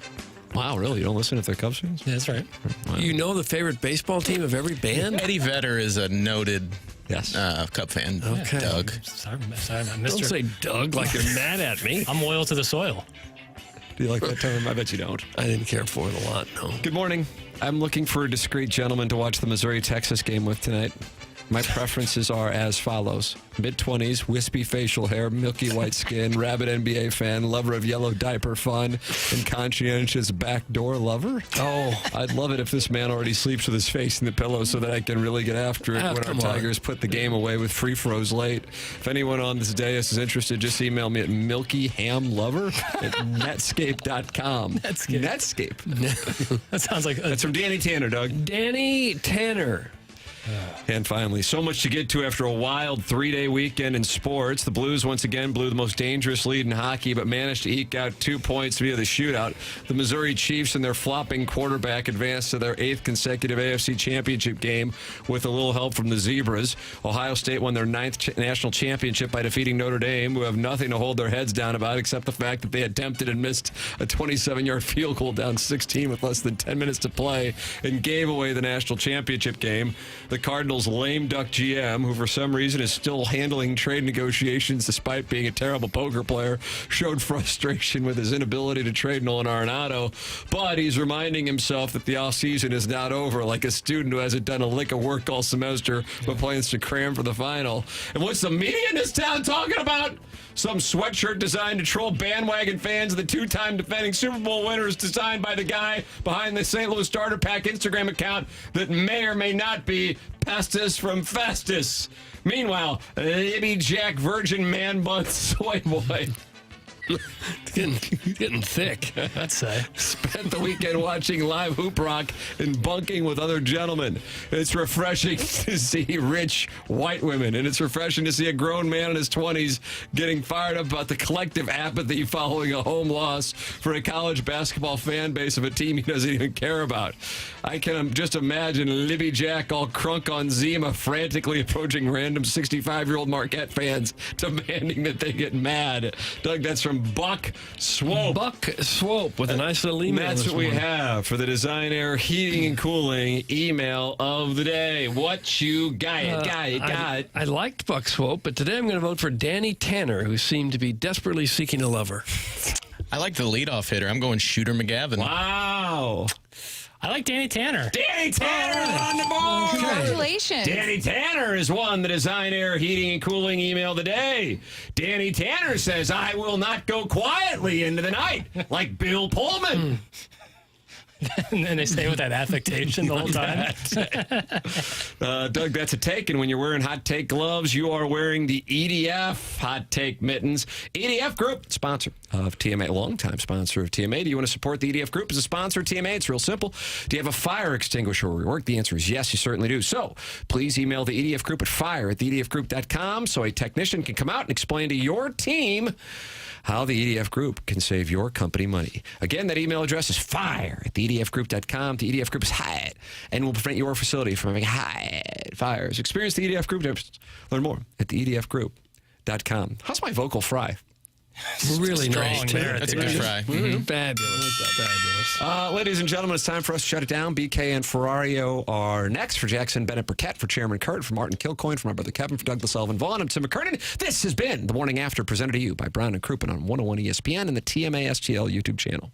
Wow, really? You don't listen if they're Cubs fans? Yeah, that's right. Wow. You know the favorite baseball team of every band? Eddie Vedder is a noted Yes. Cub fan. Okay. Doug. Sorry, Mr. Don't say Doug like you're mad at me. I'm loyal to the soil. Do you like that term? I bet you don't. I didn't care for it a lot, no. Good morning. I'm looking for a discreet gentleman to watch the Missouri-Texas game with tonight. My preferences are as follows: mid-20s, wispy facial hair, milky white skin, rabid NBA fan, lover of yellow diaper fun, and conscientious backdoor lover. Oh, I'd love it if this man already sleeps with his face in the pillow so that I can really get after it when our Tigers put the game away with free throws late. If anyone on this dais is interested, just email me at milkyhamlover@netscape.com. Netscape. That sounds like... That's from Danny Tanner, Doug. Danny Tanner. And finally, so much to get to after a wild 3-day weekend in sports. The Blues once again blew the most dangerous lead in hockey, but managed to eke out 2 points via the shootout. The Missouri Chiefs and their flopping quarterback advanced to their 8th consecutive AFC championship game with a little help from the Zebras. Ohio State won their 9th national championship by defeating Notre Dame, who have nothing to hold their heads down about except the fact that they attempted and missed a 27-yard field goal down 16 with less than 10 minutes to play and gave away the national championship game. The Cardinals' lame duck GM, who for some reason is still handling trade negotiations despite being a terrible poker player, showed frustration with his inability to trade Nolan Arenado. But he's reminding himself that the offseason is not over, like a student who hasn't done a lick of work all semester but plans to cram for the final. And what's the media in this town talking about? Some sweatshirt designed to troll bandwagon fans of the two-time defending Super Bowl winners, designed by the guy behind the St. Louis Starter Pack Instagram account that may or may not be Pestis from Festus. Meanwhile, Libby Jack Virgin Man Bun Soy Boy. Getting thick, I'd say. Spent the weekend watching live hoop rock and bunking with other gentlemen. It's refreshing to see rich white women, and it's refreshing to see a grown man in his 20s getting fired up about the collective apathy following a home loss for a college basketball fan base of a team he doesn't even care about. I can just imagine Libby Jack all crunk on Zima frantically approaching random 65-year-old Marquette fans demanding that they get mad. Doug, that's from Buck Swope. Buck Swope with a nice little email. That's what we have for the Design Air Heating and Cooling email of the day. What you got? I liked Buck Swope, but today I'm going to vote for Danny Tanner, who seemed to be desperately seeking a lover. I like the leadoff hitter. I'm going Shooter McGavin. Wow. I like Danny Tanner. Danny Tanner on the board. Congratulations. Danny Tanner has won the Design Air Heating and Cooling email of the day. Danny Tanner says, I will not go quietly into the night like Bill Pullman. And then they stay with that affectation the whole time. Doug, that's a take. And when you're wearing hot take gloves, you are wearing the EDF hot take mittens. EDF Group, sponsor of TMA, longtime sponsor of TMA. Do you want to support the EDF Group as a sponsor of TMA? It's real simple. Do you have a fire extinguisher where you work? The answer is yes, you certainly do. So please email the EDF Group at fire@theedfgroup.com so a technician can come out and explain to your team how the EDF Group can save your company money. Again, that email address is fire@theedfgroup.com. The EDF Group is hot and will prevent your facility from having hot fires. Experience the EDF Group. Learn more at theedfgroup.com. How's my vocal fry? Really nice. That's a good try. Fabulous. Fabulous. Ladies and gentlemen, it's time for us to shut it down. BK and Ferrario are next. For Jackson Burkett, for Chairman Kurt, for Martin Kilcoyne, for my brother Kevin, for Douglas Sullivan Vaughn, I'm Tim McKernan. This has been The Morning After, presented to you by Brown and Crouppen on 101 ESPN and the TMA STL YouTube channel.